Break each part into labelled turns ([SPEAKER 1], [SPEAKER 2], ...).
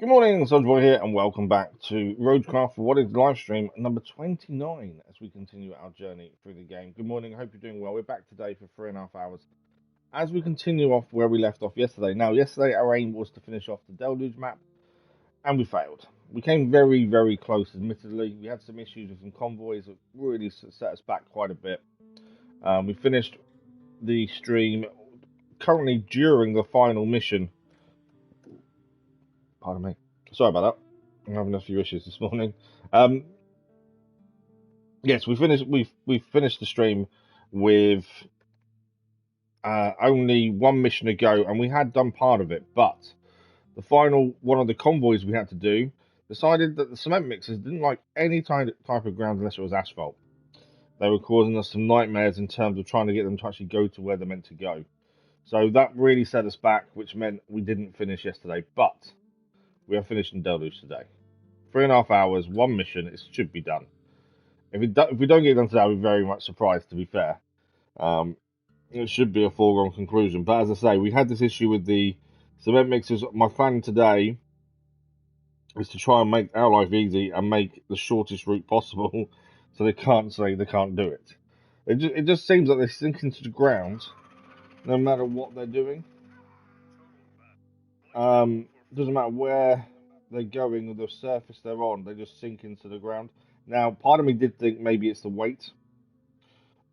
[SPEAKER 1] Good morning, Sojourn here, and welcome back to RoadCraft for what is live stream number 29 as we continue our journey through the game. Good morning, I hope you're doing well. We're back today for 3.5 hours as we continue off where we left off yesterday. Now, yesterday our aim was to finish off the Deluge map, and we failed. We came very, very close, admittedly. We had some issues with some convoys that really set us back quite a bit. We finished the stream currently during the final mission. Pardon me. Sorry about that. I'm having a few issues this morning. Yes, we finished. We've finished the stream with only one mission to go, and we had done part of it. But the final one of the convoys we had to do decided that the cement mixers didn't like any type of ground unless it was asphalt. They were causing us some nightmares in terms of trying to get them to actually go to where they're meant to go. So that really set us back, which meant we didn't finish yesterday. But we are finishing Deluge today. 3.5 hours, one mission. It should be done. If we don't get it done today, I'll be very much surprised, to be fair. It should be a foregone conclusion. But as I say, we had this issue with the cement mixers. My plan today is to try and make our life easy and make the shortest route possible so they can't say they can't do it. It just seems like they sink into the ground no matter what they're doing. Doesn't matter where they're going or the surface they're on, they just sink into the ground. Now, part of me did think maybe it's the weight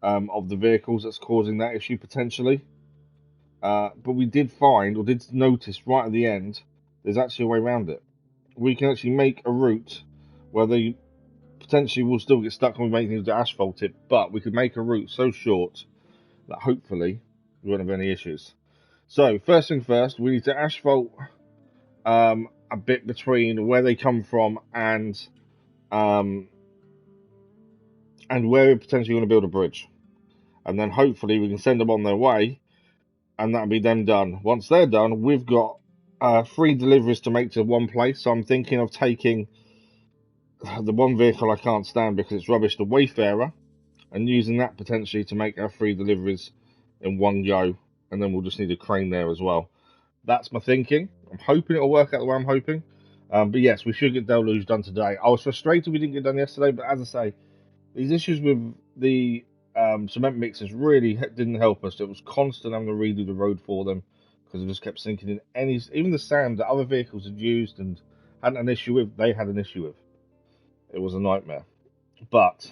[SPEAKER 1] of the vehicles that's causing that issue potentially. But we did find, or did notice right at the end, there's actually a way around it. We can actually make a route where they potentially will still get stuck when we make things to asphalt it, but we could make a route so short that hopefully we won't have any issues. So, first thing first, we need to asphalt a bit between where they come from and where we're potentially going to build a bridge. And then hopefully we can send them on their way, and that'll be them done. Once they're done, we've got 3 deliveries to make to one place. So I'm thinking of taking the one vehicle I can't stand because it's rubbish, the Wayfarer, and using that potentially to make our 3 deliveries in one go. And then we'll just need a crane there as well. That's my thinking. I'm hoping it'll work out the way I'm hoping. But yes, we should get Deluge done today. I was frustrated we didn't get done yesterday, but as I say, these issues with the cement mixers really didn't help us. It was constant having to redo the road for them because it just kept sinking in. Even the sand that other vehicles had used and hadn't an issue with, they had an issue with. It was a nightmare. But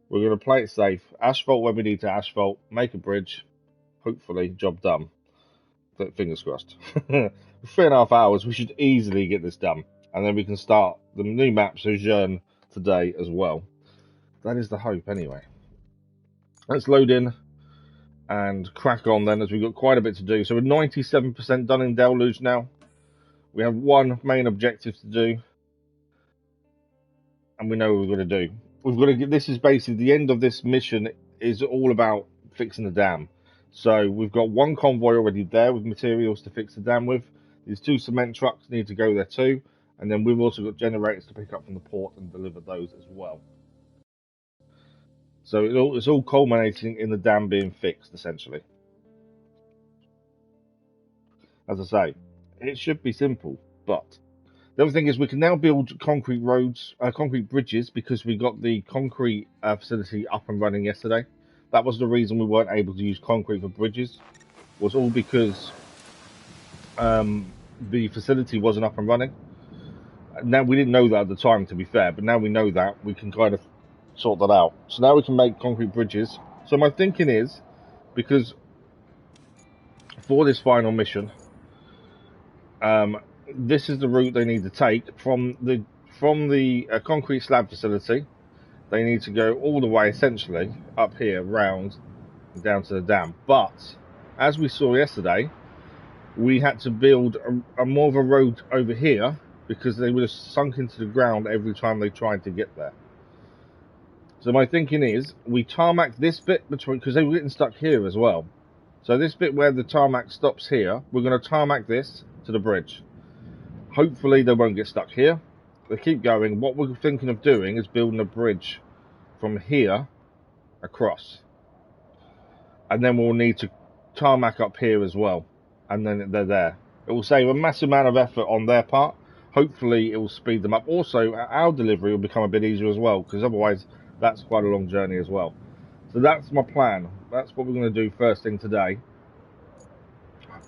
[SPEAKER 1] we're going to play it safe. Asphalt when we need to asphalt. Make a bridge. Hopefully, job done. Fingers crossed. 3.5 hours, we should easily get this done. And then we can start the new map, Sojourn, today as well. That is the hope, anyway. Let's load in and crack on then, as we've got quite a bit to do. So we're 97% done in Deluge now. We have one main objective to do, and we know what we've got to do. We've got to get. This is basically the end of this mission. Is all about fixing the dam. So we've got one convoy already there with materials to fix the dam with. These 2 cement trucks need to go there too, and then we've also got generators to pick up from the port and deliver those as well. So it's all culminating in the dam being fixed, essentially. As I say, it should be simple, but the other thing is we can now build concrete roads, concrete bridges, because we got the concrete facility up and running yesterday. That was the reason we weren't able to use concrete for bridges, was all because the facility wasn't up and running. Now, we didn't know that at the time, to be fair, but now we know that, we can kind of sort that out. So now we can make concrete bridges. So my thinking is, because for this final mission, this is the route they need to take from the concrete slab facility. They need to go all the way, essentially, up here, round, down to the dam. But, as we saw yesterday, we had to build a more of a road over here, because they would have sunk into the ground every time they tried to get there. So my thinking is, we tarmac this bit between, because they were getting stuck here as well. So this bit where the tarmac stops here, we're going to tarmac this to the bridge. Hopefully they won't get stuck here. They keep going. What we're thinking of doing is building a bridge from here across. And then we'll need to tarmac up here as well. And then they're there. It will save a massive amount of effort on their part. Hopefully it will speed them up. Also, our delivery will become a bit easier as well, because otherwise that's quite a long journey as well. So that's my plan. That's what we're going to do first thing today,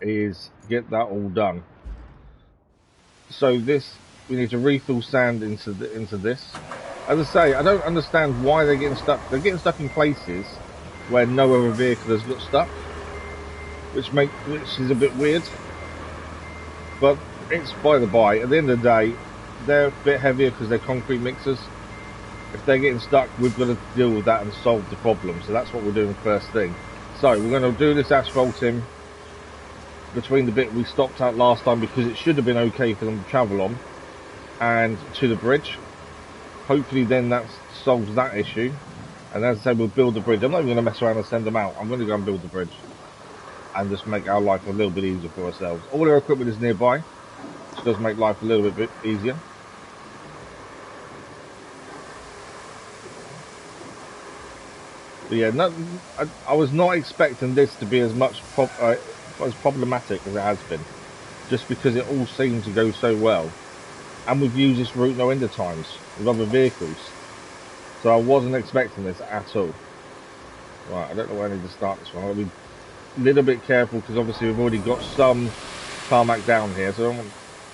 [SPEAKER 1] is get that all done. So this, we need to refill sand into this. As I say, I don't understand why they're getting stuck. They're getting stuck in places where no other vehicle has got stuck, which is a bit weird. But it's by the by. At the end of the day, they're a bit heavier because they're concrete mixers. If they're getting stuck, we've got to deal with that and solve the problem. So that's what we're doing first thing. So we're going to do this asphalting between the bit we stopped at last time, because it should have been okay for them to travel on, and to the bridge. Hopefully then that solves that issue. And as I said, we'll build the bridge. I'm not even going to mess around and send them out. I'm going to go and build the bridge and just make our life a little bit easier for ourselves. All our equipment is nearby, which does make life a little bit easier. But yeah, I was not expecting this to be as problematic as it has been, just because it all seems to go so well. And we've used this route no end of times with other vehicles. So I wasn't expecting this at all. Right, I don't know where I need to start this one. I'll be a little bit careful, because obviously we've already got some tarmac down here, so I don't want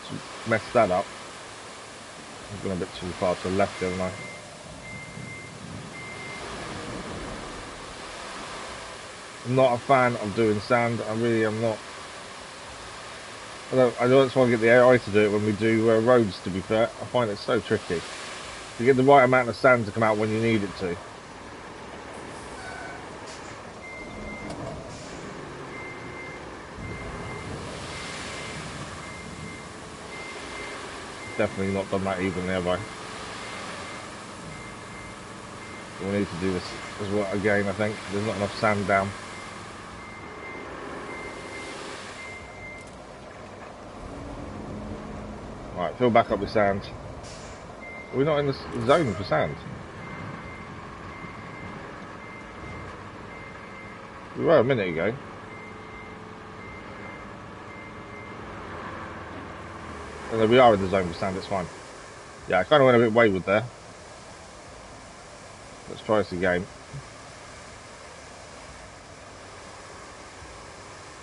[SPEAKER 1] to mess that up. I've gone a bit too far to the left, haven't I? I'm not a fan of doing sand. I really am not. I don't just want to get the AI to do it when we do roads, to be fair. I find it so tricky to get the right amount of sand to come out when you need it to. Definitely not done that evenly, have I? We need to do this as well again, I think. There's not enough sand down. Right, fill back up with sand. We're not in the zone for sand. We were a minute ago. And we are in the zone for sand, it's fine. Yeah, I kind of went a bit wayward there. Let's try this again.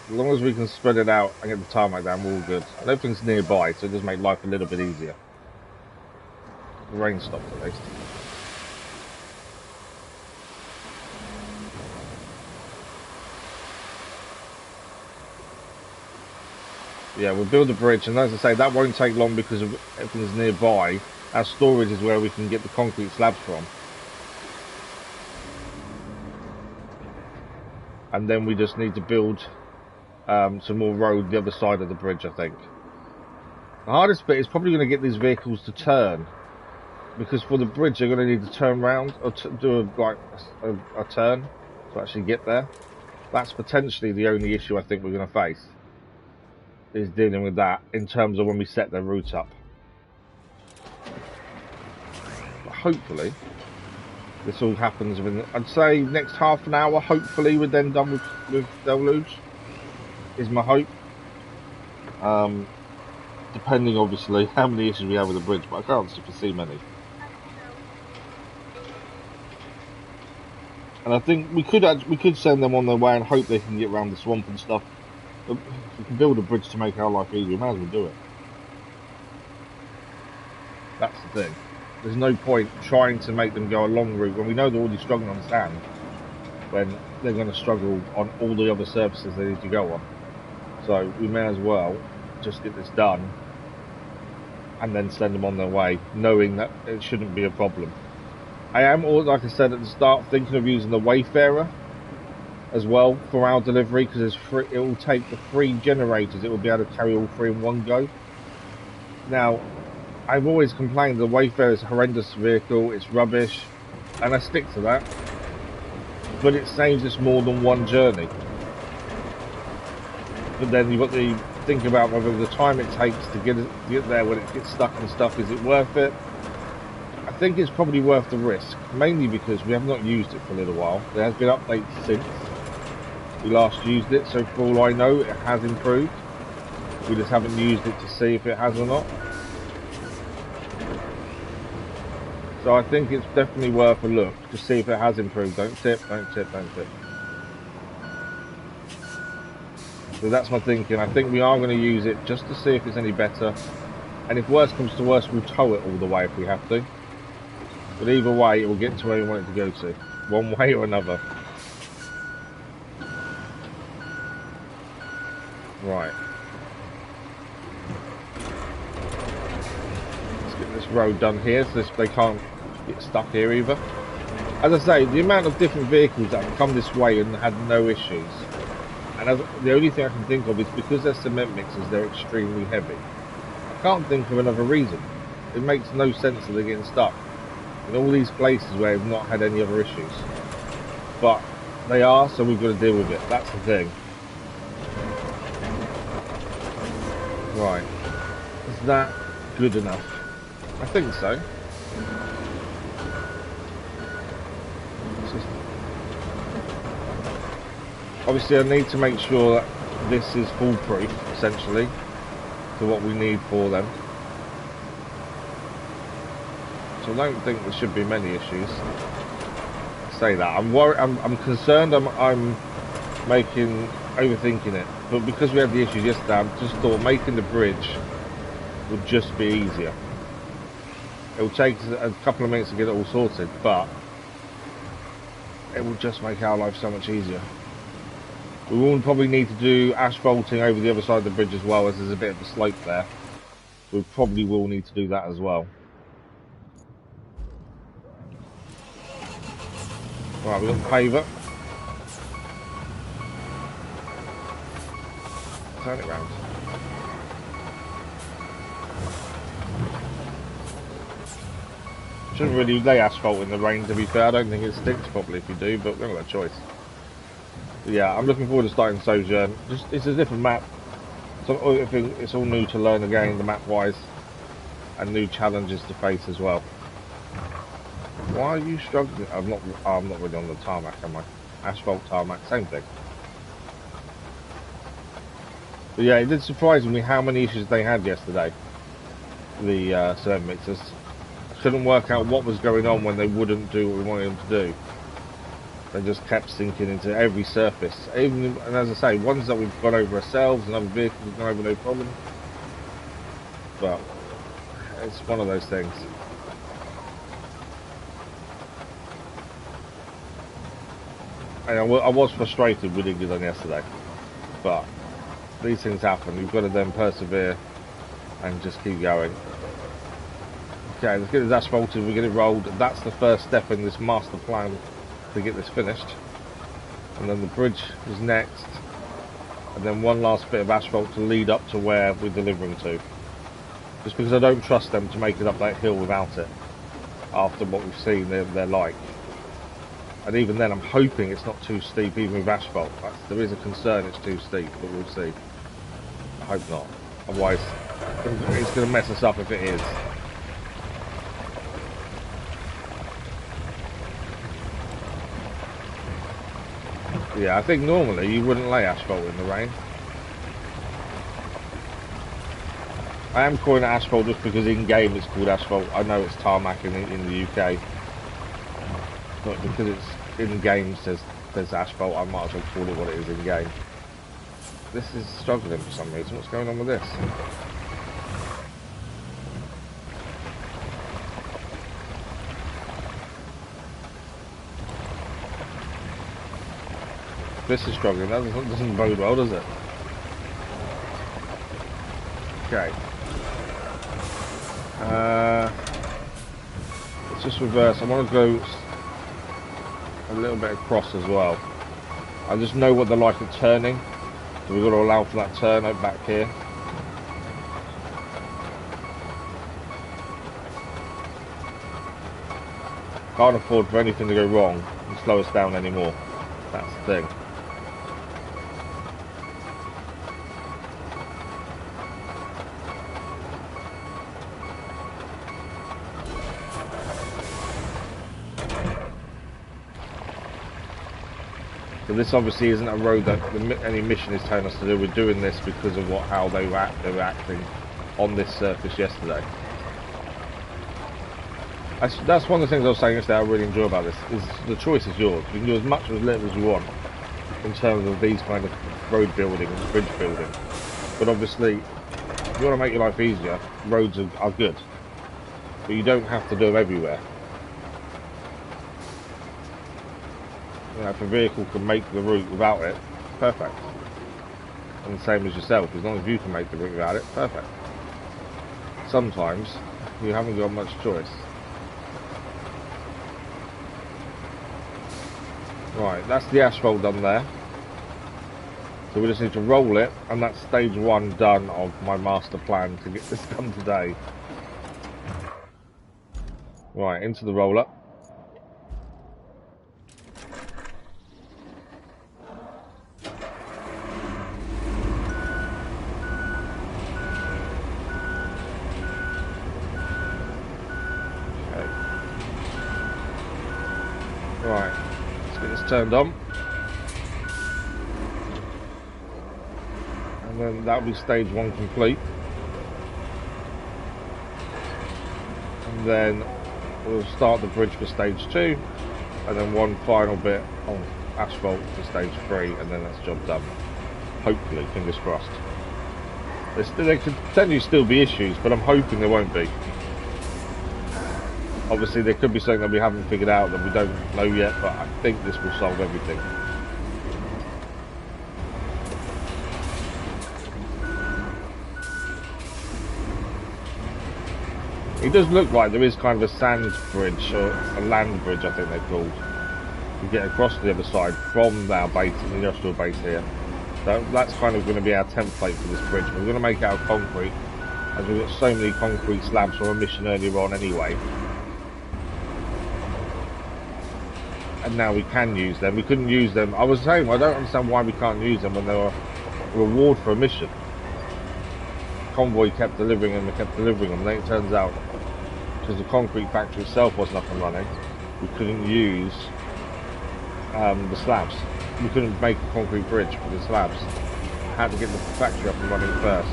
[SPEAKER 1] As long as we can spread it out and get the tarmac down, we're all good. And everything's nearby, so it does make life a little bit easier. The rain stopped at least. Yeah, we'll build a bridge, and as I say, that won't take long because everything's nearby. Our storage is where we can get the concrete slabs from. And then we just need to build some more road the other side of the bridge, I think. The hardest bit is probably going to get these vehicles to turn, because for the bridge they're going to need to turn round or do a turn to actually get there. That's potentially the only issue I think we're going to face, is dealing with that in terms of when we set their route up. But hopefully this all happens within, I'd say, next half an hour. Hopefully we're then done with Deluge, is my hope. Depending obviously how many issues we have with the bridge, but I can't foresee many. And I think we could send them on their way and hope they can get around the swamp and stuff. But if we can build a bridge to make our life easier, we might as well do it. That's the thing. There's no point trying to make them go a long route when we know they're already struggling on sand, when they're going to struggle on all the other surfaces they need to go on. So we may as well just get this done and then send them on their way, knowing that it shouldn't be a problem. I am, like I said at the start, thinking of using the Wayfarer as well for our delivery, because it will take the 3 generators. It will be able to carry all 3 in one go. Now, I've always complained the Wayfarer is a horrendous vehicle, it's rubbish, and I stick to that. But it saves us more than one journey. But then you've got to think about whether the time it takes to get there when it gets stuck and stuff, is it worth it? I think it's probably worth the risk, mainly because we have not used it for a little while. There has been updates since we last used it, so for all I know it has improved. We just haven't used it to see if it has or not. So I think it's definitely worth a look to see if it has improved. Don't tip, don't tip, don't tip. So that's my thinking. I think we are going to use it just to see if it's any better. And if worse comes to worse, we'll tow it all the way if we have to. But either way, it will get to where we want it to go to. One way or another. Right. Let's get this road done here so they can't get stuck here either. As I say, the amount of different vehicles that have come this way and had no issues. And the only thing I can think of is because they're cement mixers, they're extremely heavy. I can't think of another reason. It makes no sense that they're getting stuck in all these places where they've not had any other issues. But they are, so we've got to deal with it. That's the thing. Right. Is that good enough? I think so. Obviously, I need to make sure that this is foolproof, essentially, to what we need for them. So I don't think there should be many issues. I say that I'm worried. I'm concerned. I'm overthinking it. But because we had the issues yesterday, I just thought making the bridge would just be easier. It will take a couple of minutes to get it all sorted, but it will just make our life so much easier. We will probably need to do asphalting over the other side of the bridge as well, as there's a bit of a slope there. We probably will need to do that as well. Right, we've got the paver. Turn it round. Shouldn't really lay asphalt in the rain, to be fair. I don't think it sticks properly if you do, but we haven't got a choice. But yeah, I'm looking forward to starting Sojourn. It's a different map. So I think it's all new to learn again, the map-wise, and new challenges to face as well. Why are you struggling? I'm not really on the tarmac, am I? Asphalt, tarmac, same thing. But yeah, it did surprise me how many issues they had yesterday. The cement mixers couldn't work out what was going on when they wouldn't do what we wanted them to do. They just kept sinking into every surface. Even, and as I say, ones that we've gone over ourselves and other vehicles have gone over no problem. But it's one of those things. And I was frustrated we didn't get done yesterday. But these things happen. You've got to then persevere and just keep going. Okay, let's get this asphalted, we get it rolled. That's the first step in this master plan to get this finished. And then the bridge is next. And then one last bit of asphalt to lead up to where we're delivering to. Just because I don't trust them to make it up that hill without it. After what we've seen they're like. And even then I'm hoping it's not too steep even with asphalt. There is a concern it's too steep, but we'll see. I hope not. Otherwise it's going to mess us up if it is. Yeah, I think normally you wouldn't lay asphalt in the rain. I am calling it asphalt just because in game it's called asphalt. I know it's tarmac in the UK, but because it's in game says asphalt, I might as well call it what it is in game. This is struggling for some reason. What's going on with this? This is struggling. That doesn't bode well, does it? Okay. Let's just reverse. I want to go a little bit across as well. I just know what they're like at turning, so we've got to allow for that turn out back here. Can't afford for anything to go wrong and slow us down anymore. That's the thing. So this obviously isn't a road that any mission is telling us to do. We're doing this because of how they were acting on this surface yesterday. That's one of the things I was saying yesterday I really enjoy about this, is the choice is yours. You can do as much or as little as you want in terms of these kind of road building and bridge building. But obviously, if you want to make your life easier, roads are good. But you don't have to do them everywhere. You know, if a vehicle can make the route without it, perfect. And the same as yourself, as long as you can make the route without it, perfect. Sometimes you haven't got much choice. Right, that's the asphalt done there. So we just need to roll it, and that's stage 1 done of my master plan to get this done today. Right, into the roller. Okay. Right, let's get this turned on. And then that'll be stage 1 complete. And then we'll start the bridge for stage 2, and then one final bit of asphalt for stage 3, and then that's the job done. Hopefully, fingers crossed. There could potentially still be issues, but I'm hoping there won't be. Obviously, there could be something that we haven't figured out that we don't know yet, but I think this will solve everything. It does look like there is kind of a sand bridge, or a land bridge, I think they're called. You get across to the other side from our base, the industrial base here. So that's kind of going to be our template for this bridge. We're going to make it out of concrete, as we've got so many concrete slabs from a mission earlier on anyway. And now we can use them. We couldn't use them. I was saying, I don't understand why we can't use them when they were a reward for a mission. Convoy kept delivering them and kept delivering them. And then it turns out, because the concrete factory itself wasn't up and running, we couldn't use the slabs. We couldn't make a concrete bridge for the slabs. Had to get the factory up and running first.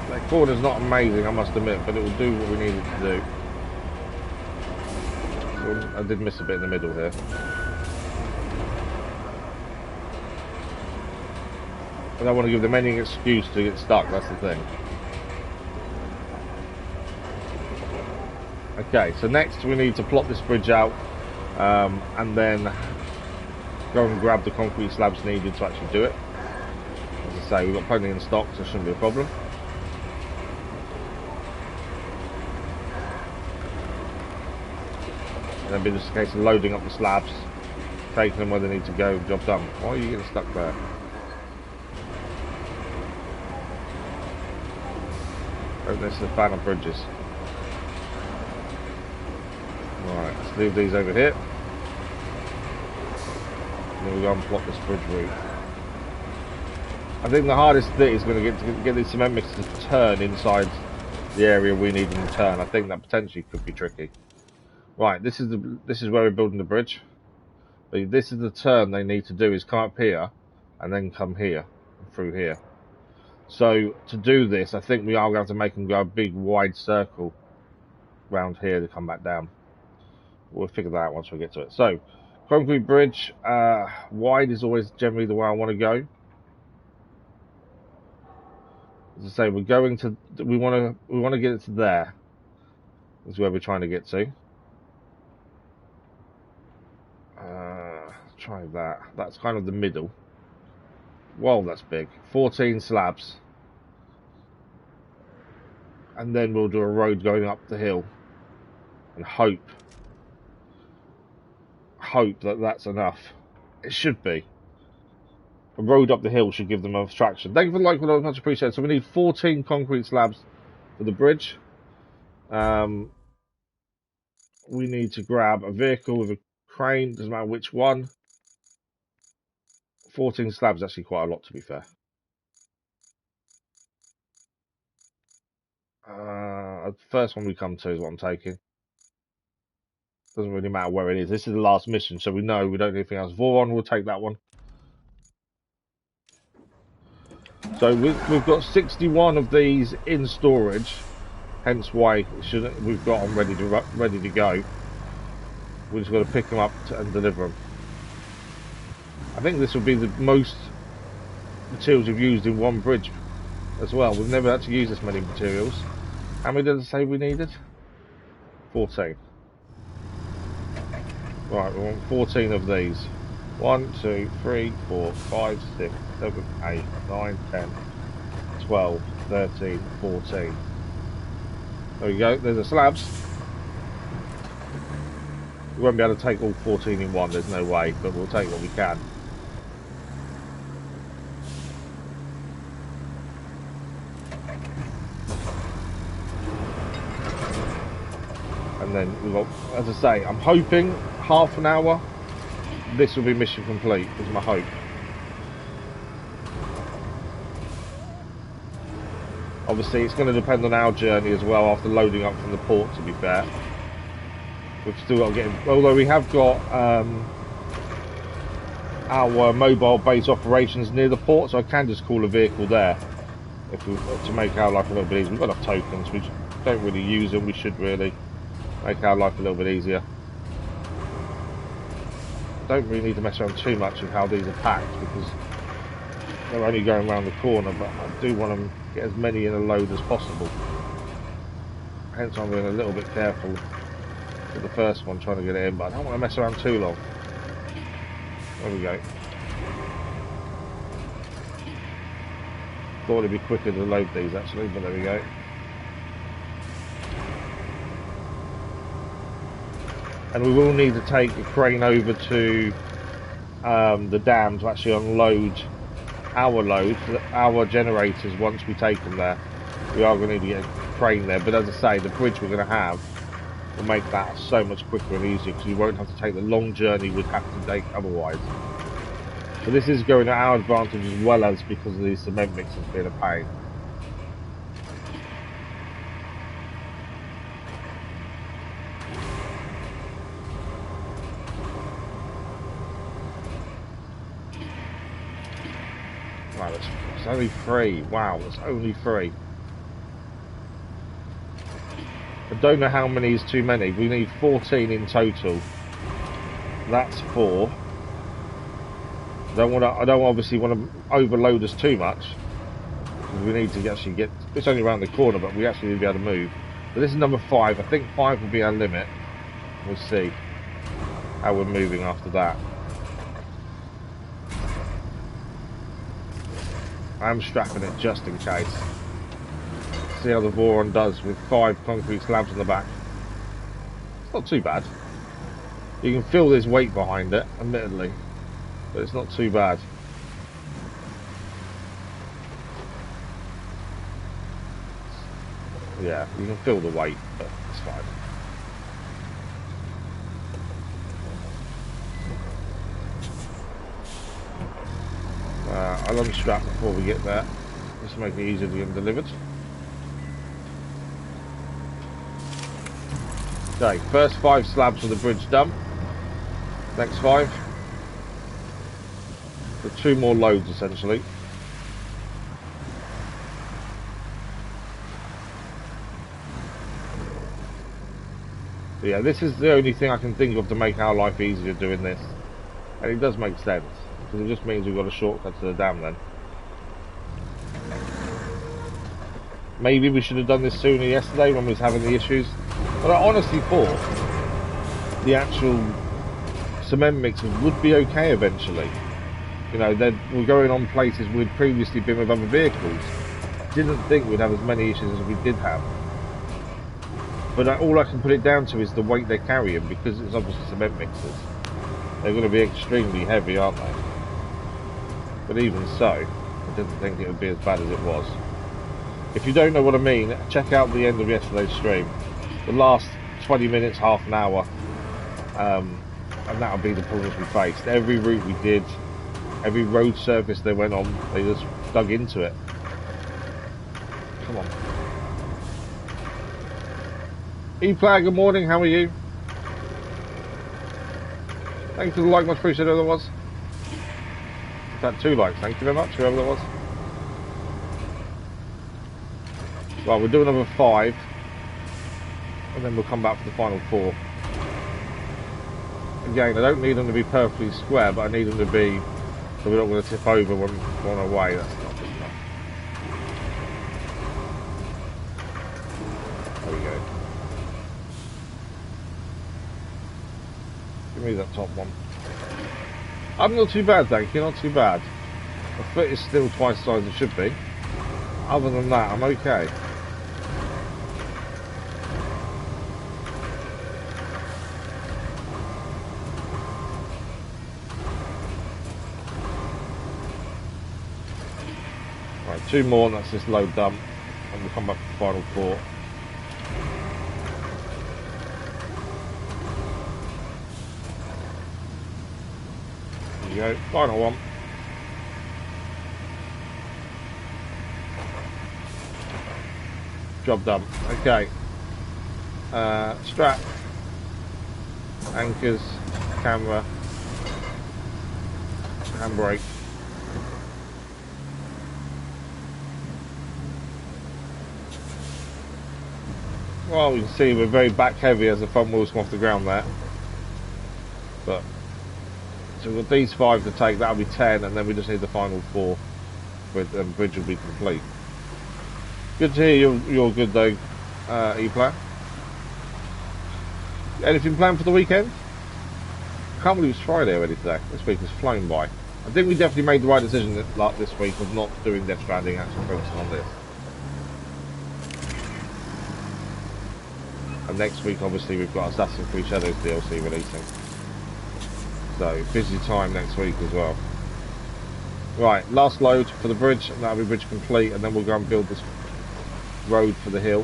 [SPEAKER 1] That corner's not amazing, I must admit, but it will do what we need it to do. So I did miss a bit in the middle here. I don't want to give them any excuse to get stuck, that's the thing. Okay, so next we need to plot this bridge out, and then go and grab the concrete slabs needed to actually do it. As I say, we've got plenty in stock, so it shouldn't be a problem. And then be just a case of loading up the slabs, taking them where they need to go, job done. Why are you getting stuck there? Oh, this is the fan of bridges. Right, let's leave these over here. And then we'll go and plot this bridge route. I think the hardest bit is going to get these cement mixers to turn inside the area we need them to turn. I think that potentially could be tricky. Right, this is where we're building the bridge. But this is the turn they need to do, is come up here and then come here, through here. So to do this, I think we are going to have to make them go a big wide circle round here to come back down. We'll figure that out once we get to it. So, concrete bridge, wide is always generally the way I want to go. As I say, we're going to, we want to get it to there. Is where we're trying to get to. Try that. That's kind of the middle. Whoa, that's big. 14 slabs. And then we'll do a road going up the hill. And hope that that's enough. It should be. A road up the hill should give them enough traction. Thank you for the like, much appreciated. So we need 14 concrete slabs for the bridge. We need to grab a vehicle with a crane, doesn't matter which one. 14 slabs is actually quite a lot, to be fair. The first one we come to is what I'm taking. Doesn't really matter where it is. This is the last mission, so we know we don't need anything else. Voron will take that one. So we've got 61 of these in storage, hence why we've got them ready to go. We're just got to pick them up and deliver them. I think this will be the most materials we've used in one bridge as well. We've never had to use this many materials. How many did I say we needed? 14. Right, we want 14 of these. 1, 2, 3, 4, 5, 6, 7, 8, 9, 10, 12, 13, 14. There we go, there's the slabs. We won't be able to take all 14 in one, there's no way, but we'll take what we can. And then we've got, as I say, I'm hoping half an hour, this will be mission complete, is my hope. Obviously, it's going to depend on our journey as well after loading up from the port, to be fair. We've still got to get in, although we have got our mobile base operations near the port, so I can just call a vehicle there if we, to make our life a little bit easier. We've got enough tokens, we don't really use them, we should really make our life a little bit easier. Don't really need to mess around too much with how these are packed because they're only going around the corner, but I do want to get as many in a load as possible. Hence I'm being a little bit careful with the first one, trying to get it in, but I don't want to mess around too long. There we go. Thought it'd be quicker to load these actually, but there we go. And we will need to take a crane over to the dam to actually unload our generators once we take them there. We are going to need to get a crane there, but as I say, the bridge we're going to have will make that so much quicker and easier because you won't have to take the long journey we'd have to take otherwise. So this is going to our advantage as well as because of these cement mixers being a pain. Right, it's only 3. Wow, it's only 3. I don't know how many is too many. We need 14 in total. That's 4. I don't obviously want to overload us too much because we need to actually get. It's only around the corner, but we actually need to be able to move. But this is number 5. I think 5 will be our limit. We'll see how we're moving after that. I'm strapping it just in case. See how the Voron does with 5 concrete slabs on the back. It's not too bad. You can feel there's weight behind it, admittedly, but it's not too bad. Yeah, you can feel the weight, but it's fine. I'll unstrap before we get there, just to make it easier to get them delivered. Okay, first 5 slabs of the bridge done. Next 5. So 2 more loads essentially. But yeah, this is the only thing I can think of to make our life easier doing this. And it does make sense, because it just means we've got a shortcut to the dam then. Maybe we should have done this sooner yesterday when we was having the issues. But I honestly thought the actual cement mixers would be okay eventually. You know, we're going on places we'd previously been with other vehicles. Didn't think we'd have as many issues as we did have. But all I can put it down to is the weight they're carrying, because it's obviously cement mixers. They're going to be extremely heavy, aren't they? But even so, I didn't think it would be as bad as it was. If you don't know what I mean, check out the end of yesterday's stream. The last 20 minutes, half an hour, and that'll be the problems we faced. Every route we did, every road surface they went on, they just dug into it. Come on. E-Player, good morning, how are you? Thank you for the like, much appreciated, whoever that was. In fact, 2 likes, thank you very much, whoever that was. Right, we'll do another 5. And then we'll come back for the final 4. Again, I don't need them to be perfectly square, but I need them to be so we're not going to tip over one away. That's not good enough. There we go. Give me that top one. I'm not too bad, thank you, not too bad. My foot is still twice the size it should be. Other than that, I'm okay. Right, 2 more and that's this load done. And we'll come back to the final 4. There you go, final one. Job done. Okay. Strap, anchors, camera, handbrake. Well, you can see we're very back heavy as the front wheels come off the ground there. But so we've got these 5 to take, that'll be 10, and then we just need the final 4. With the bridge will be complete. Good to hear you're good though, E-Plan. Anything planned for the weekend? I can't believe it's Friday already today. This week has flown by. I think we definitely made the right decision this week of not doing Death Stranding, actually focusing on this. And next week, obviously, we've got Assassin's Creed Shadows DLC releasing. So, busy time next week as well. Right, last load for the bridge, and that'll be bridge complete, and then we'll go and build this road for the hill.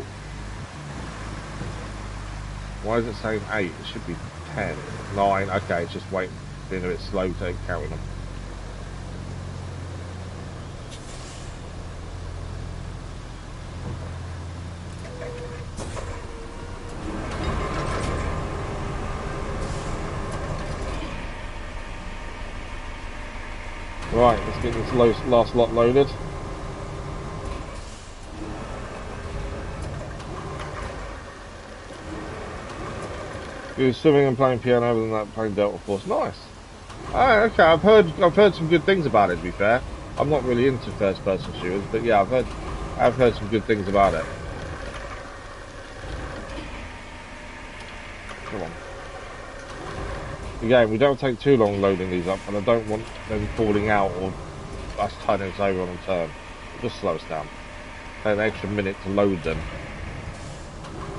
[SPEAKER 1] Why is it saying 8? It should be 10. 9, okay, it's just waiting, being a bit slow to counting them. Right, let's get this last lot loaded. You're swimming and playing piano, other than that, playing Delta Force. Nice. Oh, okay, I've heard some good things about it. To be fair, I'm not really into first-person shooters, but yeah, I've heard some good things about it. Come on. Again, we don't take too long loading these up, and I don't want them falling out or us turning us over on a turn. Just slow us down. Take an extra minute to load them.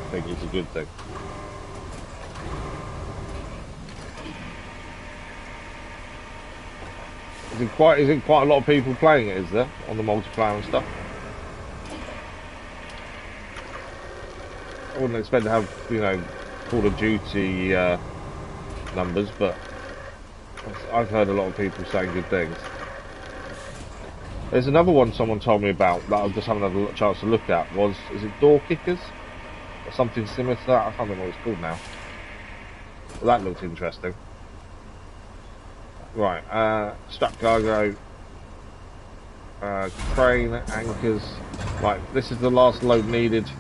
[SPEAKER 1] I think it's a good thing. Is it quite a lot of people playing it, is there? On the multiplayer and stuff? I wouldn't expect to have, you know, Call of Duty numbers, but I've heard a lot of people saying good things. There's another one someone told me about that I just haven't had a chance to look at. Is it Door Kickers? Or something similar to that? I can't remember what it's called now. Well, that looks interesting. Right, strap cargo, crane, anchors. Right, this is the last load needed.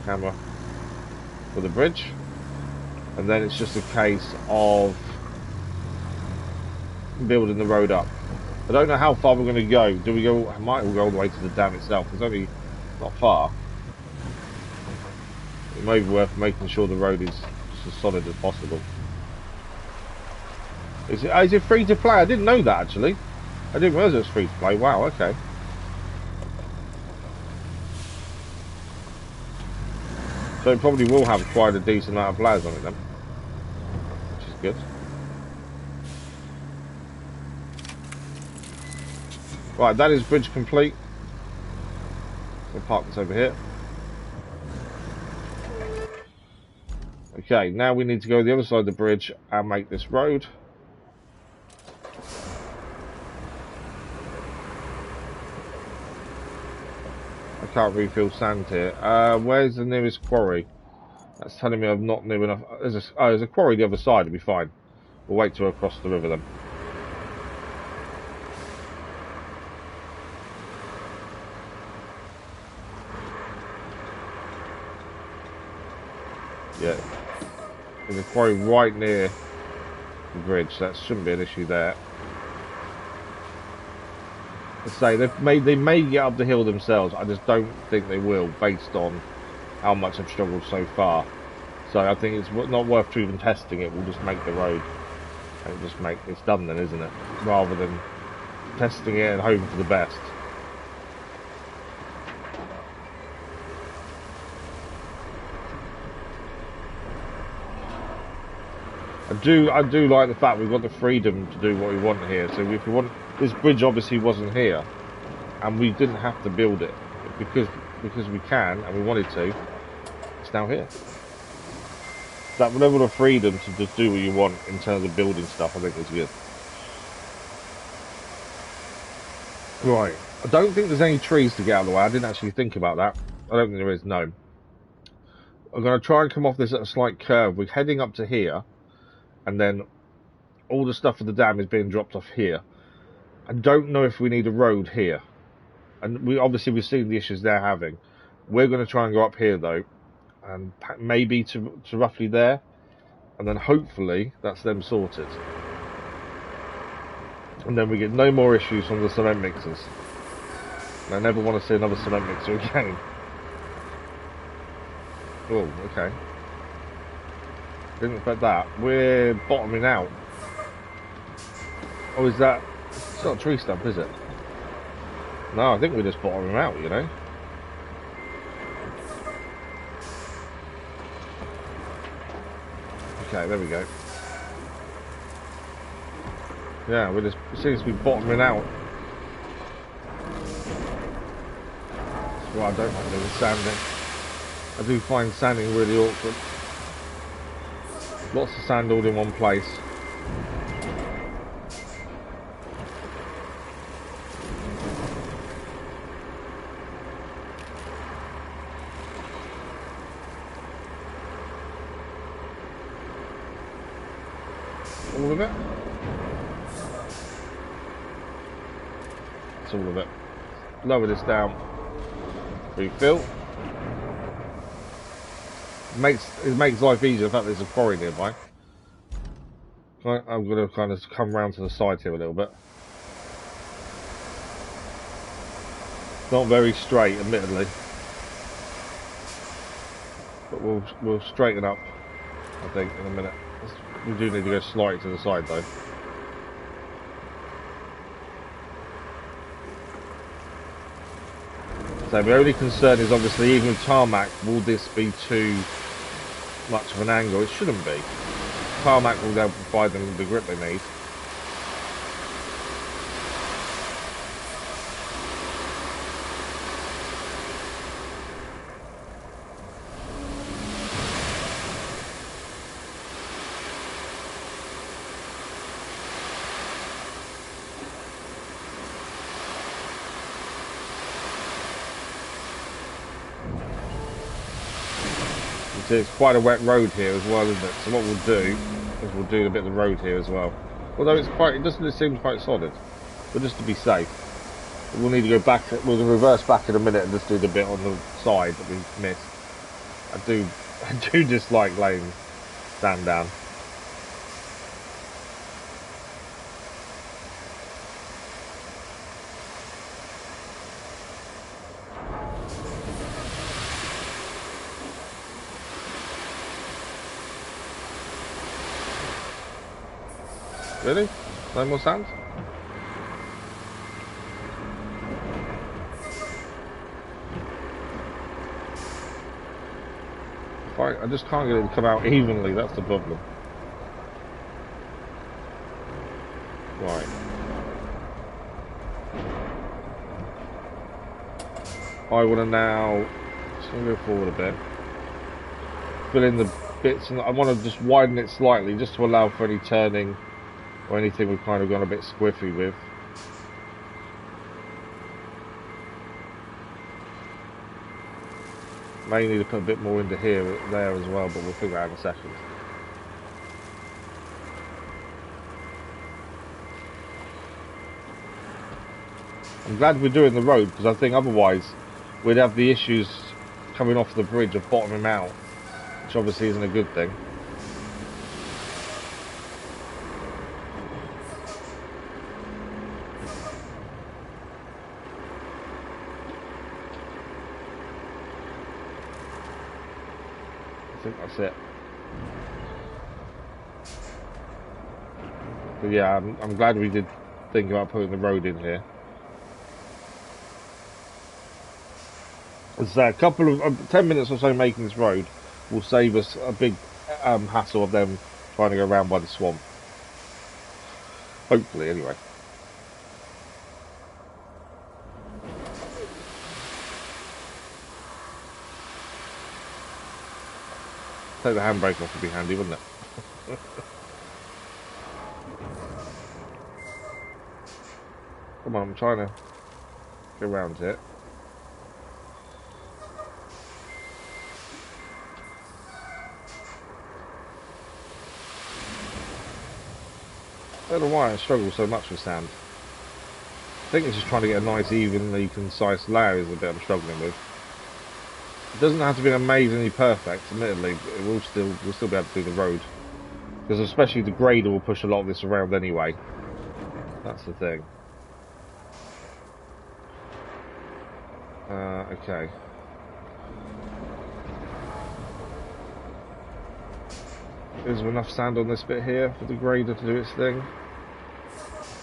[SPEAKER 1] Camera for the bridge. And then it's just a case of building the road up. I don't know how far we're going to go. Do we go? Might we go all the way to the dam itself? It's only not far. It may be worth making sure the road is as solid as possible. Is it free to play? I didn't know that actually. I didn't realise it was free to play. Wow, okay. So it probably will have quite a decent amount of players on it then, which is good. Right, that is bridge complete. We'll park this over here. Okay, now we need to go to the other side of the bridge and make this road. I can't refill sand here. Where's the nearest quarry? That's telling me I'm not near enough. There's a quarry the other side, it'll be fine. We'll wait till we're across the river then. Yeah, there's a quarry right near the bridge, so that shouldn't be an issue there. Let's say they may get up the hill themselves. I just don't think they will, based on how much I've struggled so far. So I think it's not worth even testing it. We'll just make the road and just make it's done then, isn't it? Rather than testing it and hoping for the best. I do like the fact we've got the freedom to do what we want here. So if we want, this bridge obviously wasn't here, and we didn't have to build it because we can and we wanted to. It's now here. That level of freedom to just do what you want in terms of building stuff, I think is good. Right, I don't think there's any trees to get out of the way. I didn't actually think about that. I don't think there is. No. I'm going to try and come off this at a slight curve. We're heading up to here. And then all the stuff for the dam is being dropped off here. I don't know if we need a road here. And we've seen the issues they're having. We're going to try and go up here though. And maybe to roughly there. And then hopefully that's them sorted. And then we get no more issues from the cement mixers. And I never want to see another cement mixer again. Oh, okay. Didn't expect that. We're bottoming out. Oh, is that... It's not a tree stump, is it? No, I think we're just bottoming out, you know? Okay, there we go. Yeah, it seems to be bottoming out. That's what I don't like doing sanding. I do find sanding really awkward. Lots of sand all in one place. All of it? That's all of it. Lower this down. Refill. It makes life easier the fact there's a quarry nearby. I'm going to kind of come round to the side here a little bit. Not very straight, admittedly, but we'll straighten up, I think, in a minute. We do need to go slightly to the side though. So the only concern is obviously even with tarmac, will this be too much of an angle? It shouldn't be. Tarmac will provide them the grip they need. It's quite a wet road here as well, isn't it? So what we'll do is we'll do a bit of the road here as well. Although it seems quite solid, but just to be safe, we'll need to go back. We'll reverse back in a minute and just do the bit on the side that we missed. I do dislike laying sand down. Really? No more sand? I just can't get it to come out evenly, that's the problem. Right. I want to now, just going to go forward a bit, fill in the bits, and I want to just widen it slightly just to allow for any turning or anything we've kind of gone a bit squiffy with. May need to put a bit more into there as well, but we'll figure out in a second. I'm glad we're doing the road, because I think otherwise we'd have the issues coming off the bridge of bottoming out, which obviously isn't a good thing. I think that's it. But yeah, I'm glad we did think about putting the road in here. As I say, a couple of 10 minutes or so making this road will save us a big hassle of them trying to go around by the swamp. Hopefully, anyway. Take the handbrake off would be handy, wouldn't it? Come on, I'm trying to get around it. I don't know why I struggle so much with sand. I think it's just trying to get a nice, evenly concise layer is the bit I'm struggling with. It doesn't have to be amazingly perfect, admittedly, but we'll still be able to do the road. Because especially the grader will push a lot of this around anyway. That's the thing. Okay. Is there enough sand on this bit here for the grader to do its thing?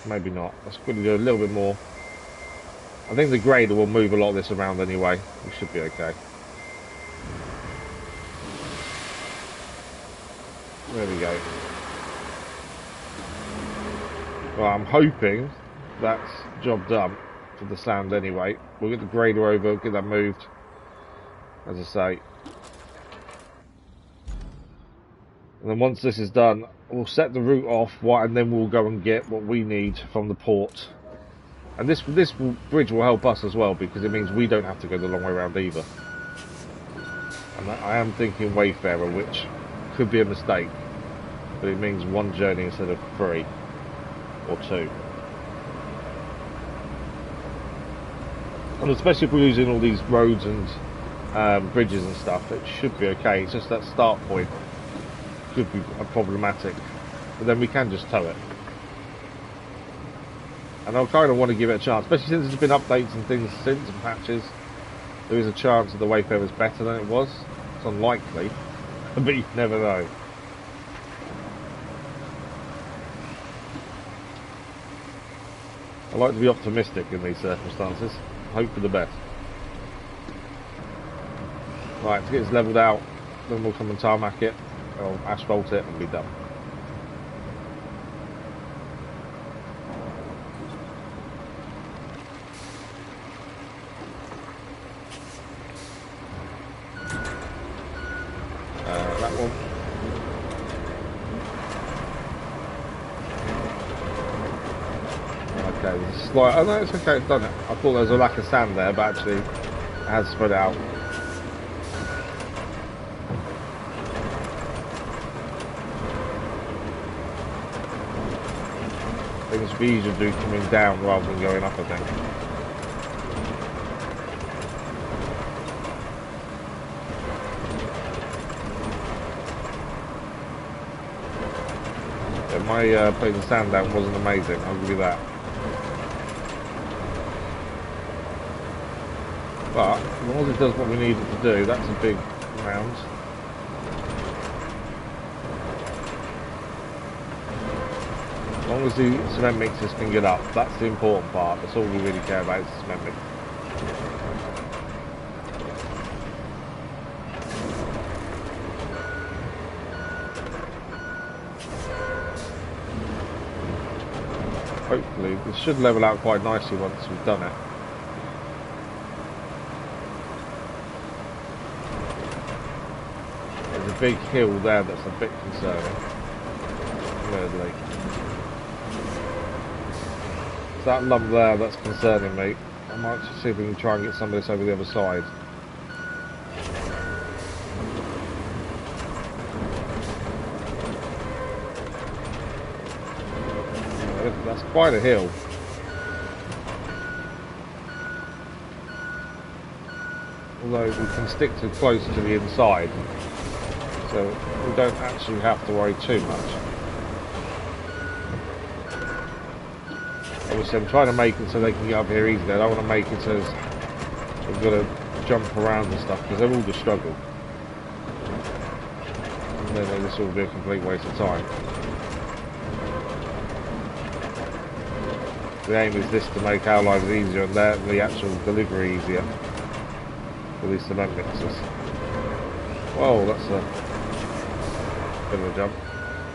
[SPEAKER 1] Maybe not. Let's quickly do a little bit more. I think the grader will move a lot of this around anyway. We should be okay. There we go. Well, I'm hoping that's job done for the sand anyway. We'll get the grader over, get that moved. As I say. And then once this is done, we'll set the route off, and then we'll go and get what we need from the port. And this bridge will help us as well, because it means we don't have to go the long way around either. And I am thinking Wayfarer, which could be a mistake, but it means one journey instead of 3 or 2. And especially if we're using all these roads and bridges and stuff, it should be okay. It's just that start point could be problematic, but then we can just tow it. And I kind of want to give it a chance, especially since there's been updates and things since and patches. There is a chance that the Wayfarer is better than it was. It's unlikely, but you never know. I like to be optimistic in these circumstances. Hope for the best. Right, to get this levelled out, then we'll come and tarmac it, or asphalt it, and be done. That one. Okay, there's a slight. Oh no, it's okay, it's done it. I thought there was a lack of sand there, but actually it has spread out. I think it should be easier to do coming down rather than going up, I think. Yeah, my putting the sand down wasn't amazing, I'll give you that. But as long as it does what we need it to do, that's a big round. As long as the cement mixers can get up, that's the important part. That's all we really care about, is the cement mix. Hopefully, this should level out quite nicely once we've done it. There's a big hill there that's a bit concerning. Weirdly. It's that lump there that's concerning me. I might just see if we can try and get some of this over the other side. That's quite a hill. although we can stick too close to the inside, so we don't actually have to worry too much. Obviously I'm trying to make it so they can get up here easily. I don't want to make it so we've got to jump around and stuff, because they'll all just struggle. And then this will be a complete waste of time. The aim is this to make our lives easier and the actual delivery easier for these cement mixers. Whoa, that's a bit of a jump.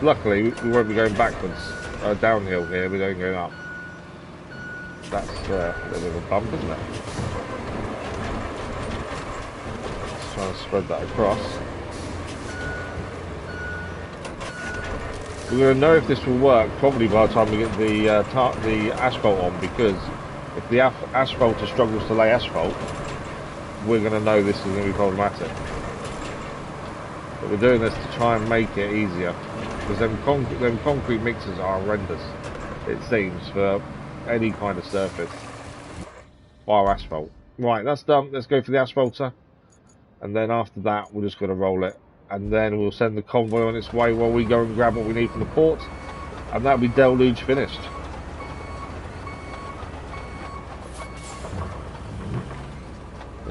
[SPEAKER 1] Luckily, we won't be going backwards, downhill here, we're going up. That's a little bit of a bump, isn't it? Let's try and spread that across. We're going to know if this will work probably by the time we get the asphalt on, because if the asphalter struggles to lay asphalt, we're going to know this is going to be problematic. But we're doing this to try and make it easier, because them concrete mixers are horrendous, it seems, for any kind of surface, bar asphalt. Right, that's done. Let's go for the asphalter, and then after that we're just going to roll it, and then we'll send the convoy on its way while we go and grab what we need from the port, and that'll be Deluge finished.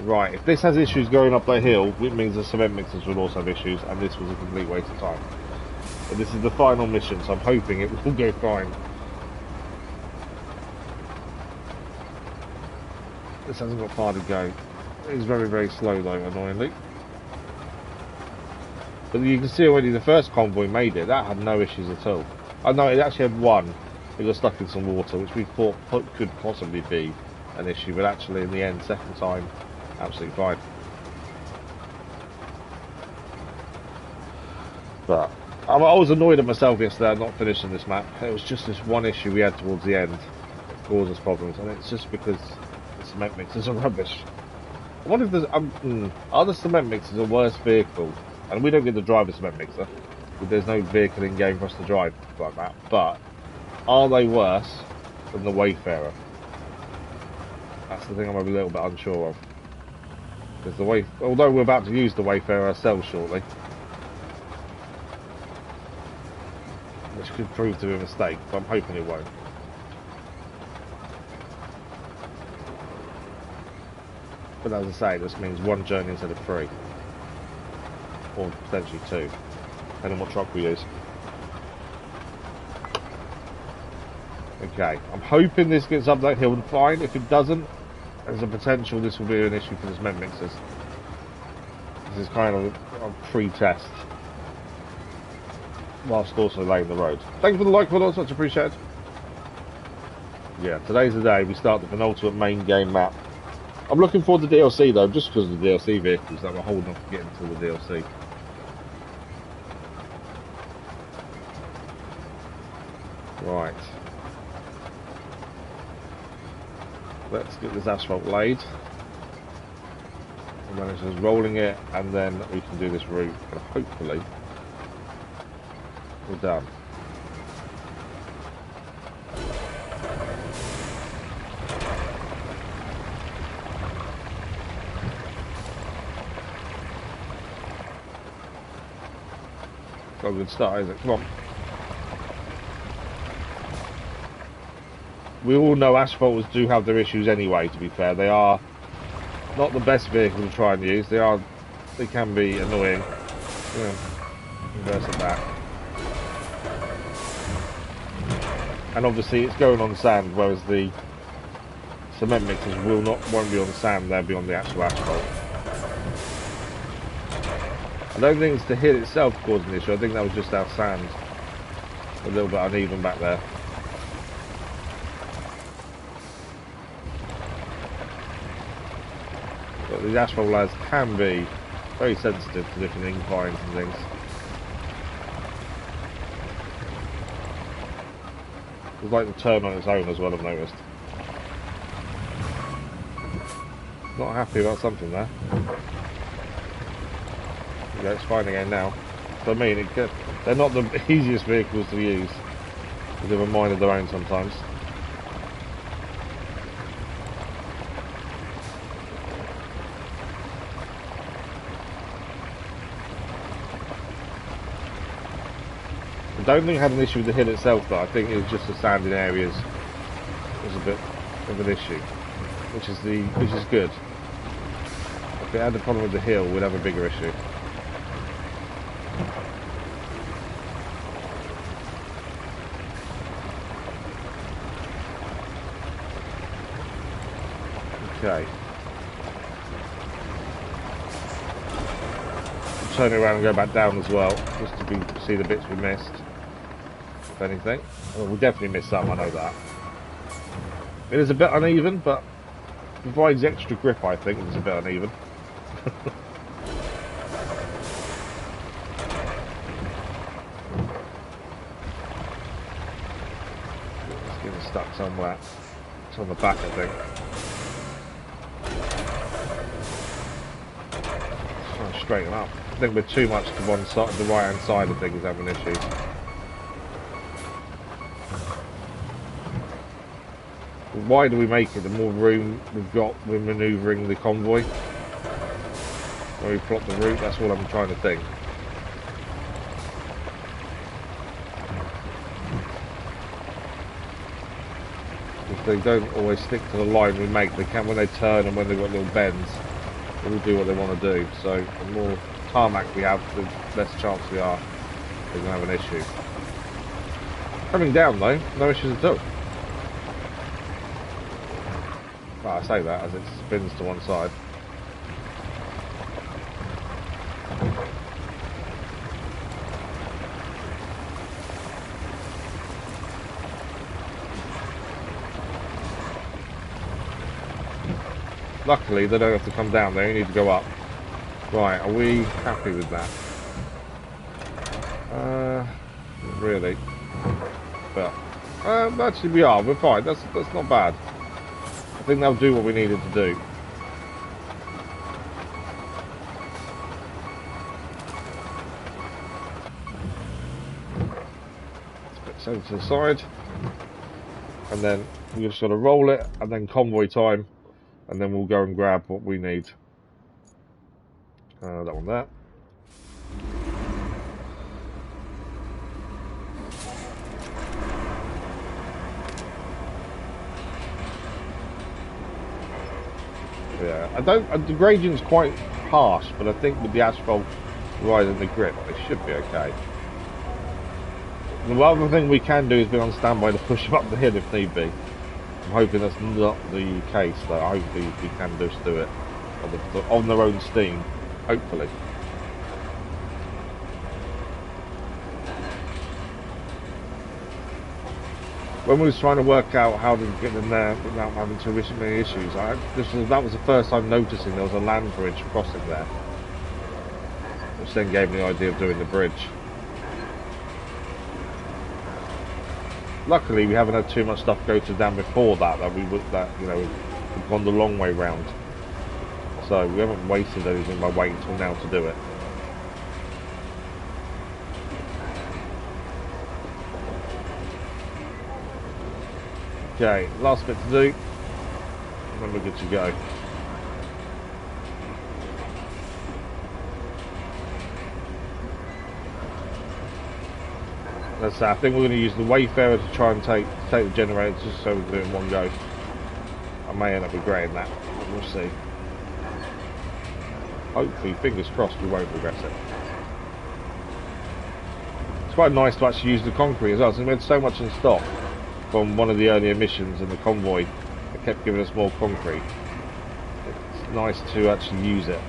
[SPEAKER 1] Right, if this has issues going up that hill, it means the cement mixers will also have issues, and this was a complete waste of time. But this is the final mission, so I'm hoping it will go fine. This hasn't got far to go. It's very, very slow though, annoyingly. But you can see already the first convoy made it. That had no issues at all. Oh no, it actually had one. It got stuck in some water, which we thought could possibly be an issue, but actually in the end, second time, absolutely fine. But I was annoyed at myself yesterday not finishing this map. It was just this one issue we had towards the end that caused us problems, and it's just because the cement mixers are rubbish. I wonder if there's are the cement mixers a worse vehicle? And we don't get to drive a cement mixer, there's no vehicle in game for us to drive like that, but are they worse than the Wayfarer? That's the thing I'm a little bit unsure of. Because although we're about to use the Wayfarer ourselves shortly, which could prove to be a mistake, but I'm hoping it won't. But as I say, this means one journey instead of 3. Or potentially 2, depending on what truck we use. Okay, I'm hoping this gets up that hill and fine. If it doesn't, there's a potential this will be an issue for the cement mixers. This is kind of a pre-test, whilst also laying the road. Thank you for the like, follow, much appreciated. Yeah, today's the day we start the penultimate main game map. I'm looking forward to DLC though, just because of the DLC vehicles that we're holding off getting until the DLC. Right. Let's get this asphalt laid. And then it's just rolling it, and then we can do this route, and hopefully we're done. Got a good start, isn't it? Come on. We all know asphalters do have their issues anyway, to be fair. They are not the best vehicle to try and use. They can be annoying. Yeah, reverse it back. And obviously it's going on sand, whereas the cement mixers won't be on sand, they'll be on the actual asphalt. I don't think it's the hill itself causing the issue, I think that was just our sand. A little bit uneven back there. But these asphalt layers can be very sensitive to different inclines and things. It's like the turn on its own as well, I've noticed. Not happy about something there. Yeah, it's fine again now. So I mean, they're not the easiest vehicles to use. They have a mind of their own sometimes. I don't think I had an issue with the hill itself, though. I think it was just the sanding areas was a bit of an issue, which is good. If it had a problem with the hill, we'd have a bigger issue. Okay. Turn it around and go back down as well, just to see the bits we missed. If anything. Well, we definitely missed some, I know that. It is a bit uneven, but provides extra grip, I think. It's a bit uneven. It's getting stuck somewhere. It's on the back, I think. Trying to straighten up. I think we're too much to one side, the right hand side of things having issues. The wider we make it, the more room we've got with manoeuvring the convoy. Where we plot the route, that's what I'm trying to think. If they don't always stick to the line we make, they can when they turn and when they've got little bends, they will do what they want to do. So the more tarmac we have, the less chance we are they're going to have an issue. Coming down though, no issues at all. Well, I say that as it spins to one side. Luckily, they don't have to come down, they only need to go up. Right, are we happy with that? Not really. But, actually we are, we're fine, that's not bad. I think they'll do what we needed to do. Let's put it to the side. And then we just sort of roll it, and then convoy time. And then we'll go and grab what we need. That one there. Yeah, the gradient's quite harsh, but I think with the asphalt rising the grip, it should be okay. The other thing we can do is be on standby to push them up the hill if need be. I'm hoping that's not the case, though. Hopefully we can just do it on their own steam, hopefully. When we was trying to work out how to get in there without having too many issues, that was the first time noticing there was a land bridge crossing there, which then gave me the idea of doing the bridge. Luckily, we haven't had too much stuff go to down before that we've gone the long way round. So we haven't wasted anything by waiting till now to do it. Okay, last bit to do, and then we're good to go. I think we're going to use the Wayfarer to try and take the generator just so we can do it in one go. I may end up regretting that, but we'll see. Hopefully, fingers crossed, we won't regret it. It's quite nice to actually use the concrete as well, so we had so much in stock from one of the earlier missions in the convoy that kept giving us more concrete. It's nice to actually use it.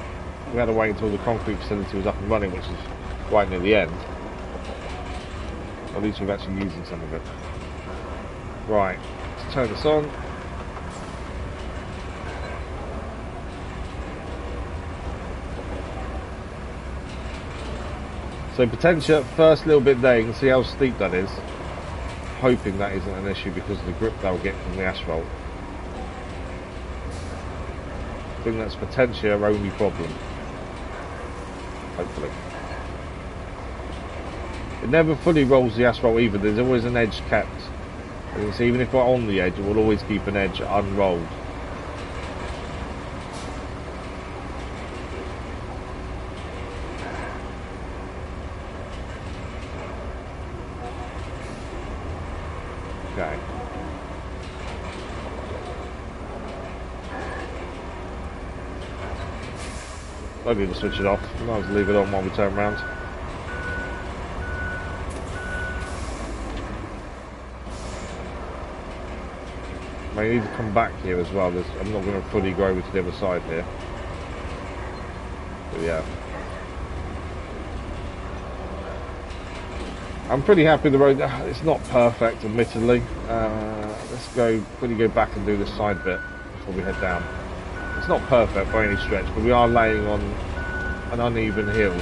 [SPEAKER 1] We had to wait until the concrete facility was up and running, which is right near the end. At least we've actually using some of it. Right, let's turn this on. So potentially first little bit there, you can see how steep that is. Hoping that isn't an issue because of the grip they'll get from the asphalt. I think that's potentially our only problem. Hopefully. It never fully rolls the asphalt either, there's always an edge kept. And you can see even if we're on the edge, it will always keep an edge unrolled. I need to switch it off. Might as well leave it on while we turn around. I need to come back here as well. I'm not going to fully go over to the other side here. But yeah. I'm pretty happy with the road. It's not perfect, admittedly. Let's quickly go back and do this side bit before we head down. It's not perfect by any stretch, but we are laying on an uneven hill.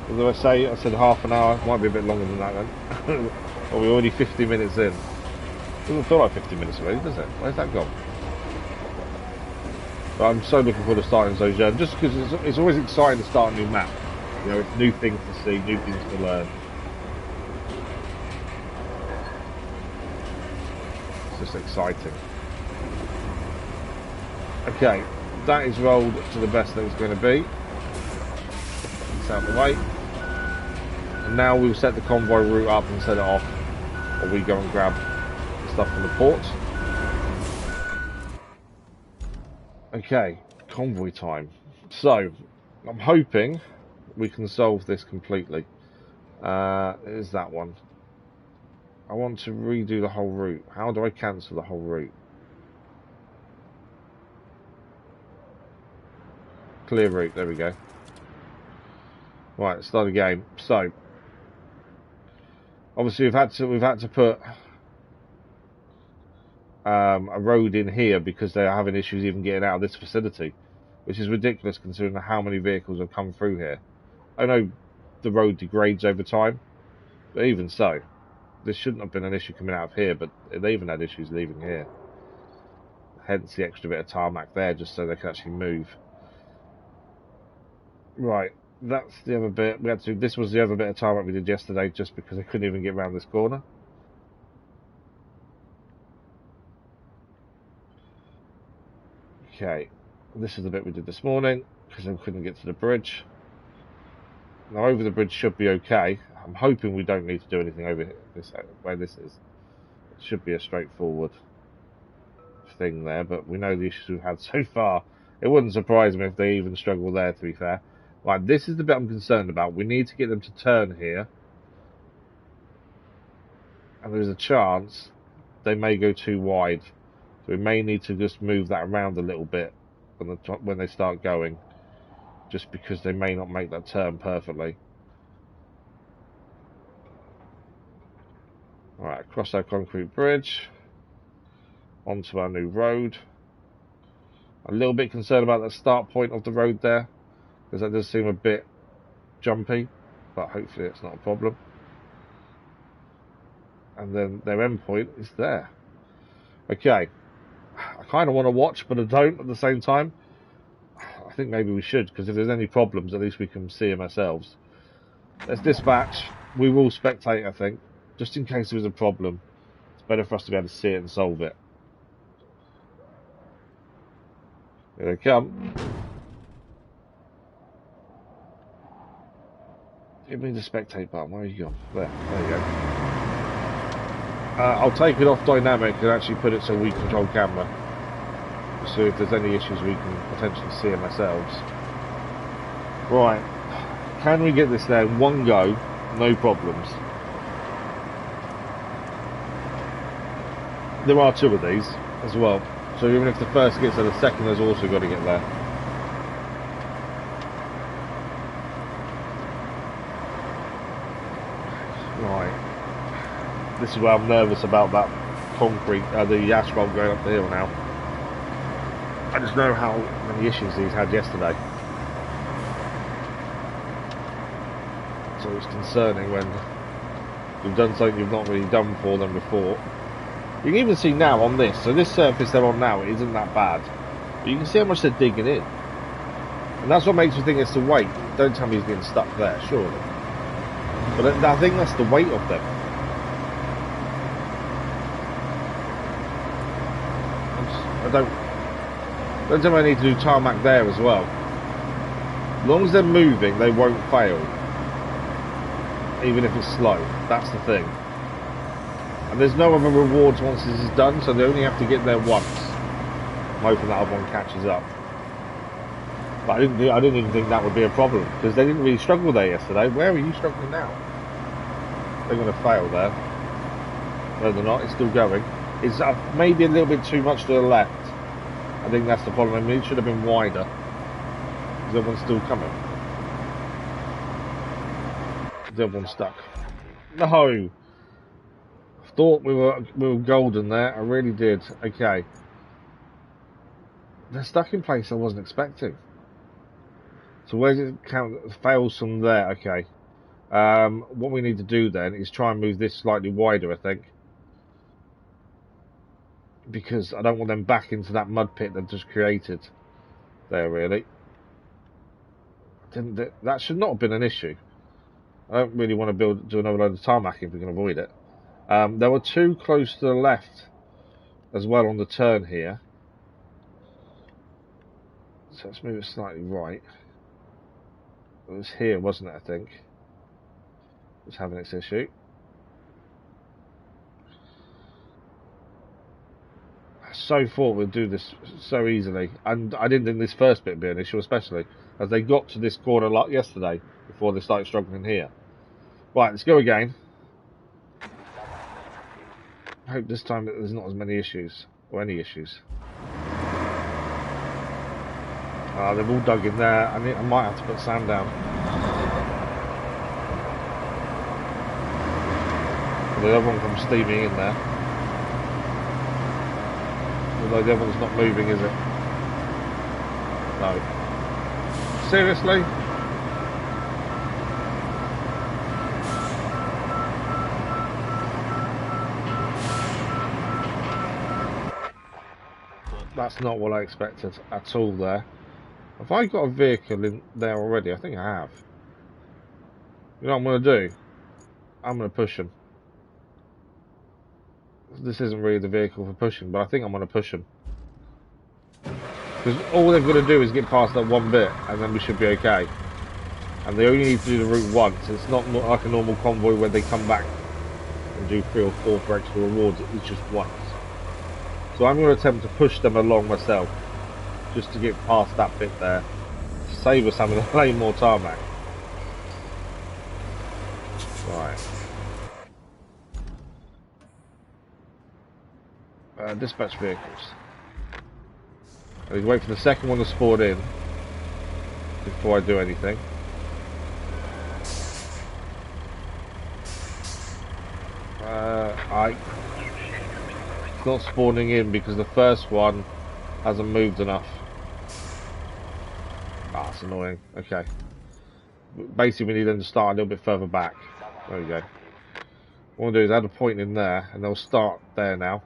[SPEAKER 1] Although I said half an hour, might be a bit longer than that then. Well, we're already 50 minutes in. Doesn't feel like 50 minutes already, does it? Where's that gone? But I'm so looking forward to starting Sojourn, just because it's always exciting to start a new map. You know, it's new things to see, new things to learn. It's just exciting. Okay, that is rolled to the best that it's going to be. It's out of the way. And now we'll set the convoy route up and set it off, or we go and grab the stuff from the port. Okay, convoy time. So, I'm hoping we can solve this completely. Is that one? I want to redo the whole route. How do I cancel the whole route? Clear route, there we go. Right, start again. So, obviously we've had to put a road in here because they are having issues even getting out of this facility, which is ridiculous considering how many vehicles have come through here. I know the road degrades over time, but even so, this shouldn't have been an issue coming out of here, but they even had issues leaving here. Hence the extra bit of tarmac there, just so they can actually move. Right, that's the other bit. This was the other bit of tarmac we did yesterday, just because I couldn't even get around this corner. Okay, this is the bit we did this morning, because I couldn't get to the bridge. Now over the bridge should be okay. I'm hoping we don't need to do anything over this where this is. It should be a straightforward thing there, but we know the issues we've had so far. It wouldn't surprise me if they even struggle there, to be fair. Right, this is the bit I'm concerned about. We need to get them to turn here, and there's a chance they may go too wide. So we may need to just move that around a little bit when they start going, just because they may not make that turn perfectly. Right, across our concrete bridge, onto our new road. A little bit concerned about the start point of the road there, because that does seem a bit jumpy, but hopefully it's not a problem. And then their end point is there. Okay, I kind of want to watch, but I don't at the same time. I think maybe we should, because if there's any problems, at least we can see them ourselves. Let's dispatch. We will spectate, I think, just in case there's a problem. It's better for us to be able to see it and solve it. Here they come. Give me the spectate button. Where are you gone? There you go. I'll take it off dynamic and actually put it so we control camera. So if there's any issues, we can potentially see them ourselves. Right. Can we get this there in one go? No problems. There are two of these as well. So even if the first gets there, the second has also got to get there. Right. This is where I'm nervous about that concrete, the asphalt going up the hill now. I just know how many issues he's had yesterday. So it's concerning when you've done something you've not really done for them before. You can even see now on this, so this surface they're on now, it isn't that bad. But you can see how much they're digging in. And that's what makes me think it's the weight. Don't tell me he's getting stuck there, surely. But I think that's the weight of them. Don't tell me I need to do tarmac there as well. As long as they're moving, they won't fail. even if it's slow. That's the thing. And there's no other rewards once this is done, so they only have to get there once. I'm hoping that other one catches up. But I didn't even think that would be a problem, because they didn't really struggle there yesterday. Where are you struggling now? They're going to fail there. No, they're not. It's still going. It's maybe a little bit too much to the left. I think that's the problem. I mean, it should have been wider. Is everyone still coming? Is everyone stuck? No! I thought we were golden there. I really did. Okay. They're stuck in place I wasn't expecting. So where does it count? Fails from there. Okay. What we need to do then is try and move this slightly wider, I think. Because I don't want them back into that mud pit they've just created. There, really. That should not have been an issue. I don't really want to do another load of tarmac if we can avoid it. There were two close to the left as well on the turn here. So let's move it slightly right. It was here, wasn't it, I think? It was having its issue. I so thought we'd do this so easily. And I didn't think this first bit would be an issue, especially as they got to this corner a lot yesterday before they started struggling here. Right, let's go again. I hope this time there's not as many issues, or any issues. They've all dug in there. I might have to put sand down. The other one comes steaming in there. Although the other one's not moving, is it? No. Seriously? That's not what I expected at all there. Have I got a vehicle in there already? I think I have. You know what I'm going to do? I'm going to push them. This isn't really the vehicle for pushing, but I think I'm going to push them. Because all they've got to do is get past that one bit, and then we should be okay. And they only need to do the route once. It's not like a normal convoy where they come back and do 3 or 4 for extra rewards. It's just once. So I'm going to attempt to push them along myself, just to get past that bit there, to save us having to lay more tarmac. Right. Dispatch vehicles. I need to wait for the second one to spawn in before I do anything. It's not spawning in because the first one hasn't moved enough. Ah, that's annoying. Okay. Basically, we need them to start a little bit further back. There we go. What we'll do is add a point in there, and they'll start there now.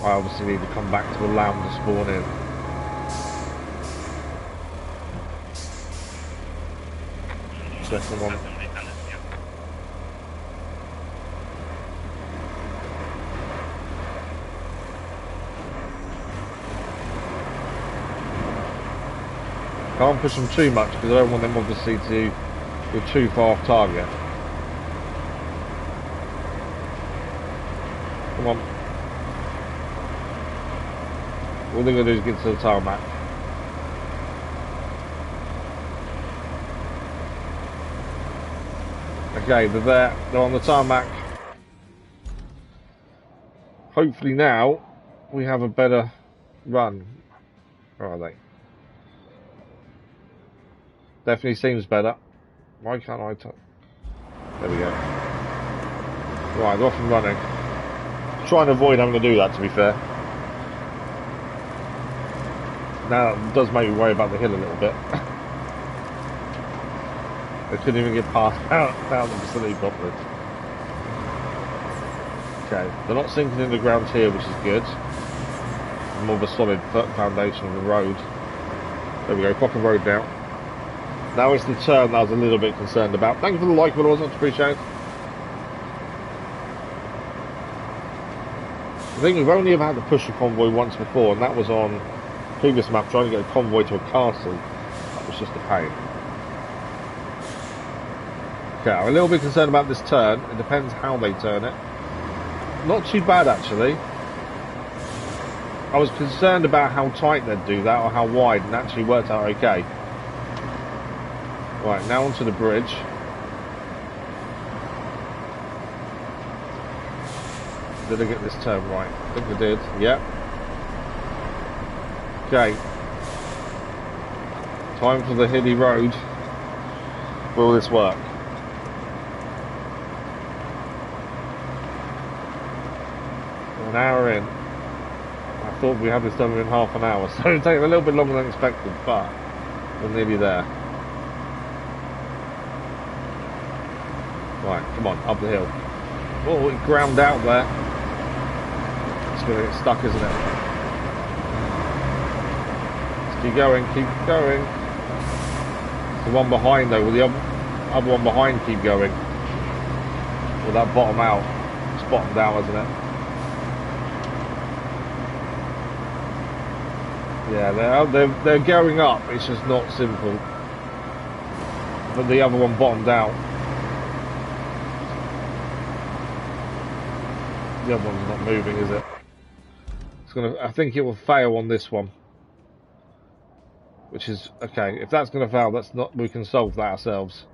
[SPEAKER 1] I obviously need to come back to allow them to spawn in. Second one. Can't push them too much because I don't want them obviously to go too far off target. Come on. All they're going to do is get to the tarmac. Okay, they're there. They're on the tarmac. Hopefully now we have a better run. Where are they? Definitely seems better. Why can't I touch? There we go. Right, they're off and running. Try and avoid having to do that, to be fair. Now that does make me worry about the hill a little bit. They couldn't even get past out the facility properly. Okay, they're not sinking in the ground here, which is good. More of a solid foundation of the road. There we go, proper road now. Now it's the turn that I was a little bit concerned about. Thank you for the like, but I wasn't appreciated. I think we've only ever had to push a convoy once before, and that was on previous map trying to get a convoy to a castle. just a pain. Okay, I'm a little bit concerned about this turn. It depends how they turn it. Not too bad, actually. I was concerned about how tight they'd do that, or how wide, and actually worked out okay. Right, now onto the bridge. Did I get this turn right? I think I did, yep. Okay. Time for the hilly road. Will this work? An hour in. I thought we had this done within half an hour, so it's taking a little bit longer than expected, but we're nearly there. Right, come on, up the hill. Oh, it ground out there. It's going to get stuck, isn't it? Let's keep going, keep going. The one behind, though, will the other one behind keep going? Will that bottom out? It's bottomed out, hasn't it? Yeah, they're going up. It's just not simple. But the other one bottomed out. The other one's not moving, is it? It's gonna. I think it will fail on this one. Which is okay. If that's gonna fail, that's not. We can solve that ourselves.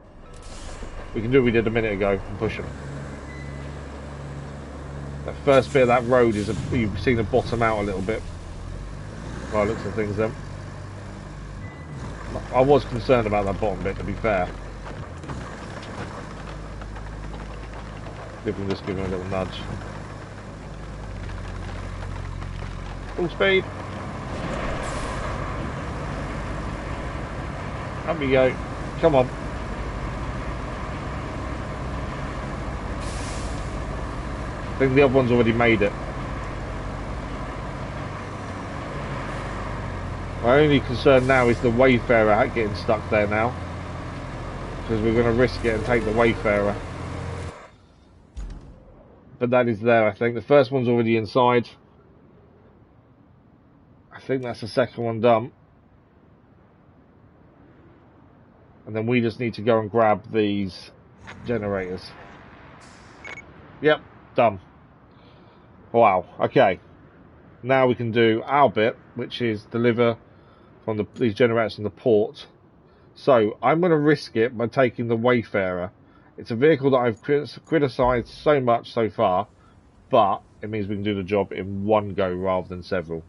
[SPEAKER 1] We can do what we did a minute ago and push them. That first bit of that road is you've seen it bottom out a little bit. By the looks of things, then. I was concerned about that bottom bit, to be fair. If we can just give him a little nudge. Full speed. Up we go. Come on. I think the other one's already made it. My only concern now is the Wayfarer getting stuck there now. Because we're going to risk it and take the Wayfarer. But that is there, I think. The first one's already inside. I think that's the second one done. And then we just need to go and grab these generators. Yep, done. Wow, okay. Now we can do our bit, which is deliver from these generators from the port. So I'm going to risk it by taking the Wayfarer. It's a vehicle that I've criticised so much so far, but it means we can do the job in one go rather than several.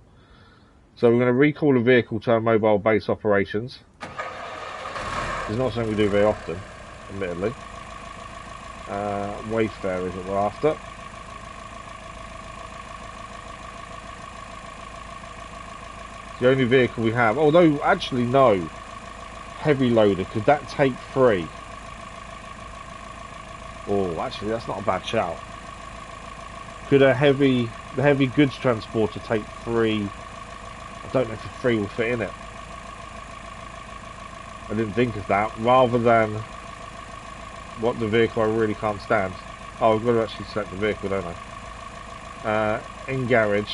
[SPEAKER 1] So we're going to recall a vehicle to our mobile base operations. It's not something we do very often, admittedly. Wayfarer is what we're after. It's the only vehicle we have. Although, actually, no. Heavy loader. Could that take 3? Oh, actually, that's not a bad shout. Could the heavy goods transporter take 3? I don't know if the 3 will fit in it. I didn't think of that. Rather than what the vehicle I really can't stand. Oh, I've got to actually select the vehicle, don't I? In garage.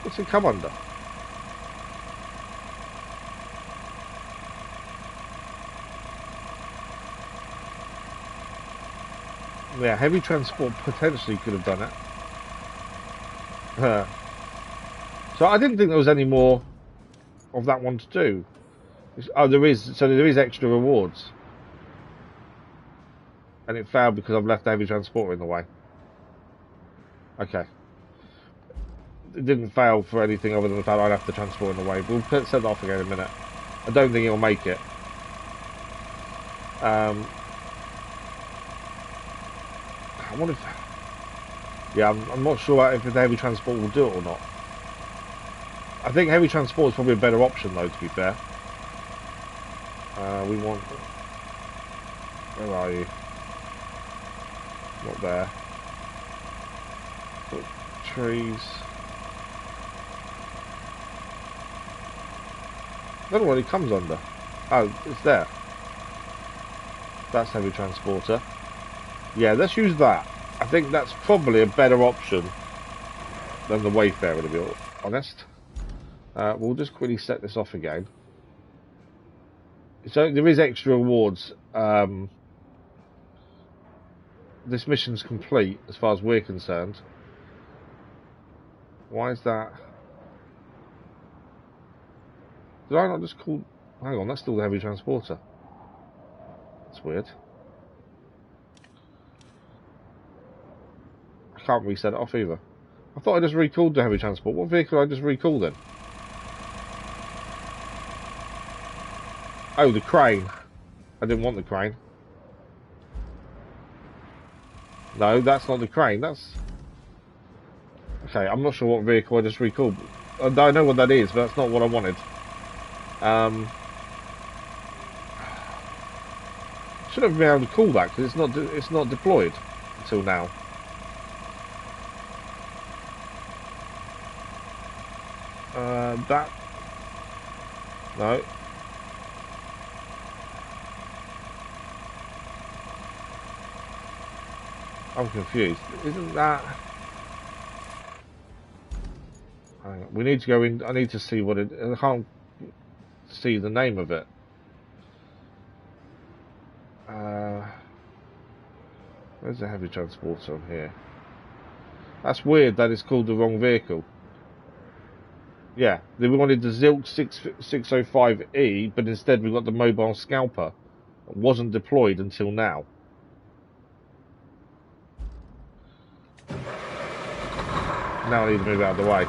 [SPEAKER 1] What's it come under? Yeah, heavy transport potentially could have done it. So I didn't think there was any more of that one to do. Oh, there is. So there is extra rewards. And it failed because I've left the heavy transporter in the way. Okay. It didn't fail for anything other than the fact I left the transport in the way. We'll set that off again in a minute. I don't think it'll make it. I wonder if... Yeah, I'm not sure if the heavy transport will do it or not. I think heavy transport is probably a better option, though, to be fair. We want... Where are you? Not there. Got trees. I don't know what it comes under. Oh, it's there. That's heavy transporter. Yeah, let's use that. I I think that's probably a better option than the Wayfarer, to be honest. We'll just quickly set this off again. So there is extra rewards. This mission's complete as far as we're concerned. Why is that? Did I not just call... Hang on, that's still the heavy transporter. That's weird. I can't reset it off either. I thought I just recalled the heavy transport. What vehicle did I just recall then? Oh, the crane. I didn't want the crane. No, that's not the crane. That's... Okay, I'm not sure what vehicle I just recalled. I know what that is, but that's not what I wanted. Should have been able to call that because it's not deployed until now. That... No. I'm confused. Isn't that... Hang on. We need to go in... I need to see what it... I can't see the name of it. Where's the heavy transporter on here? That's weird that it's called the wrong vehicle. Yeah, we wanted the Zilk 605E, but instead we got the mobile scalper. It wasn't deployed until now. Now I need to move out of the way.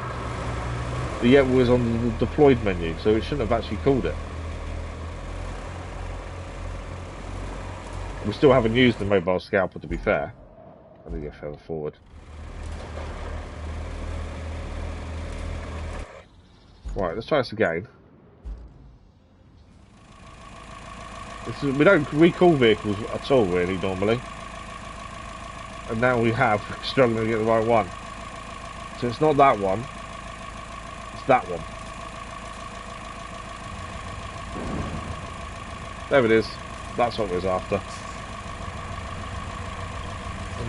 [SPEAKER 1] The yet was on the deployed menu, so it shouldn't have actually called it. We still haven't used the mobile scalper, to be fair. I need to get further forward. Right, let's try this again. We don't recall vehicles at all, really, normally. And now we have, struggling to get the right one. So it's not that one. It's that one. There it is. That's what we was after.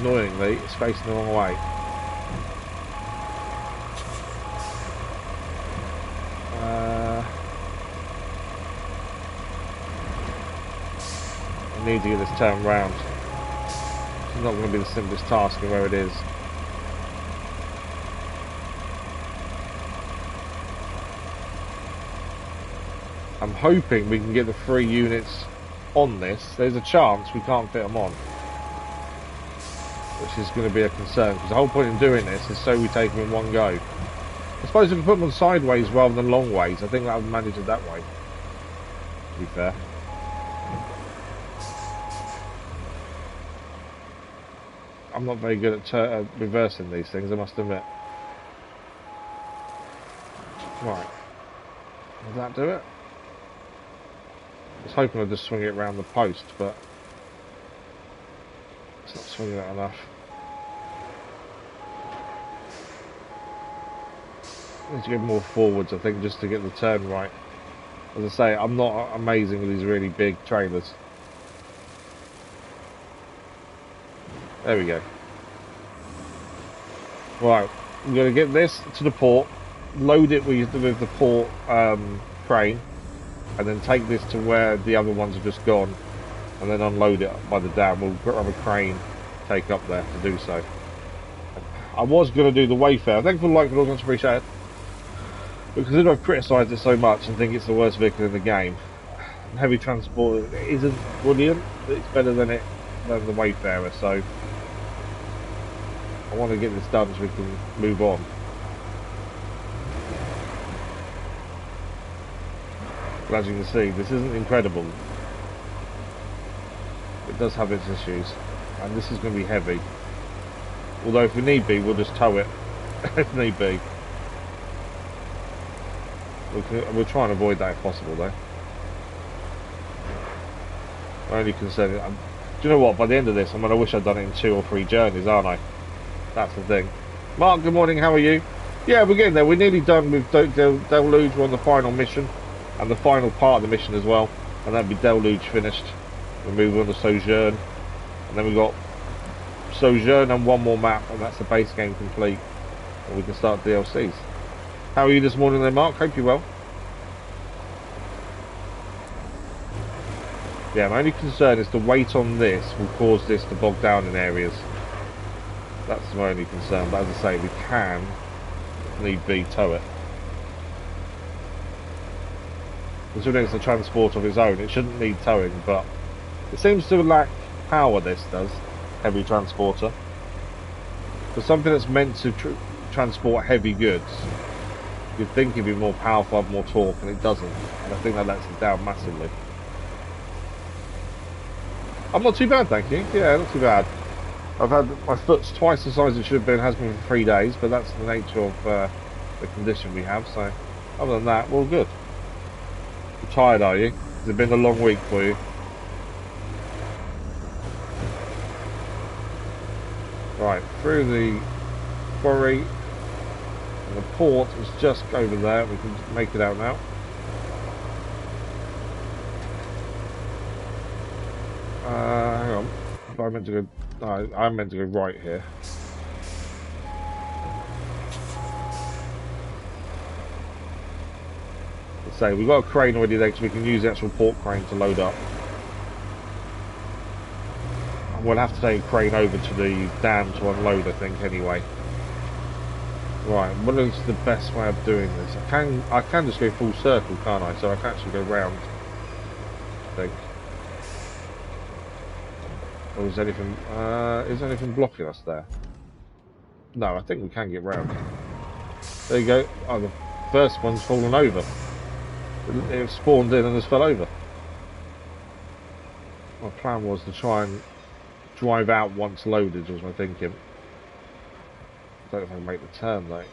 [SPEAKER 1] Annoyingly, it's facing the wrong way. I need to get this turned round. It's not going to be the simplest task in where it is. I'm hoping we can get the 3 units on this. There's a chance we can't fit them on, which is going to be a concern, because the whole point in doing this is so we take them in one go. I suppose if we put them on sideways rather than long ways, I think that would manage it that way, to be fair. I'm not very good at reversing these things, I must admit. Right. Will that do it? I was hoping I'd just swing it around the post, but it's not swinging it enough. I need to go more forwards, I think, just to get the turn right. As I say, I'm not amazing with these really big trailers. There we go. Right, I'm going to get this to the port, load it with the port crane, and then take this to where the other ones have just gone, and then unload it by the dam. We'll have a crane take up there to do so. I was going to do the Wayfarer. Thank you for the like, but also appreciate it. Because I've criticised it so much and think it's the worst vehicle in the game, heavy transport isn't brilliant, but it's better than the Wayfarer, so I want to get this done so we can move on. But as you can see, this isn't incredible. It does have its issues, and this is going to be heavy. Although if we need be, we'll just tow it if need be. We'll try and avoid that if possible, though. My only concern is, do you know what? By the end of this, I wish I'd done it in 2 or 3 journeys, aren't I? That's the thing. Mark, good morning. How are you? Yeah, we're getting there. We're nearly done with Deluge. We're on the final mission, and the final part of the mission as well. And that'll be Deluge finished. We'll move on to Sojourn, and then we've got Sojourn and one more map, and that's the base game complete. And we can start DLCs. How are you this morning there, Mark? Hope you're well. Yeah, my only concern is the weight on this will cause this to bog down in areas. That's my only concern, but as I say, we can, if need be, tow it. Considering it's a transport of its own, it shouldn't need towing, but it seems to lack power, this does, heavy transporter. For something that's meant to transport heavy goods, you'd think it'd be more powerful, have more torque, and it doesn't. And I think that lets it down massively. I'm not too bad, thank you. Yeah, not too bad. I've had my foot's twice the size it should have been, has been for 3 days, but that's the nature of the condition we have, so other than that, we're all good. You're tired, are you? Has it been a long week for you? Right, through the quarry, and the port is just over there. We can make it out now. Hang on. I meant to go. No, I meant to go right here. Let's say we've got a crane already there, so we can use the actual port crane to load up. We'll have to take a crane over to the dam to unload, I think, anyway. Right, what is the best way of doing this? I can just go full circle, can't I? So I can actually go round, I think. Or is anything blocking us there? No, I think we can get round. There you go. Oh, the first one's fallen over. It spawned in and just fell over. My plan was to try and drive out once loaded, was my thinking. I don't know if I can make the turn though.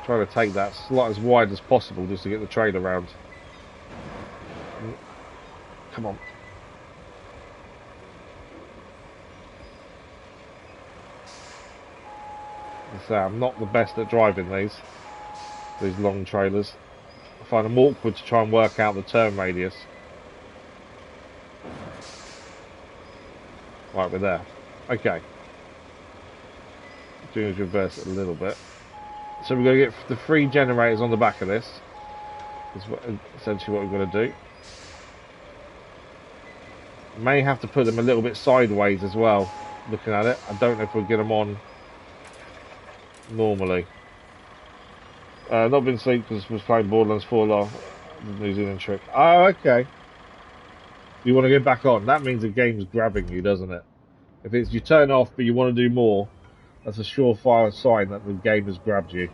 [SPEAKER 1] Trying to take that slot as wide as possible just to get the trailer around. Come on. So I'm not the best at driving these long trailers. I find them awkward to try and work out the turn radius. Right, we're there. Okay. Doing is reverse it a little bit. So we're going to get the 3 generators on the back of this. Is essentially what we're going to do. May have to put them a little bit sideways as well, looking at it. I don't know if we'll get them on normally. Not been asleep because was playing Borderlands 4 last New Zealand trip. Oh, okay. You want to get back on. That means the game's grabbing you, doesn't it? If it's you turn off but you want to do more, that's a surefire sign that the game has grabbed you.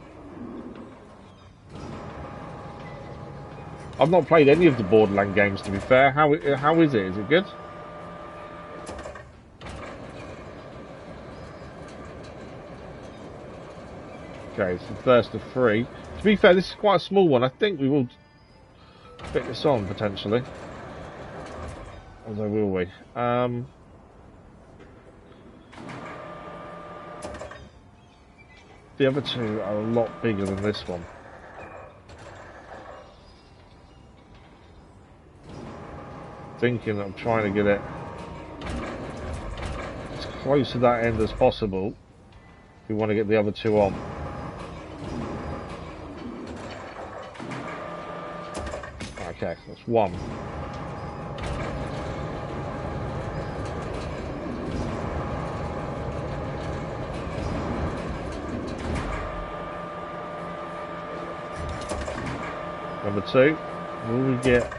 [SPEAKER 1] I've not played any of the Borderlands games, to be fair. How is it? Is it good? Okay, it's the first of 3. To be fair, this is quite a small one. I think we will fit this on, potentially. Although will we? The other 2 are a lot bigger than this one. Thinking I'm trying to get it as close to that end as possible if we want to get the other 2 on. Okay, that's 1. Number 2, will we get...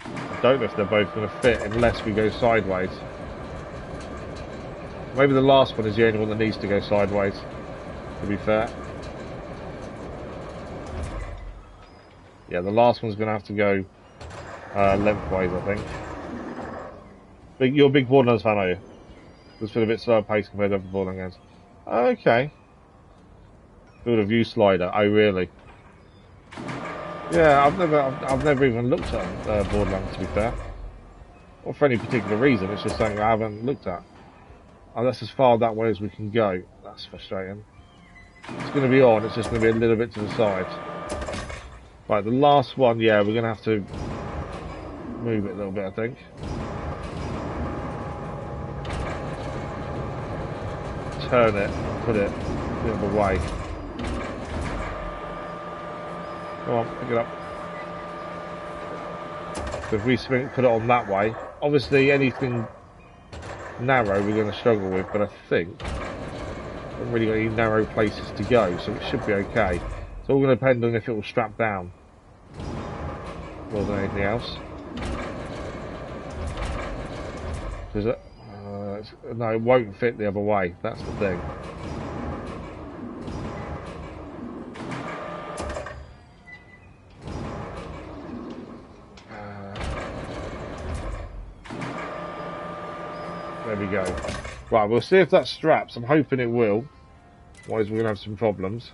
[SPEAKER 1] I don't know if they're both going to fit unless we go sideways. Maybe the last one is the only one that needs to go sideways, to be fair. Yeah, the last one's going to have to go lengthways, I think. You're a big Borderlands fan, are you? It's been a bit slower paced compared to other Borderlands games. Okay. Build a view slider. Oh, really? Yeah, I've never even looked at Borderlands, to be fair. Or for any particular reason, it's just something I haven't looked at. Oh, that's as far that way as we can go. That's frustrating. It's going to be on, it's just going to be a little bit to the side. Right, the last one, yeah, we're going to have to move it a little bit, I think. turn it and put it the other way. Come on, pick it up. So if we put it on that way, obviously anything narrow we're going to struggle with, but I think we haven't really got any narrow places to go, so it should be okay. It's all going to depend on if it will strap down more than anything else. No, it won't fit the other way, that's the thing. There we go. Right, we'll see if that straps. I'm hoping it will. Otherwise we're going to have some problems.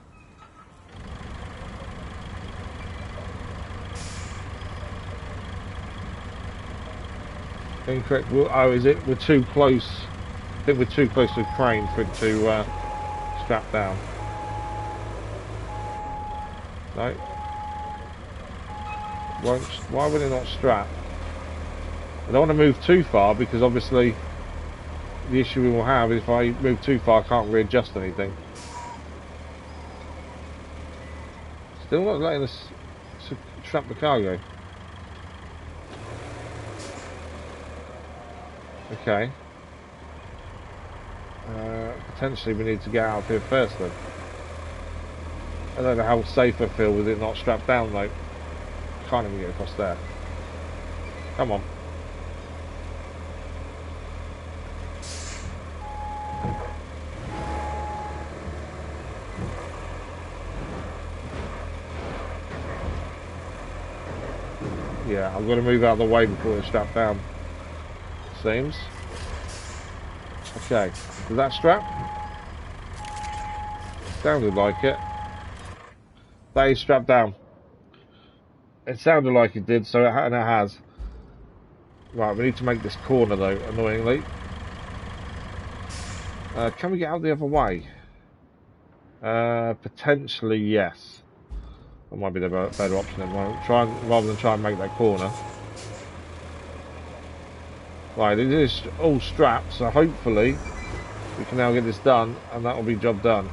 [SPEAKER 1] Incorrect. Oh, is it? We're too close. I think we're too close to the crane for it to strap down. No. Why would it not strap? I don't want to move too far because obviously the issue we will have is if I move too far I can't readjust anything. Still not letting us strap the cargo. Okay. Potentially we need to get out of here first then. I don't know how safe I feel with it not strapped down though. Can't even get across there. Come on. Yeah, I'm going to move out of the way before it's strapped down. Seems. Okay, does that strap? Sounded like it. That is strapped down. It sounded like it did, so it has. Right, we need to make this corner though, annoyingly. Can we get out the other way? Potentially, yes. That might be the better option at the moment. Rather than try and make that corner. Right, it is all strapped, so hopefully we can now get this done, and that will be job done.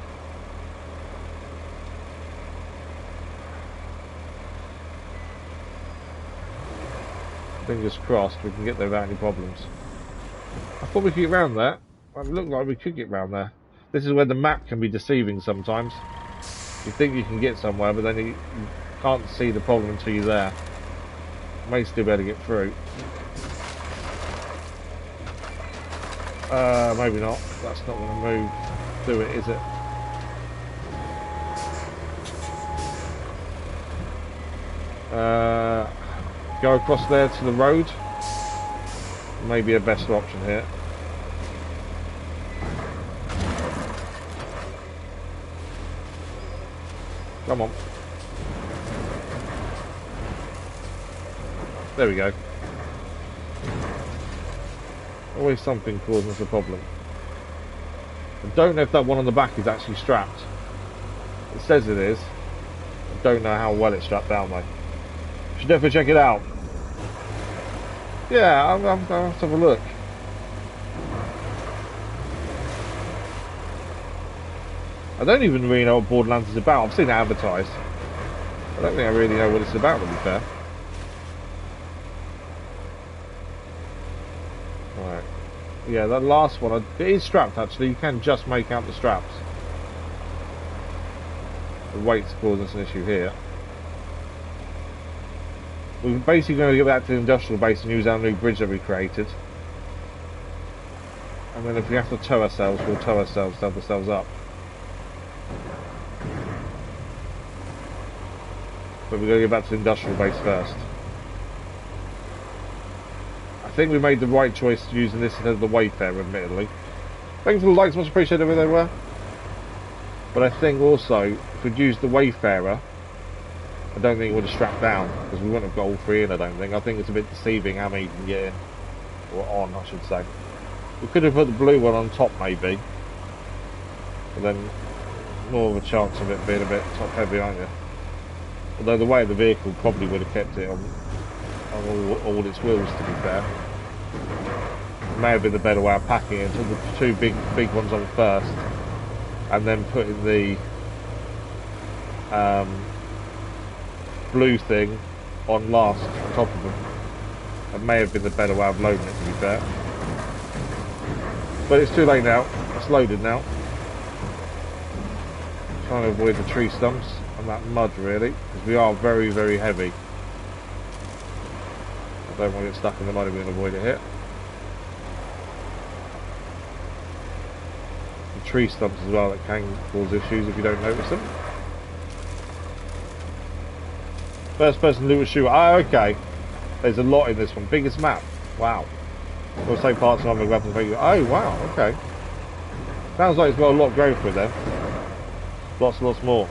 [SPEAKER 1] Fingers crossed we can get there without any problems. I thought we could get around there. It looked like we could get around there. This is where the map can be deceiving sometimes. You think you can get somewhere, but then you can't see the problem until you're there. May still be able to get through. Maybe not. That's not going to move. Do it, is it? Go across there to the road. Maybe a better option here. Come on. There we go. Always something causing us a problem. I don't know if that one on the back is actually strapped. It says it is. I don't know how well it's strapped down though. Should definitely check it out. Yeah, I'll have to have a look. I don't even really know what Borderlands is about. I've seen it advertised. I don't think I really know what it's about, to be fair. Right. Yeah, that last one, it is strapped actually. You can just make out the straps. The weight's causing us an issue here. We're basically going to get back to the industrial base and use our new bridge that we created. And then if we have to tow ourselves, we'll tow ourselves to help ourselves up. But we're going to get back to the industrial base first. I think we made the right choice using this instead of the Wayfarer, admittedly. Thanks for the likes, much appreciated where they were. But I think also, if we'd used the Wayfarer, I don't think it would have strapped down, because we wouldn't have got all three in, I don't think. I think it's a bit deceiving how many you can get in. Or on, I should say. We could have put the blue one on top, maybe. But then, more of a chance of it being a bit top heavy, aren't you? Although the weight of the vehicle probably would have kept it on all its wheels, to be fair. May have been the better way of packing it. Put the two big ones on first, and then putting the blue thing on last on top of them. That may have been the better way of loading it, to be fair. But it's too late now. It's loaded now. Trying to avoid the tree stumps and that mud, really, because we are very, very heavy. I don't want to get stuck in the mud if we can avoid it here. The tree stumps as well, that can cause issues if you don't notice them. First person looter shooter. Oh, okay. There's a lot in this one. Biggest map. Wow. We'll say parts of other weapons. Oh, wow. Okay. Sounds like it's got a lot going for it then. Lots and lots more.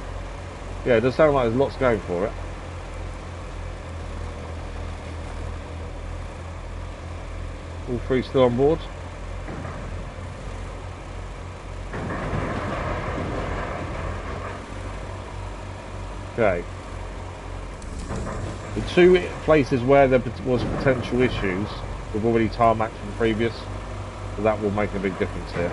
[SPEAKER 1] Yeah, it does sound like there's lots going for it. All three still on board. Okay. The two places where there was potential issues, we've already tarmacked from previous, so that will make a big difference here.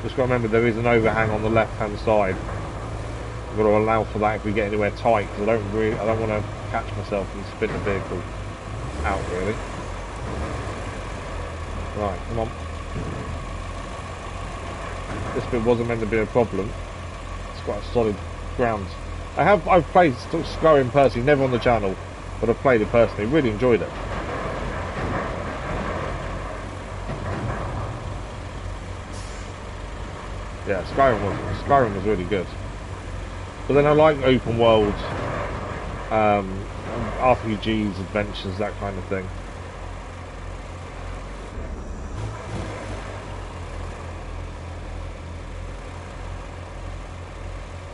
[SPEAKER 1] Just got to remember there is an overhang on the left-hand side. We've got to allow for that if we get anywhere tight, because I don't want to catch myself and spin the vehicle out really. Right, come on. This bit wasn't meant to be a problem. It's quite a solid ground. I've played Skyrim personally, never on the channel, but I've played it personally. Really enjoyed it. Yeah, Skyrim was really good. But then I like open world, RPGs, adventures, that kind of thing.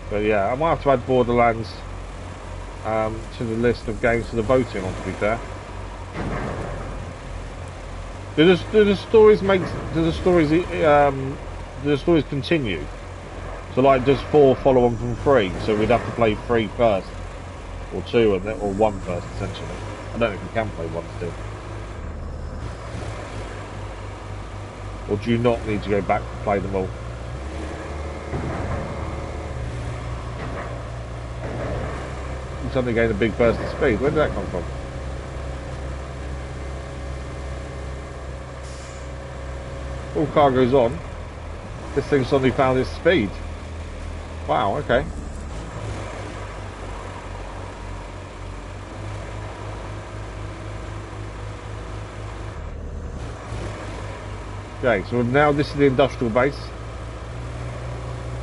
[SPEAKER 1] But yeah, I might have to add Borderlands to the list of games for the voting on, to be fair. Do the stories continue? So like, does 4 follow on from 3? So we'd have to play 3 first, or 2, and then, or 1 first, essentially. I don't know if you can play 1 still. Or do you not need to go back to play them all? You suddenly gain a big burst of speed. Where did that come from? All cargo's on. This thing suddenly found its speed. Wow, okay. Okay, so now this is the industrial base.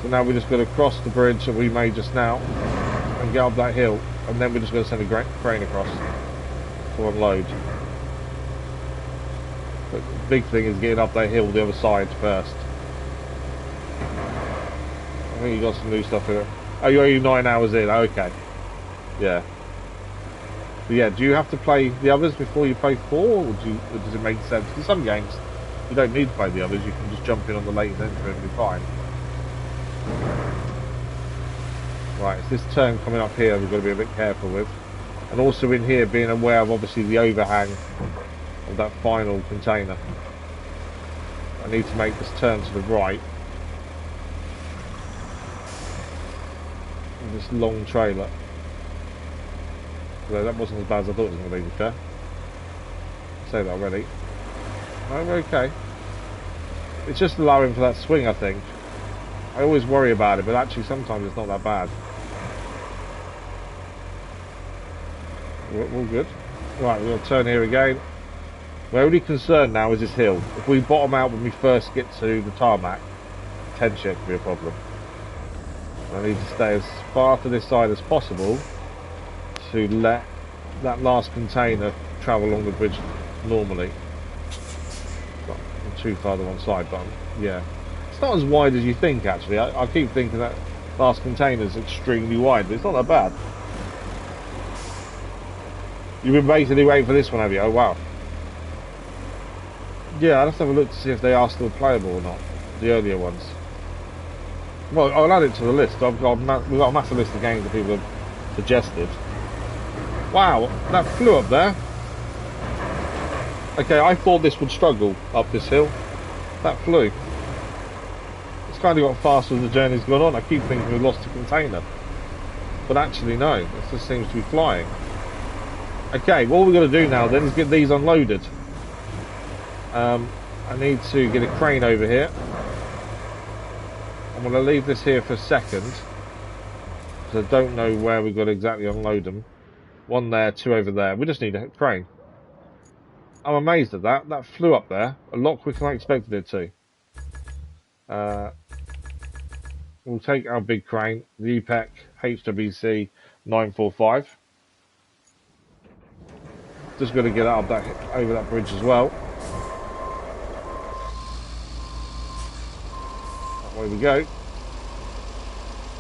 [SPEAKER 1] So now we're just going to cross the bridge that we made just now and get up that hill, and then we're just going to send a crane across to unload. But the big thing is getting up that hill the other side first. I think you got some new stuff in it. Oh, you're only 9 hours in. Okay. Yeah. But yeah, do you have to play the others before you play 4, or does it make sense? In some games, you don't need to play the others. You can just jump in on the latest entry and be fine. Right, it's this turn coming up here we've got to be a bit careful with. And also in here, being aware of obviously the overhang of that final container. I need to make this turn to the right. This long trailer. So that wasn't as bad as I thought it was going to be, to be fair. I'll say that already. Oh, okay. It's just allowing for that swing, I think. I always worry about it, but actually sometimes it's not that bad. We're all good. Right, we'll turn here again. My only concern now is this hill. If we bottom out when we first get to the tarmac, tension could be a problem. I need to stay as far to this side as possible to let that last container travel along the bridge normally. Not too far to one side, but yeah. It's not as wide as you think, actually. I keep thinking that last container is extremely wide, but it's not that bad. You've been basically waiting for this one, have you? Oh, wow. Yeah, I'll have to have a look to see if they are still playable or not. The earlier ones. Well, I'll add it to the list. We've got a massive list of games that people have suggested. Wow, that flew up there. Okay, I thought this would struggle up this hill. That flew. It's kind of got faster as the journey's gone on. I keep thinking we lost a container. But actually, no. It just seems to be flying. Okay, what we're going to do now then is get these unloaded. I need to get a crane over here. I'm going to leave this here for a second. Because I don't know where we've got to exactly unload them. One there, two over there. We just need a crane. I'm amazed at that. That flew up there a lot quicker than I expected it to. We'll take our big crane, the EPEC HWC 945. Just got to get out of that, over that bridge as well. Away we go. It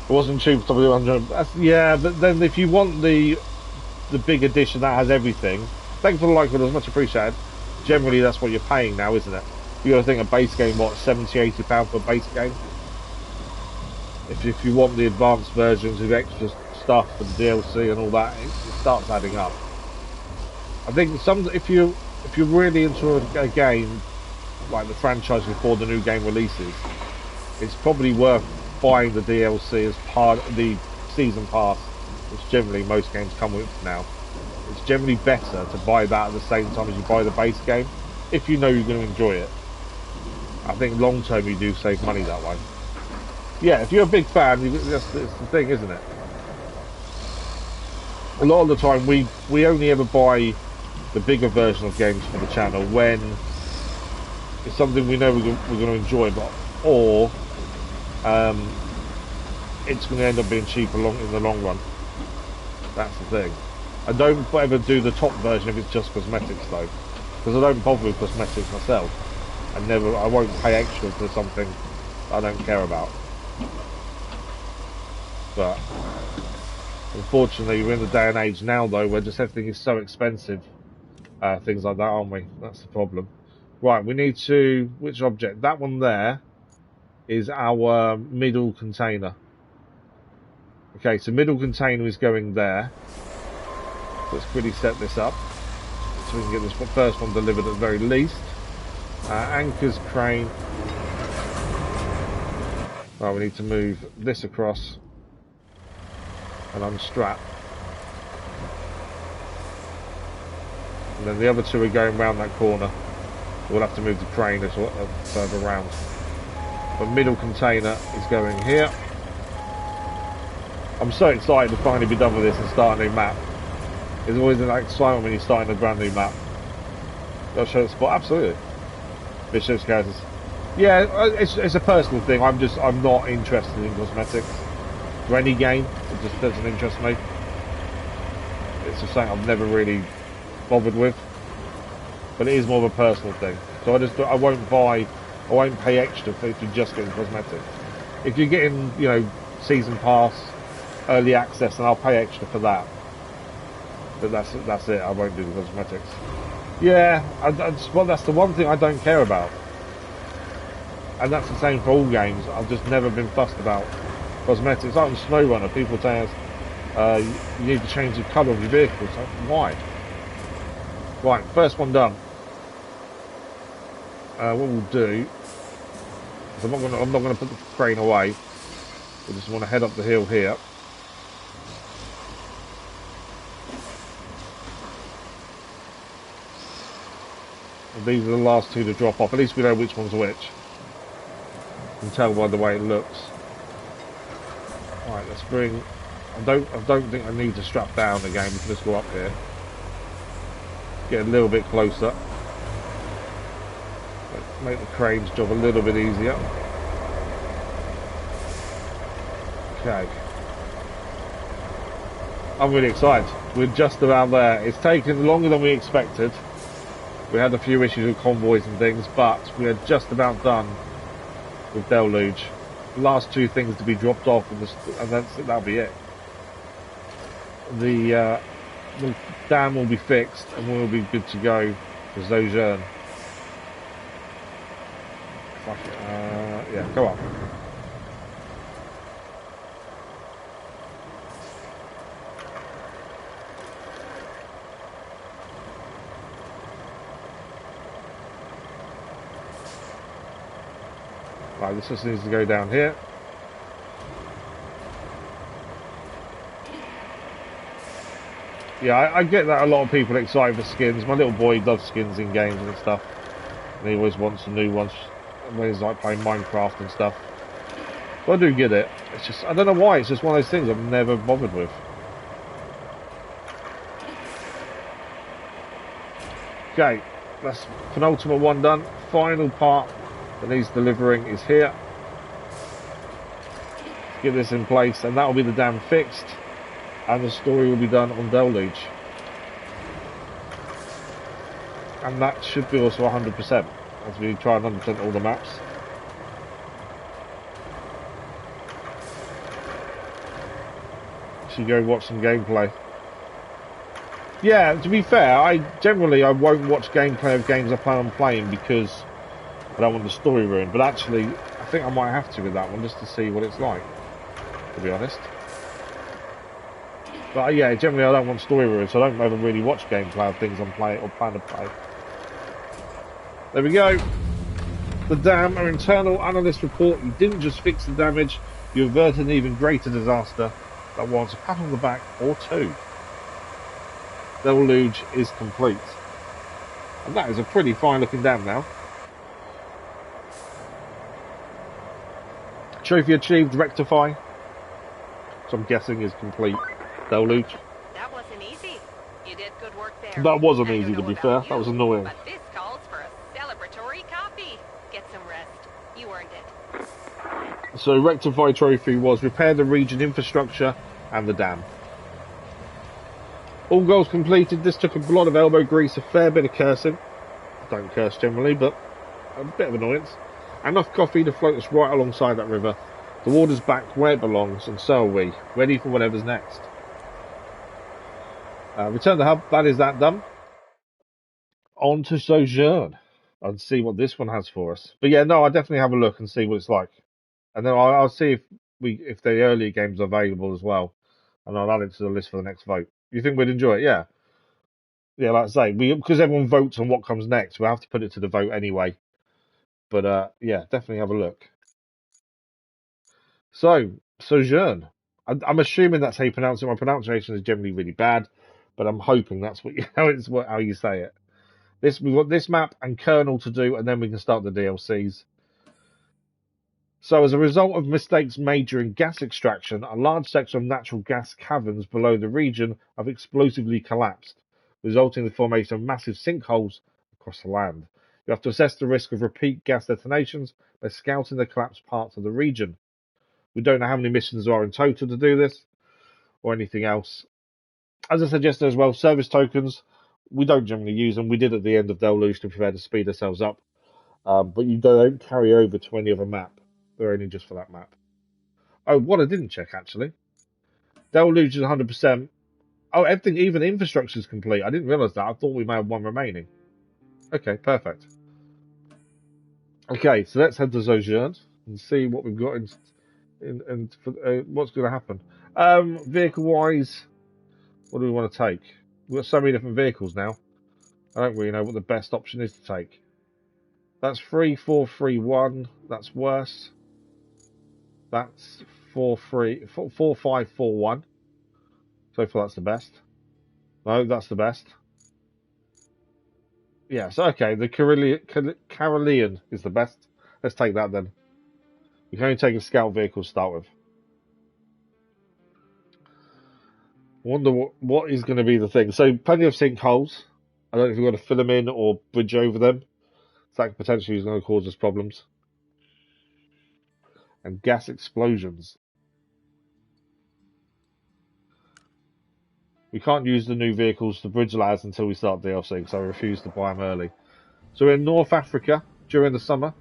[SPEAKER 1] wasn't cheap for W100. Yeah, but then if you want the big edition that has everything, thank you for the like, but it was much appreciated. Generally, that's what you're paying now, isn't it? You got to think a base game, what, 70, 80 pounds for a base game. If you want the advanced versions with extra stuff and DLC and all that, it starts adding up. I think if you're really into a game like the franchise before the new game releases, it's probably worth buying the DLC as part of the season pass, which generally most games come with now. It's generally better to buy that at the same time as you buy the base game, if you know you're going to enjoy it. I think long term you do save money that way. Yeah, if you're a big fan, it's the thing, isn't it? A lot of the time we only ever buy the bigger version of games for the channel when it's something we know we're going to enjoy, or it's going to end up being cheaper in the long run. That's the thing. I don't ever do the top version if it's just cosmetics though, because I don't bother with cosmetics myself. I won't pay extra for something I don't care about. But unfortunately, we're in the day and age now though where just everything is so expensive. Things like that, aren't we? That's the problem. Right, we need to... Which object? That one there is our middle container. Okay, so middle container is going there. Let's quickly set this up so we can get this first one delivered at the very least. Anchors, crane. Right, we need to move this across and unstrap. And then the other two are going round that corner. We'll have to move the crane further round. The middle container is going here. I'm so excited to finally be done with this and start a new map. It's always an excitement when you're starting a brand new map. I'll show the spot, absolutely. It shows characters. Yeah, it's a personal thing. I'm not interested in cosmetics for any game. It just doesn't interest me. It's just something I've never really bothered with. But it is more of a personal thing. So I won't pay extra if you're just getting cosmetics. If you're getting, you know, season pass, early access, then I'll pay extra for that. But that's it. I won't do the cosmetics. Yeah, that's the one thing I don't care about. And that's the same for all games. I've just never been fussed about cosmetics. Like on SnowRunner, people tell us you need to change the colour of your vehicle. So why? Right, first one done. What we'll do is I'm not gonna put the crane away. We just want to head up the hill here. And these are the last two to drop off. At least we know which one's which. You can tell by the way it looks. Right, let's bring. I don't think I need to strap down again. We can just go up here. Get a little bit closer. Make the crane's job a little bit easier. Okay. I'm really excited. We're just about there. It's taken longer than we expected. We had a few issues with convoys and things, but we are just about done with Deluge. The last two things to be dropped off, and that'll be it. The dam will be fixed, and we'll be good to go for Sojourn. Yeah, go on. Right, this just needs to go down here. Yeah, I get that a lot of people are excited for skins. My little boy loves skins in games and stuff. And he always wants some new ones when he's like playing Minecraft and stuff. So I do get it. It's just, I don't know why, it's just one of those things I've never bothered with. Okay, that's penultimate one done. Final part that needs delivering is here. Let's get this in place, and that will be the dam fixed, and the story will be done on Deluge. And that should be also 100%, as we try and 100% all the maps. Should go watch some gameplay. Yeah, to be fair, I won't watch gameplay of games I plan on playing because I don't want the story ruined. But actually, I think I might have to with that one just to see what it's like, to be honest. But yeah, generally I don't want story ruined, so I don't ever really watch gameplay of things I'm playing or plan to play. There we go. The dam, our internal analyst report, you didn't just fix the damage, you averted an even greater disaster that warrants a pat on the back or two. Deluge is complete. And that is a pretty fine looking dam now. Trophy achieved, Rectify, which I'm guessing is complete. Deluge.
[SPEAKER 2] That wasn't easy. You did good work there.
[SPEAKER 1] That wasn't easy, to be fair. That was annoying.
[SPEAKER 2] But this calls for a celebratory copy. Get some rest. You earned it.
[SPEAKER 1] So Rectify trophy was repair the region infrastructure and the dam. All goals completed. This took a lot of elbow grease, a fair bit of cursing. I don't curse generally, but a bit of annoyance. Enough coffee to float us right alongside that river. The water's back where it belongs, and so are we, ready for whatever's next. Return the hub. That is that done. On to Sojourn and see what this one has for us. But yeah, no, I'll definitely have a look and see what it's like, and then I'll see if the earlier games are available as well, and I'll add it to the list for the next vote. You think we'd enjoy it? Yeah. Yeah, like I say, because everyone votes on what comes next, we'll have to put it to the vote anyway. But yeah, definitely have a look. So, Sojourn. I'm assuming that's how you pronounce it. My pronunciation is generally really bad, but I'm hoping that's how you say it. We've got this map and kernel to do, and then we can start the DLCs. So, as a result of mistakes made during gas extraction, a large section of natural gas caverns below the region have explosively collapsed, resulting in the formation of massive sinkholes across the land. You have to assess the risk of repeat gas detonations by scouting the collapsed parts of the region. We don't know how many missions there are in total to do this, or anything else. As I said yesterday as well, service tokens, we don't generally use them. We did at the end of Deluge to prepare to speed ourselves up, but you don't carry over to any other map. They're only just for that map. Oh, what I didn't check actually. Deluge is 100%. Oh, everything, even infrastructure is complete. I didn't realise that. I thought we may have one remaining. Okay, perfect. Okay, so let's head to Sojourn and see what we've got what's going to happen. Vehicle-wise, what do we want to take? We've got so many different vehicles now. I don't really know what the best option is to take. That's 3431. That's worse. That's 4541. So far, that's the best. No, that's the best. Yes, okay. The Carolean is the best. Let's take that then. We can only take a scout vehicle to start with. Wonder what is going to be the thing. So, plenty of sinkholes. I don't know if we've got to fill them in or bridge over them. So that potentially is going to cause us problems. And gas explosions. We can't use the new vehicles to bridge lads until we start DLC, because I refuse to buy them early. So we're in North Africa during the summer.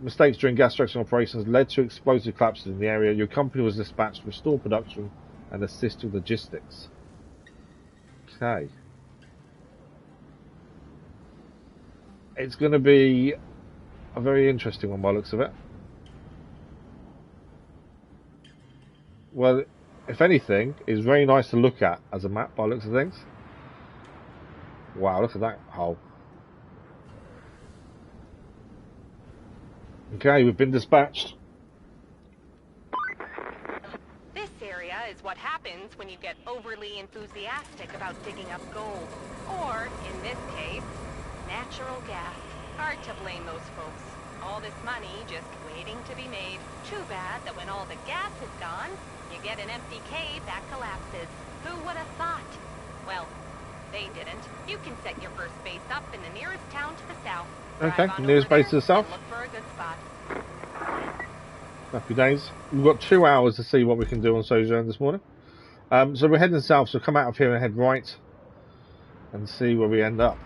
[SPEAKER 1] Mistakes during gas extraction operations led to explosive collapses in the area. Your company was dispatched to restore production and assist with logistics. Okay. It's going to be a very interesting one by the looks of it. Well, if anything, it's very nice to look at as a map by the looks of things. Wow, look at that hole. Okay, we've been dispatched.
[SPEAKER 2] This area is what happens when you get overly enthusiastic about digging up gold. Or, in this case, natural gas. Hard to blame those folks. All this money just waiting to be made. Too bad that when all the gas is gone, you get an empty cave that collapses. Who would have thought? Well, they didn't. You can set your first base up in the nearest town to the south.
[SPEAKER 1] Okay,
[SPEAKER 2] Drive on
[SPEAKER 1] nearest
[SPEAKER 2] over
[SPEAKER 1] base to
[SPEAKER 2] there
[SPEAKER 1] the south.
[SPEAKER 2] and look for a good spot.
[SPEAKER 1] Happy days. We've got 2 hours to see what we can do on Sojourn this morning. So we're heading south, so come out of here and head right and see where we end up.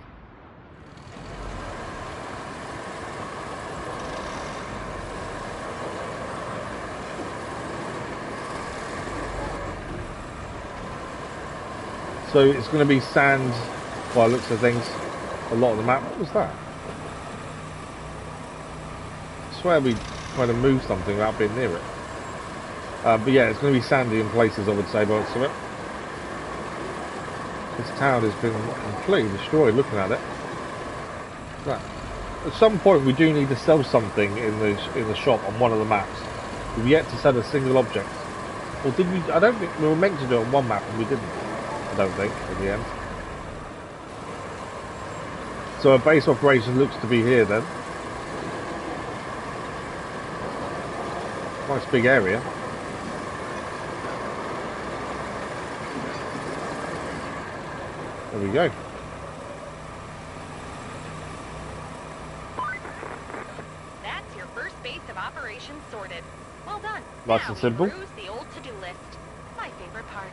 [SPEAKER 1] So it's going to be sand, by the looks of things, a lot of the map. What was that? I swear we tried to move something without being near it. But yeah, it's going to be sandy in places, I would say, by the looks of it. This town has been completely destroyed, looking at it. Right. At some point we do need to sell something in the shop on one of the maps. We've yet to sell a single object. Or did we? I don't think we were meant to do it on one map and we didn't. I don't think, in the end. So our base operation looks to be here then. Nice big area. There we go.
[SPEAKER 2] That's your first base of operations sorted. Well done.
[SPEAKER 1] Nice
[SPEAKER 2] Now
[SPEAKER 1] and simple.
[SPEAKER 2] we peruse the old to-do list. My favorite part.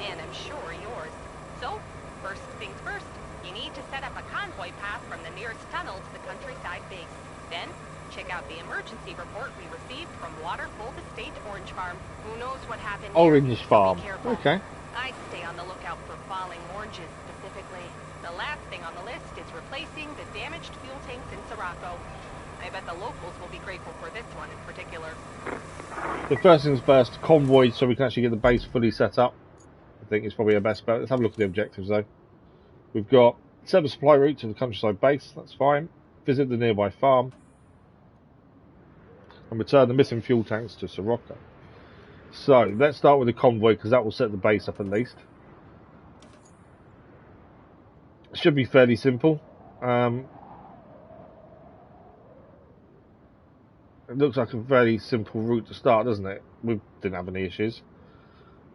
[SPEAKER 2] And I'm sure yours. So, first things first. You need to set up a convoy path from the nearest tunnel to the countryside base. Then, check out the emergency report we received from Waterfall Estate Orange Farm. Who knows what happened here,
[SPEAKER 1] Orange
[SPEAKER 2] so
[SPEAKER 1] Farm.
[SPEAKER 2] be careful.
[SPEAKER 1] Okay.
[SPEAKER 2] I'd stay on the lookout for falling oranges specifically. The last thing on the list is replacing the damaged fuel tanks in Sirocco. I bet the locals will be grateful for this one in particular.
[SPEAKER 1] The first things first, convoy, so we can actually get the base fully set up. I think it's probably our best bet. Let's have a look at the objectives though. We've got set a supply route to the countryside base, that's fine. Visit the nearby farm. And return the missing fuel tanks to Sirocco. So, let's start with the convoy because that will set the base up at least. It should be fairly simple. It looks like a very simple route to start, doesn't it? We didn't have any issues.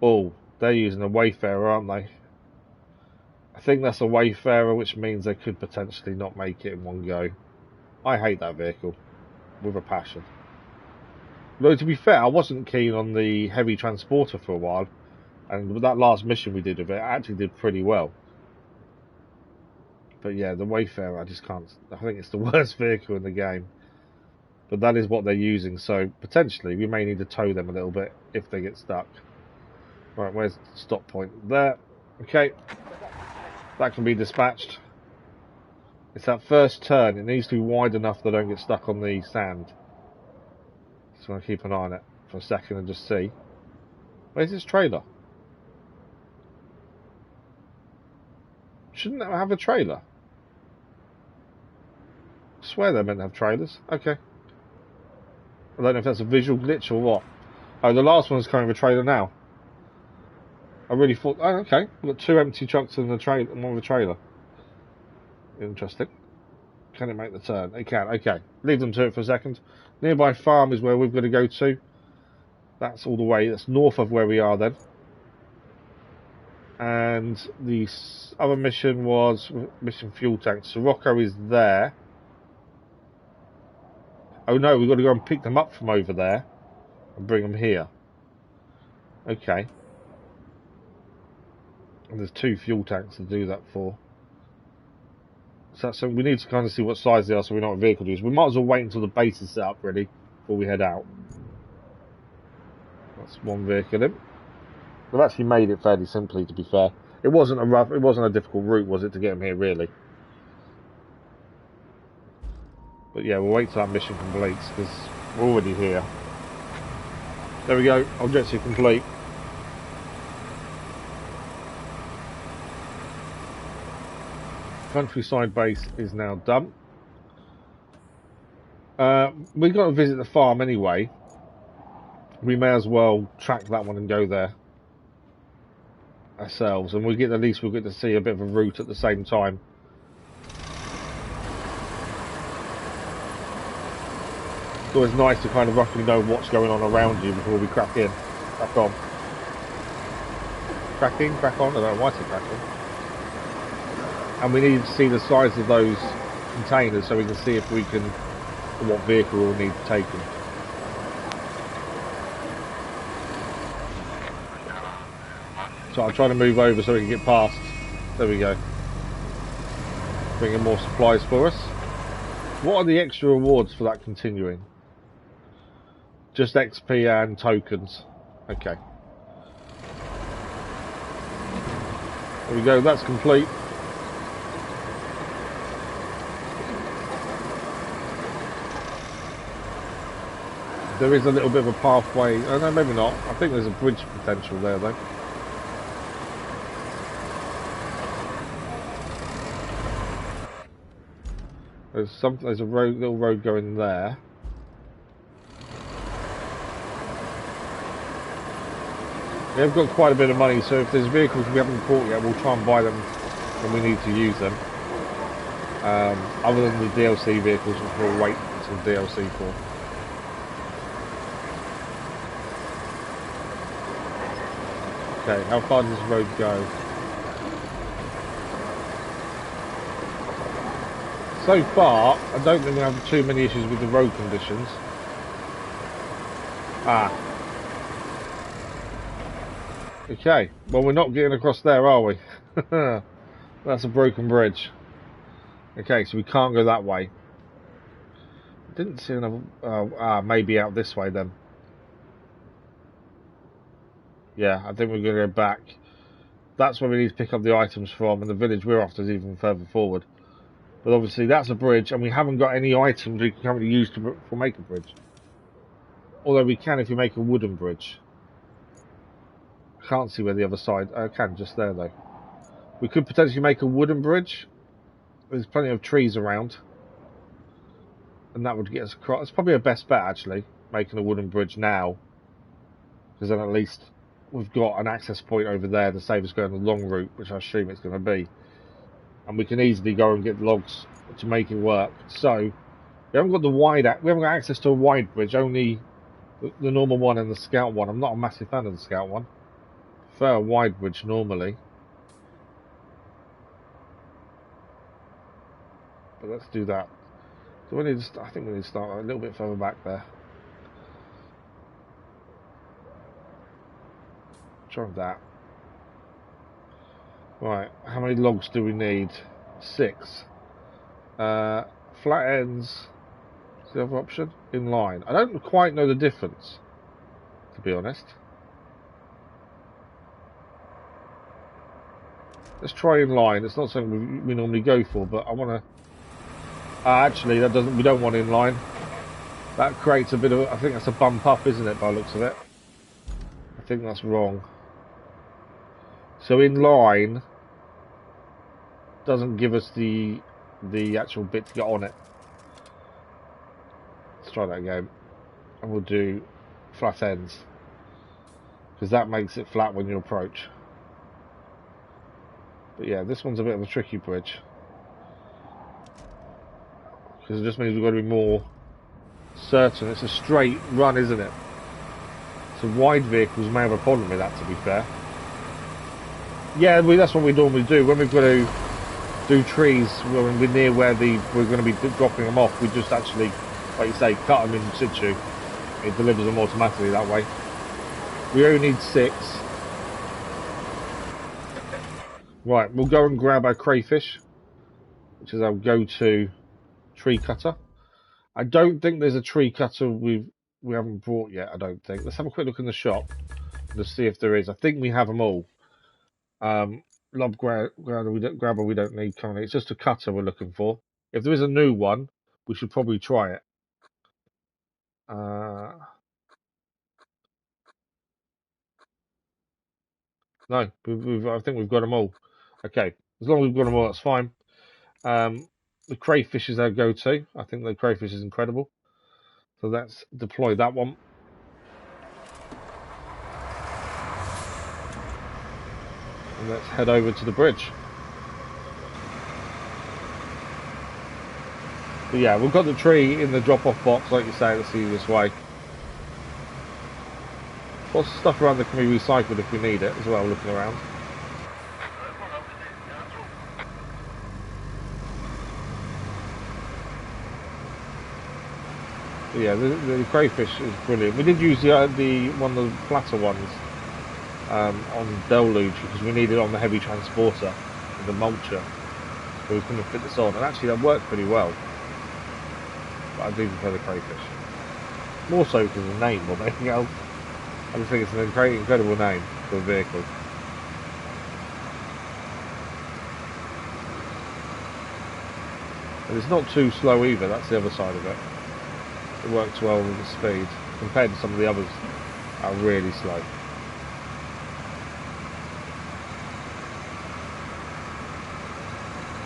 [SPEAKER 1] Oh, they're using a Wayfarer, aren't they? I think that's a Wayfarer, which means they could potentially not make it in one go. I hate that vehicle with a passion. Though to be fair, I wasn't keen on the heavy transporter for a while, and with that last mission we did of it, I actually did pretty well. But yeah, the Wayfarer, I just can't. I think it's the worst vehicle in the game. But that is what they're using, so potentially we may need to tow them a little bit if they get stuck. Right, where's the stop point? There. Okay. That can be dispatched. It's that first turn. It needs to be wide enough that they don't get stuck on the sand. Just want to keep an eye on it for a second and just see. Where's this trailer? Shouldn't that have a trailer? I swear they're meant to have trailers. Okay. I don't know if that's a visual glitch or what. Oh, the last one's coming with a trailer now. I really thought, oh, okay. We've got 2 empty trucks and one with a trailer. Interesting. Can it make the turn? It can, okay. Leave them to it for a second. Nearby farm is where we've got to go to. That's all the way, that's north of where we are then. And the other mission was mission fuel tanks. Sirocco is there. Oh no, we've got to go and pick them up from over there and bring them here. Okay. And there's 2 fuel tanks to do that for. So we need to kind of see what size they are so we know what vehicle to use. We might as well wait until the base is set up ready before we head out. That's one vehicle in. They've actually made it fairly simply, to be fair. It wasn't a difficult route, was it, to get them here really? But yeah, we'll wait till that mission completes because we're already here. There we go, objective complete. Countryside base is now done. We got to visit the farm anyway. We may as well track that one and go there ourselves, and at least we'll get to see a bit of a route at the same time. It's always nice to kind of roughly know what's going on around you before we crack in. Crack on. Cracking, crack on. I don't know why I said cracking. And we need to see the size of those containers so we can see if we can, what vehicle we'll need taken. So I'll try to move over so we can get past. There we go. Bringing more supplies for us. What are the extra rewards for that continuing? Just XP and tokens. Okay. There we go, that's complete. There is a little bit of a pathway. Oh no, maybe not. I think there's a bridge potential there though. There's a little road going there. We have got quite a bit of money, so if there's vehicles we haven't bought yet, we'll try and buy them when we need to use them. Other than the DLC vehicles, which we'll wait until DLC for. Okay, how far does this road go? So far, I don't think we have too many issues with the road conditions. Okay, well we're not getting across there, are we? That's a broken bridge. Okay, so we can't go that way. Didn't see another... maybe out this way then. Yeah, I think we're going to go back. That's where we need to pick up the items from, and the village we're after is even further forward. But obviously that's a bridge, and we haven't got any items we can currently use to make a bridge. Although we can if we make a wooden bridge. I can't see where the other side... I can, just there though. We could potentially make a wooden bridge. There's plenty of trees around. And that would get us across. It's probably a best bet actually, making a wooden bridge now. Because then at least we've got an access point over there to save us going the long route, which I assume it's going to be. And we can easily go and get logs to make it work. So we haven't got we haven't got access to a wide bridge, only the normal one and the scout one. I'm not a massive fan of the scout one. I prefer a wide bridge normally. But let's do that. So we need to I think we need to start a little bit further back there. Try that. Right, how many logs do we need? 6. Flat ends. What's the other option? In line. I don't quite know the difference, to be honest. Let's try in line. It's not something we normally go for, but I want to. Actually, that doesn't. We don't want in line. That creates a bit of. I think that's a bump up, isn't it? By the looks of it. I think that's wrong. So in line doesn't give us the actual bit to get on it. Let's try that again, and we'll do flat ends because that makes it flat when you approach. But yeah, this one's a bit of a tricky bridge because it just means we've got to be more certain. It's a straight run, isn't it? So wide vehicles may have a problem with that, to be fair. Yeah, that's what we normally do when we've got to do trees when we're near where we're going to be dropping them off. We just actually, like you say, cut them in situ. It delivers them automatically that way. We only need 6. Right, we'll go and grab our crayfish, which is our go-to tree cutter. I don't think there's a tree cutter we haven't brought yet. I don't think. Let's have a quick look in the shop to see if there is. I think we have them all. Lob grabber we don't need currently. It's just a cutter we're looking for. If there is a new one, we should probably try it. No, I think we've got them all. Okay, as long as we've got them all, that's fine. The crayfish is our go-to. I think the crayfish is incredible. So let's deploy that one. And let's head over to the bridge. But yeah, we've got the tree in the drop-off box, like you say, let's see this way. Lots of stuff around that can be recycled if we need it as well, looking around. But yeah, the crayfish is brilliant. We did use the one of the flatter ones on Deluge because we needed it on the heavy transporter, the mulcher, so we couldn't fit this on. And actually that worked pretty well. But I do prefer the crayfish. More so because of the name more than anything else. I just think it's an incredible name for a vehicle. And it's not too slow either, that's the other side of it. It works well with the speed, compared to some of the others that are really slow.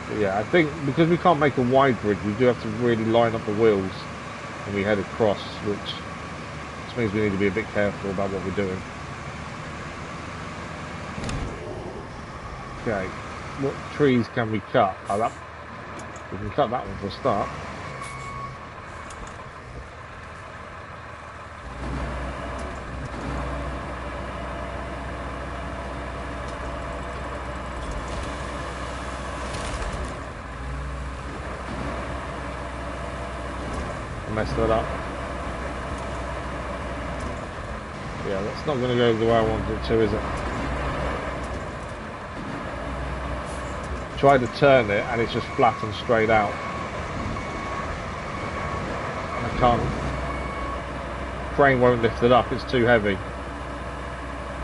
[SPEAKER 1] But yeah, I think because we can't make a wide bridge, we do have to really line up the wheels when we head across, which means we need to be a bit careful about what we're doing. Okay, what trees can we cut? Oh, we can cut that one for a start. I messed that up. Yeah, that's not going to go the way I wanted it to, is it? Try to turn it and it's just flat and straight out. I can't. Crane won't lift it up, it's too heavy.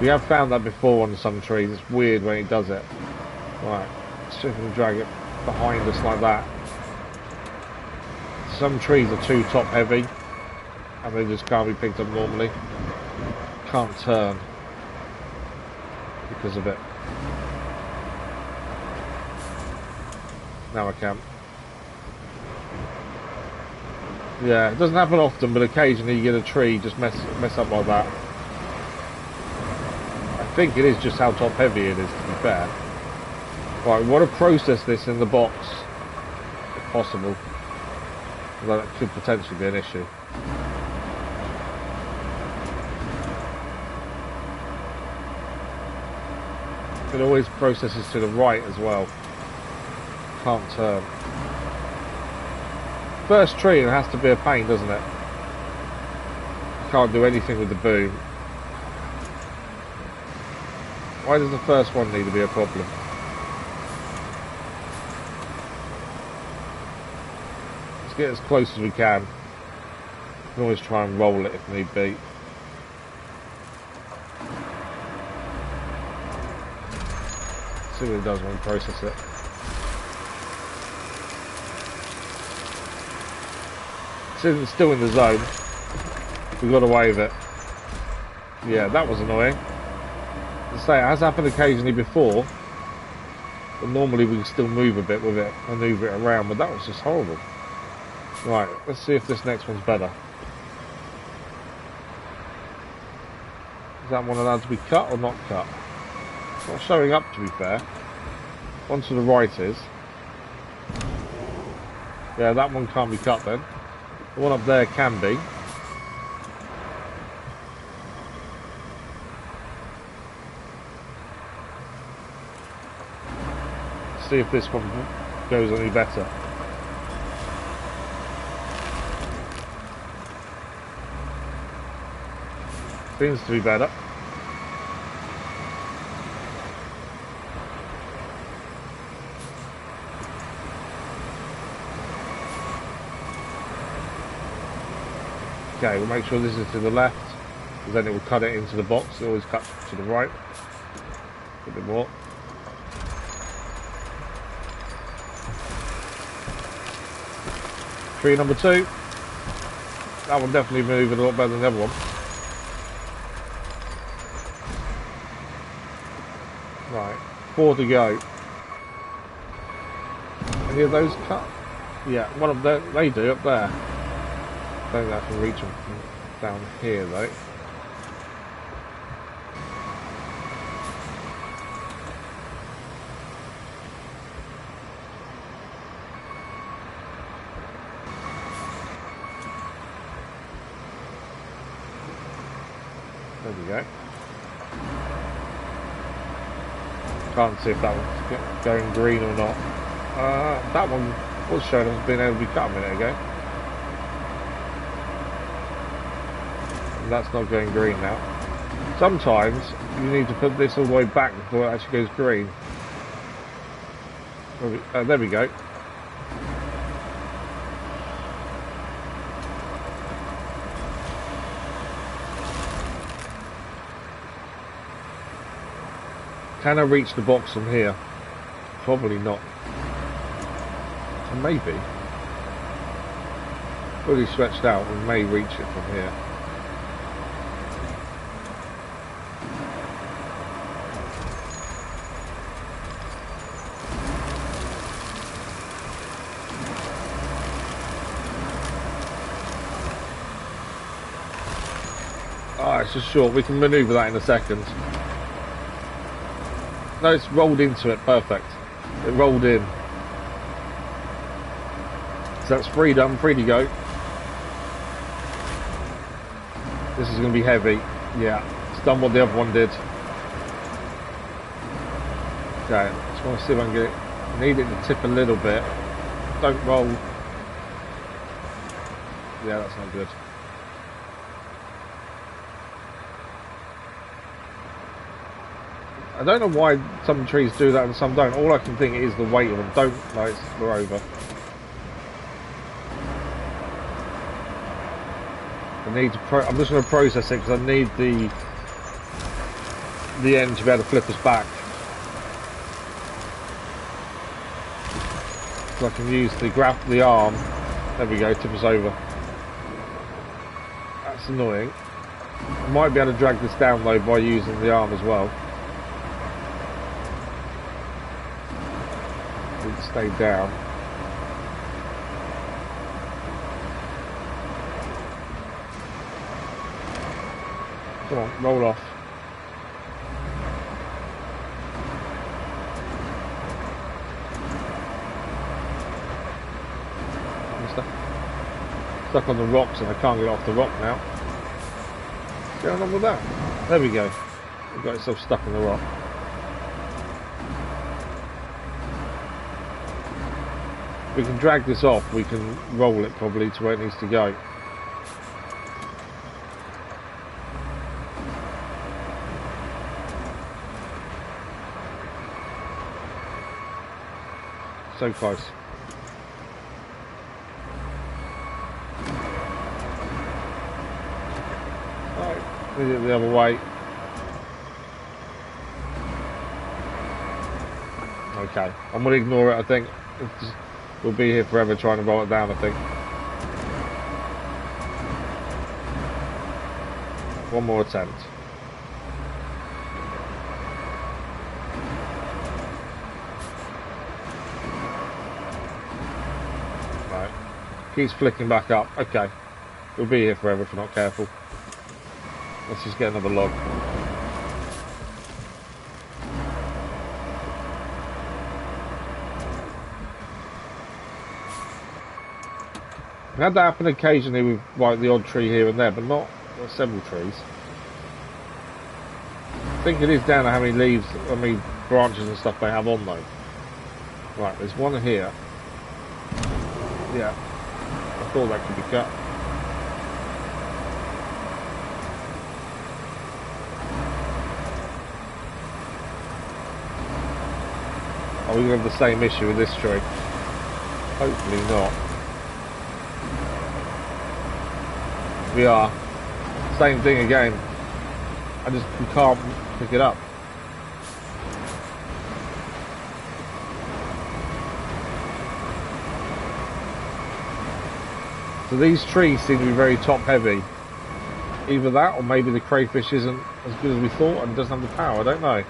[SPEAKER 1] We have found that before on some trees, it's weird when it does it. Right, let's see if we can drag it behind us like that. Some trees are too top heavy and they just can't be picked up normally. Can't turn because of it. Now I can. Yeah, it doesn't happen often, but occasionally you get a tree just mess up like that. I think it is just how top heavy it is, to be fair. Right, we want to process this in the box, if possible. Although that could potentially be an issue. It always processes to the right as well. Can't turn. First tree, it has to be a pain, doesn't it? Can't do anything with the boom. Why does the first one need to be a problem? Let's get as close as we can. We can always try and roll it if need be. See what it does when we process it. It's still in the zone. We got away with it. Yeah, that was annoying. As I say, it has happened occasionally before, but normally we can still move a bit with it, maneuver it around, but that was just horrible. Right, let's see if this next one's better. Is that one allowed to be cut or not cut? It's not showing up, to be fair. One to the right is. Yeah, that one can't be cut then. The one up there can be. See if this one goes any better. Seems to be better. Okay, we'll make sure this is to the left, because then it will cut it into the box. It always cuts to the right. A bit more. Tree number 2. That one definitely moving a lot better than the other one. Right, 4 to go. Any of those cut? Yeah, one of them, they do up there. Don't think I can reach them from down here though. There we go. Can't see if that one's going green or not. That one was showing us being able to be cut a minute ago. And that's not going green now. Sometimes you need to put this all the way back before it actually goes green. There we go. Can I reach the box from here? Probably not. Or maybe. Fully stretched out, we may reach it from here. Ah, it's just short. We can manoeuvre that in a second. No, it's rolled into it, perfect. It rolled in. So that's free done, free to go. This is going to be heavy. Yeah, it's done what the other one did. Okay, just want to see if I can get it. I need it to tip a little bit. Don't roll. Yeah, that's not good. I don't know why some trees do that and some don't. All I can think is the weight of them. Don't, no, we're over. I need to. I'm just going to process it because I need the end to be able to flip us back. So I can use the arm. There we go. Tip us over. That's annoying. I might be able to drag this down though by using the arm as well. Stay down. Come on, roll off. I'm stuck on the rocks and I can't get off the rock now. What's going on with that? There we go. We've got itself stuck in the rock. If we can drag this off, we can roll it probably to where it needs to go. So close. Right, leave it the other way. Okay, I'm going to ignore it, I think. We'll be here forever trying to roll it down, I think. One more attempt. Right. Keeps flicking back up. Okay. We'll be here forever if we're not careful. Let's just get another log. We had that happen occasionally with like the odd tree here and there, but not several trees. I think it is down to how many leaves, how many branches and stuff they have on though. Right, there's one here. Yeah, I thought that could be cut. Are we going to have the same issue with this tree? Hopefully not. We are. Same thing again. We can't pick it up. So these trees seem to be very top heavy. Either that or maybe the crayfish isn't as good as we thought and doesn't have the power, I don't know.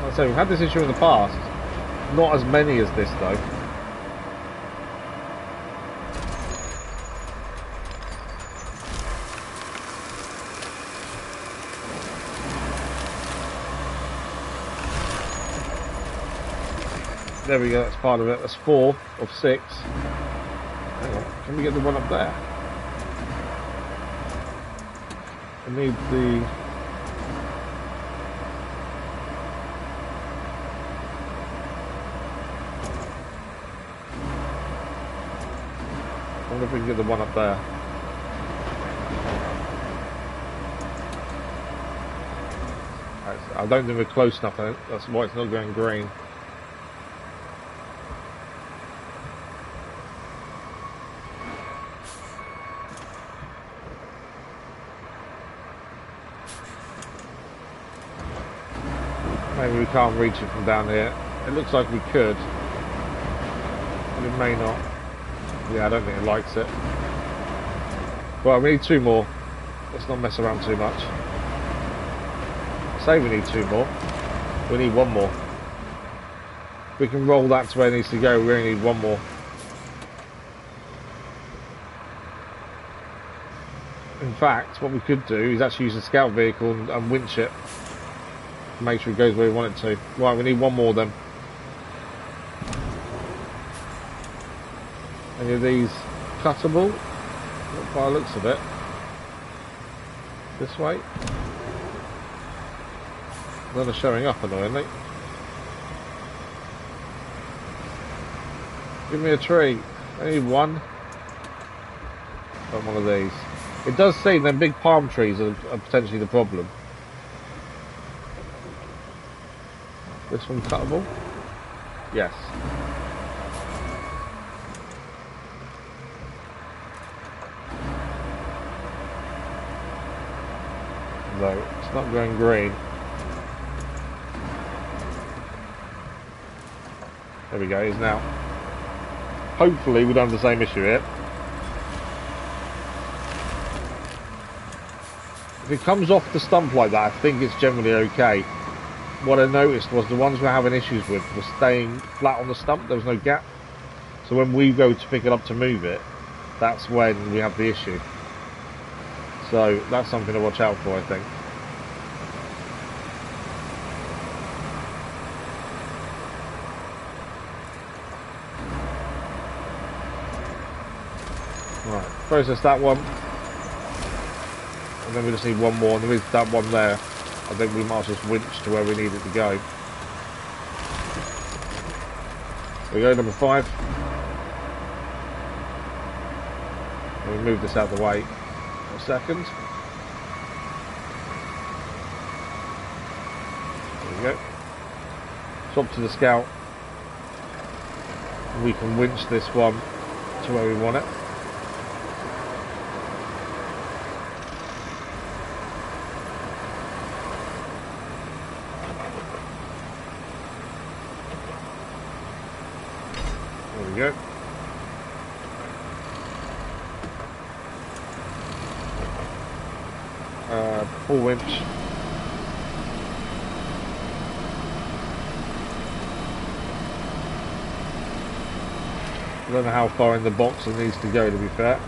[SPEAKER 1] Like I say, we've had this issue in the past. Not as many as this though. There we go, that's part of it. That's 4 of 6. Hang on, can we get the one up there? I need the... I wonder if we can get the one up there. I don't think we're close enough, that's why it's not going green. Maybe we can't reach it from down here. It looks like we could, but it may not. Yeah, I don't think it likes it. Well, we need 2 more. Let's not mess around too much. Say we need 2 more. We need 1 more. We can roll that to where it needs to go. We only need 1 more. In fact, what we could do is actually use the scout vehicle and winch it. Make sure it goes where we want it to. Right, we need 1 more then. Any of these cuttable? Not by the looks of it. This way. None are showing up, annoyingly. Give me a tree. I need 1. Not one of these. It does seem them big palm trees are potentially the problem. This one cuttable? Yes. No, it's not going green. There we go, it is now. Hopefully we don't have the same issue here. If it comes off the stump like that, I think it's generally okay. What I noticed was the ones we're having issues with were staying flat on the stump, there was no gap. So when we go to pick it up to move it, that's when we have the issue. So that's something to watch out for, I think. Right, process that one. And then we just need 1 more, and there is that one there. I think we might just winch to where we need it to go. There we go, number 5. And we move this out of the way for a second. There we go. Swap to the scout. We can winch this one to where we want it. There we go. Full winch. I don't know how far in the box it needs to go, to be fair.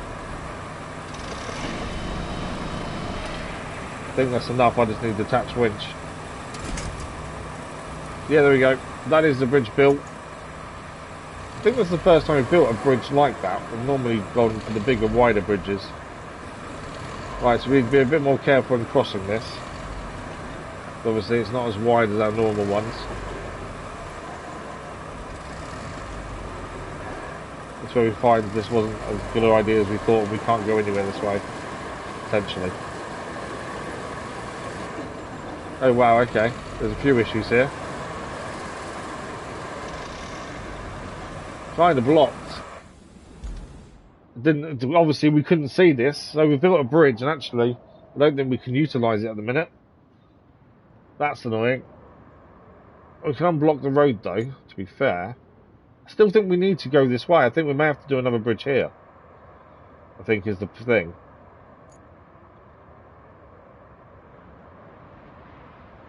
[SPEAKER 1] I think that's enough, I just need the attached winch. Yeah, there we go. That is the bridge built. I think that's the first time we've built a bridge like that. We've normally gone for the bigger, wider bridges. Right, so we need to be a bit more careful in crossing this. Obviously, it's not as wide as our normal ones. That's where we find this wasn't as good an idea as we thought, and we can't go anywhere this way, potentially. Oh wow, okay. There's a few issues here. Kind of blocked. Obviously we couldn't see this, so we built a bridge, and actually I don't think we can utilise it at the minute. That's annoying. We can unblock the road though, to be fair. I still think we need to go this way. I think we may have to do another bridge here, I think is the thing.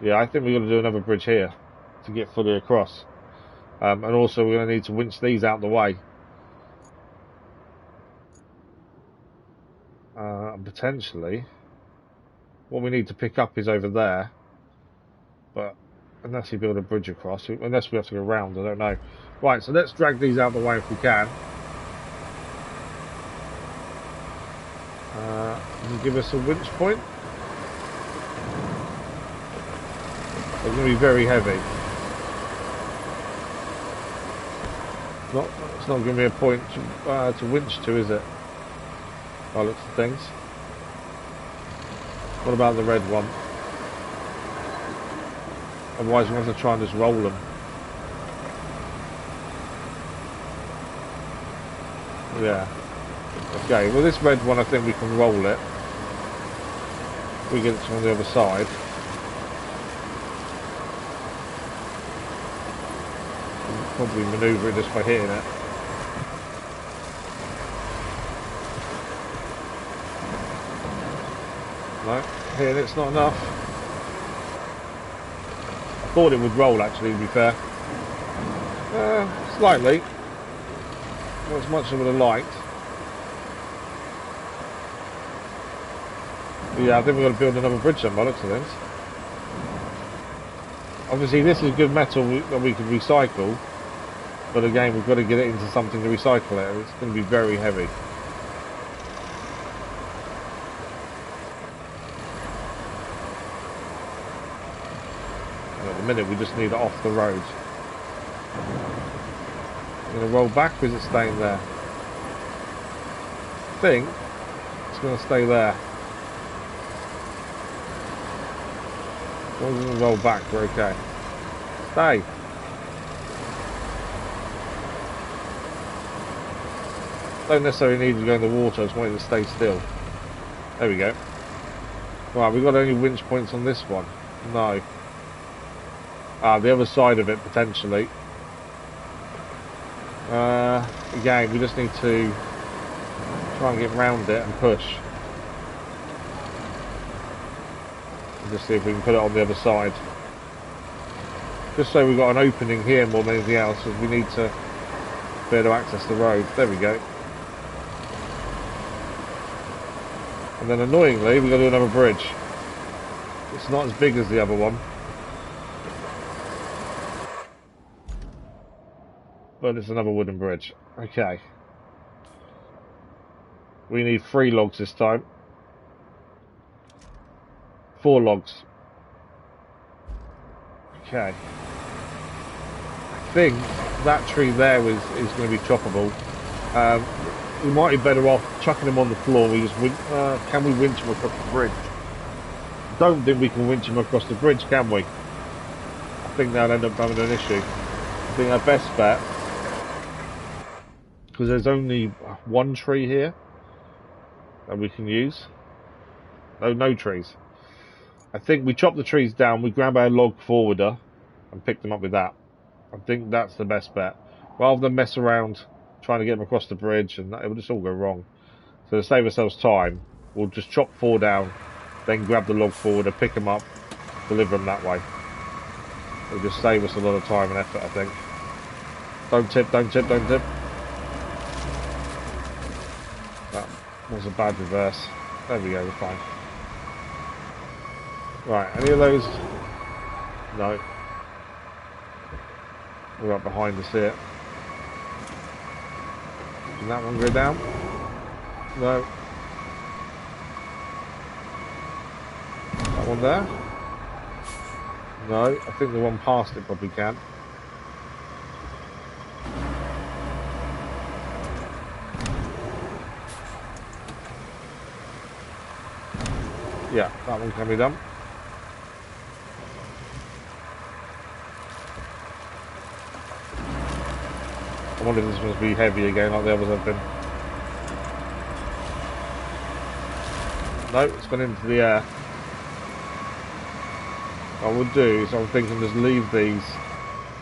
[SPEAKER 1] Yeah, I think we've got to do another bridge here to get fully across. And also we're going to need to winch these out of the way. Potentially what we need to pick up is over there, but unless you build a bridge across, unless we have to go round, I don't know. Right, so let's drag these out of the way if we can. Can you give us a winch point? They're going to be very heavy. It's not going to be a point to winch to, is it? By looks of things. What about the red one? Otherwise we have to try and just roll them. Yeah. Okay, well this red one I think we can roll it. We get it from the other side. We'll probably manoeuvre it just by hitting it. No, hitting it's not enough. I thought it would roll actually, to be fair. Slightly. Not as much as I would have liked. But yeah, I think we've got to build another bridge then by the looks of things. Obviously this is good metal that we can recycle, but again we've got to get it into something to recycle it. It's going to be very heavy. And at the minute we just need it off the road. Going to roll back, or is it staying there? I think it's going to stay there. As long as we roll back, we're okay. Stay. Don't necessarily need to go in the water, I just want it to stay still. There we go. Right, we've got any winch points on this one? No. The other side of it, potentially. Again, we just need to try and get round it and push. And just see if we can put it on the other side. Just so we've got an opening here more than anything else, because we need to be able to access the road. There we go. And then annoyingly, we've got to do another bridge. It's not as big as the other one. But it's another wooden bridge. Okay. We need 3 logs this time. 4 logs. Okay. I think that tree there is going to be choppable. We might be better off chucking them on the floor. We just can we winch them across the bridge? Don't think we can winch them across the bridge, can we? I think that'll end up having an issue. I think our best bet, because there's only 1 tree here that we can use. No trees. I think we chop the trees down, we grab our log forwarder and pick them up with that. I think that's the best bet. Rather than mess around trying to get them across the bridge, and it will just all go wrong. So to save ourselves time, we'll just chop 4 down, then grab the log forwarder, pick them up, deliver them that way. It'll just save us a lot of time and effort, I think. Don't tip, don't tip, don't tip. That was a bad reverse. There we go, we're fine. Right, any of those? No. We're right behind us here. Can that one go down? No. That one there? No, I think the one past it probably can. Yeah, that one can be done. I wonder if this one's be heavy again like the others have been. No, it's gone into the air. What I would do is I'm thinking just leave these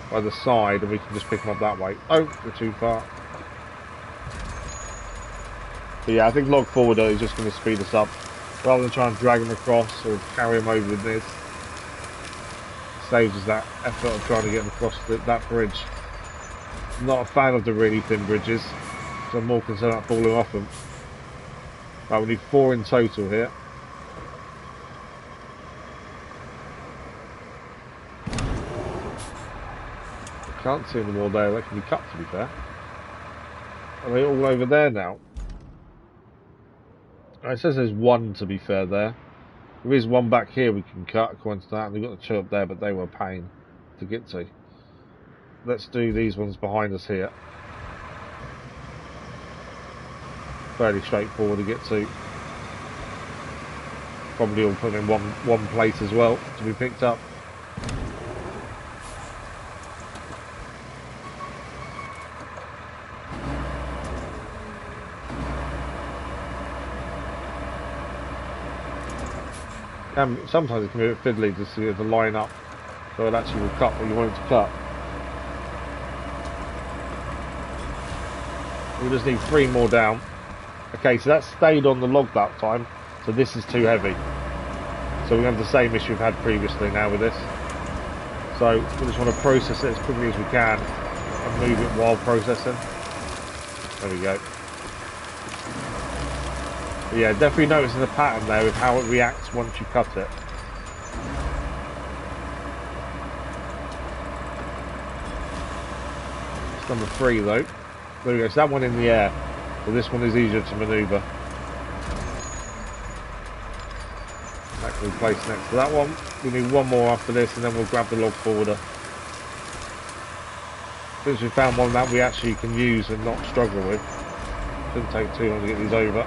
[SPEAKER 1] by the side and we can just pick them up that way. Oh, they're too far. But yeah, I think log forwarder is just going to speed us up. Rather than try and drag them across or carry them over with this. Saves us that effort of trying to get them across that bridge. I'm not a fan of the really thin bridges, so I'm more concerned about falling off them. Right, we need 4 in total here. Can't see any more there. They can be cut, to be fair. Are they all over there now? It says there's one, to be fair, there. There is one back here we can cut, according to that, and we've got the two up there, but they were a pain to get to. Let's do these ones behind us here. Fairly straightforward to get to. Probably all put in one place as well to be picked up. Sometimes it can be a bit fiddly to see the line up, so it actually will cut what you want it to cut. We just need 3 more down. Okay, so that stayed on the log that time, so this is too heavy. So we have the same issue we've had previously now with this. So we just want to process it as quickly as we can and move it while processing. There we go. But yeah, definitely noticing the pattern there with how it reacts once you cut it. It's number 3 though. There we go, so that one in the air. So this one is easier to manoeuvre. That can be placed next to that one. We need one more after this and then we'll grab the log forwarder. Since we found one that we actually can use and not struggle with. Shouldn't take too long to get these over.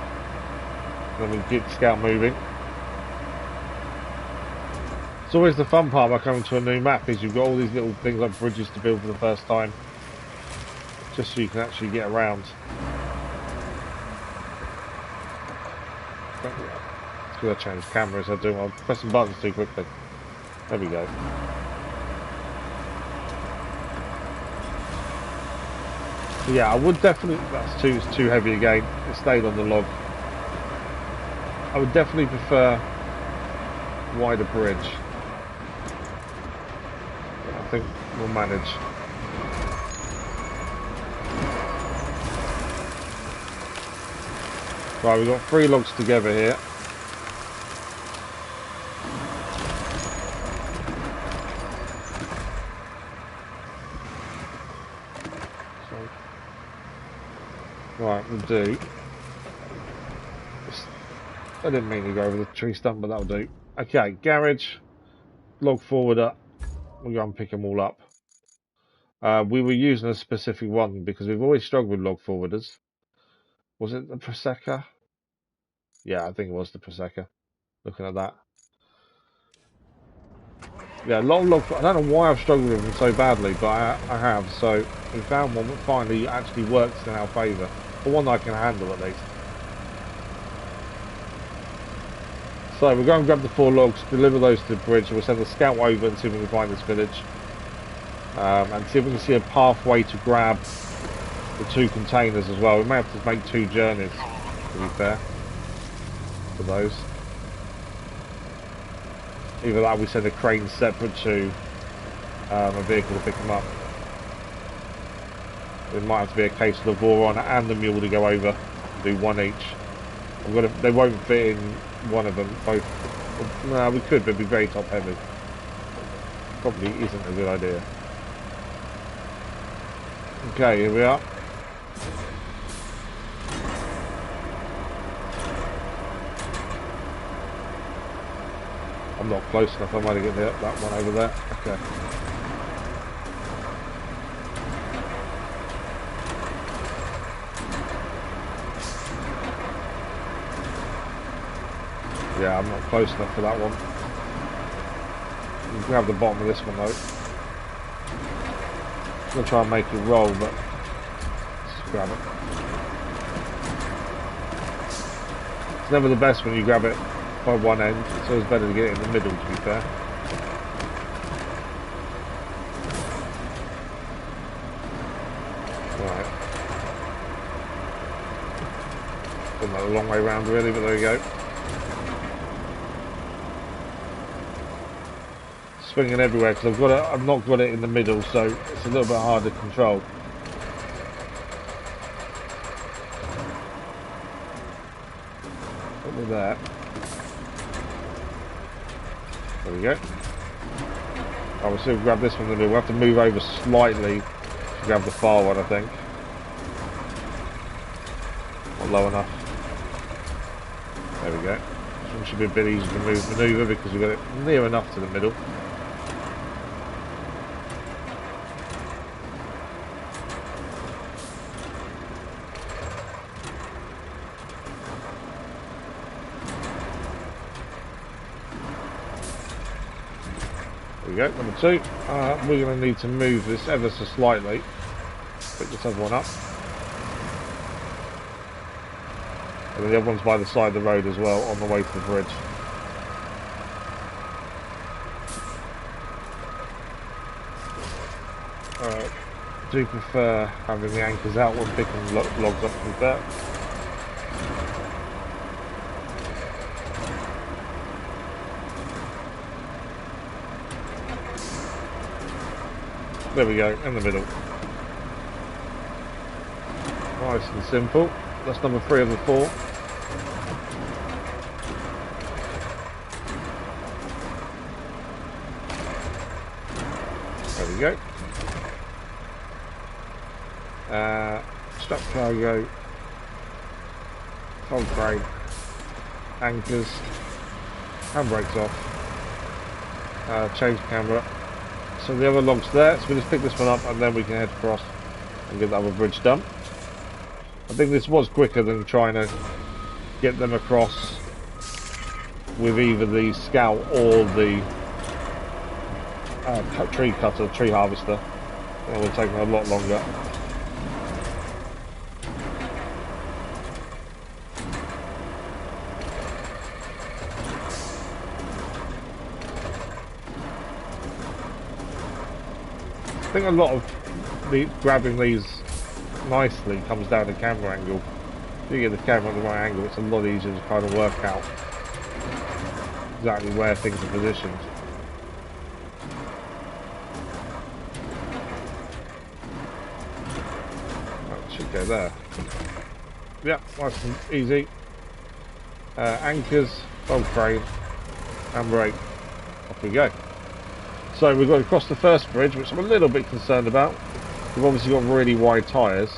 [SPEAKER 1] Then we get the scout moving. It's always the fun part by coming to a new map is you've got all these little things like bridges to build for the first time. Just so you can actually get around. Because I change cameras, I'm pressing buttons too quickly. There we go. So yeah, I would definitely, it's too heavy again. It stayed on the log. I would definitely prefer wider bridge. I think we'll manage. Right, we've got 3 logs together here. Right, we'll do. I didn't mean to go over the tree stump, but that'll do. Okay, garage, log forwarder. We'll go and pick them all up. We were using a specific one because we've always struggled with log forwarders. Was it the Prosecco? Yeah, I think it was the Prosecco. Looking at that. Yeah, a lot of log. I don't know why I've struggled with them so badly, but I have. So we found one that finally actually works in our favour. Or one that I can handle at least. So we're going to grab the 4 logs, deliver those to the bridge. We'll send the scout over and see if we can find this village. And see if we can see a pathway to grab the 2 containers as well. We may have to make 2 journeys, to be fair, for those. Either that or we send a crane separate to a vehicle to pick them up. It might have to be a case of the Voron and the mule to go over and do 1 each. They won't fit in one of them both. No, we could, but it'd be very top heavy. Probably isn't a good idea. Okay, here we are. I'm not close enough, I might get that one over there. Okay. Yeah, I'm not close enough for that one. You can grab the bottom of this one though. I'm going to try and make it roll, but just grab it. It's never the best when you grab it by one end, so it's better to get it in the middle, to be fair. Right. Gone like a long way round really, but there we go. Swinging everywhere because I've not got it in the middle, so it's a little bit hard to control. Put me there. There we go. I will still grab this one in the middle. We'll have to move over slightly to grab the far one, I think. Not low enough. There we go. This one should be a bit easier to manoeuvre because we've got it near enough to the middle. There we go, number 2. We're going to need to move this ever so slightly. Pick this other one up. And then the other one's by the side of the road as well, on the way to the bridge. I do prefer having the anchors out when picking logs up from there. There we go, in the middle. Nice and simple. That's number 3 of the 4. There we go. Strap cargo, fold crane, anchors, handbrakes off, change camera. So the other log's there, so we just pick this one up and then we can head across and get the other bridge done. I think this was quicker than trying to get them across with either the scout or the tree cutter, tree harvester. It would take a lot longer. I think a lot of grabbing these nicely comes down to camera angle. If you get the camera at the right angle, it's a lot easier to kind of work out exactly where things are positioned. That should go there. Yeah, nice and easy. Anchors, fold crane, and brake. Off we go. So we've got to cross the first bridge, which I'm a little bit concerned about. We've obviously got really wide tyres,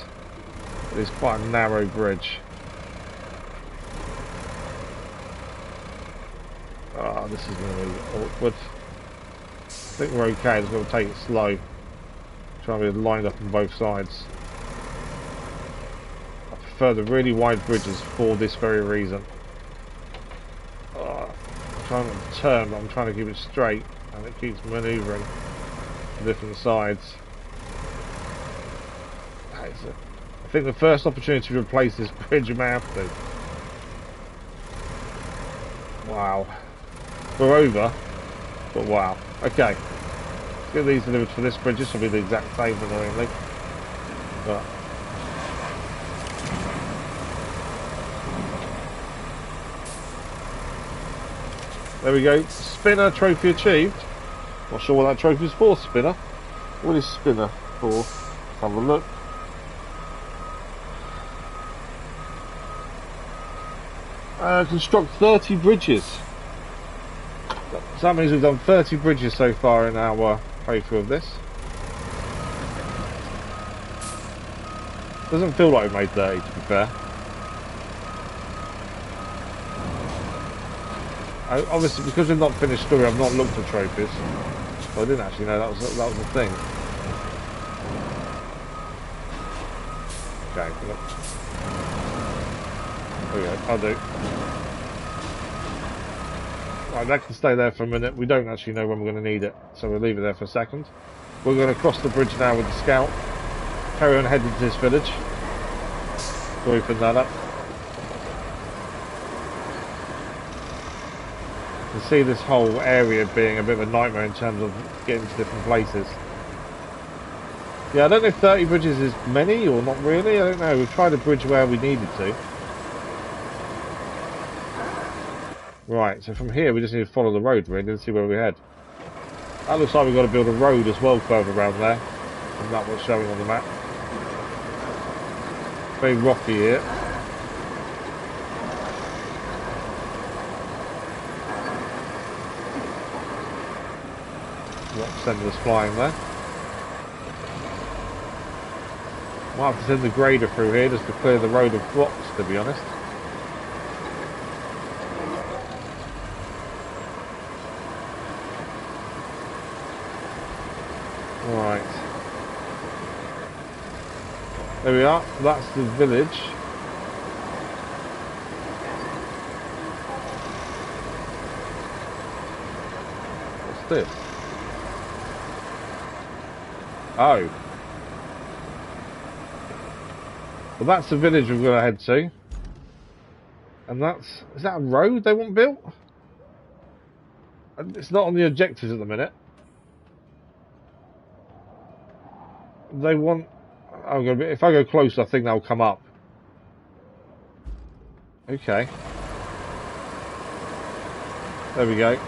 [SPEAKER 1] but it's quite a narrow bridge. Ah, this is going to be awkward. I think we're okay, just got to take it slow. Try and be lined up on both sides. I prefer the really wide bridges for this very reason. I'm trying to turn, but I'm trying to keep it straight, and it keeps manoeuvring to different sides. I think the first opportunity to replace this bridge, you may have to. Wow. We're over, but wow. Okay. Let's get these delivered for this bridge. This will be the exact same, annoyingly. But there we go. Spinner trophy achieved. Not sure what that trophy is for, Spinner. What is Spinner for? Let's have a look. Construct 30 bridges. So that means we've done 30 bridges so far in our playthrough of this. Doesn't feel like we made 30, to be fair. Obviously, because we've not finished story, I've not looked at trophies. So I didn't actually know that was a thing. Okay, look. There we go, I'll do. Right, that can stay there for a minute. We don't actually know when we're going to need it, so we'll leave it there for a second. We're going to cross the bridge now with the scout. Carry on heading to this village. We'll open that up. You can see this whole area being a bit of a nightmare in terms of getting to different places. Yeah, I don't know if 30 bridges is many or not really. I don't know. We've tried a bridge where we needed to. Right, so from here we just need to follow the road really and see where we head. That looks like we've got to build a road as well further around there. And that was showing on the map. Very rocky here. Rocks sending us flying there. Might have to send the grader through here just to clear the road of rocks, to be honest. Right. There we are. That's the village. What's this? Oh. Well, that's the village we're going to head to. And that's... Is that a road they want built? It's not on the objectives at the minute. They want... if I go close, I think they'll come up. Okay. There we go.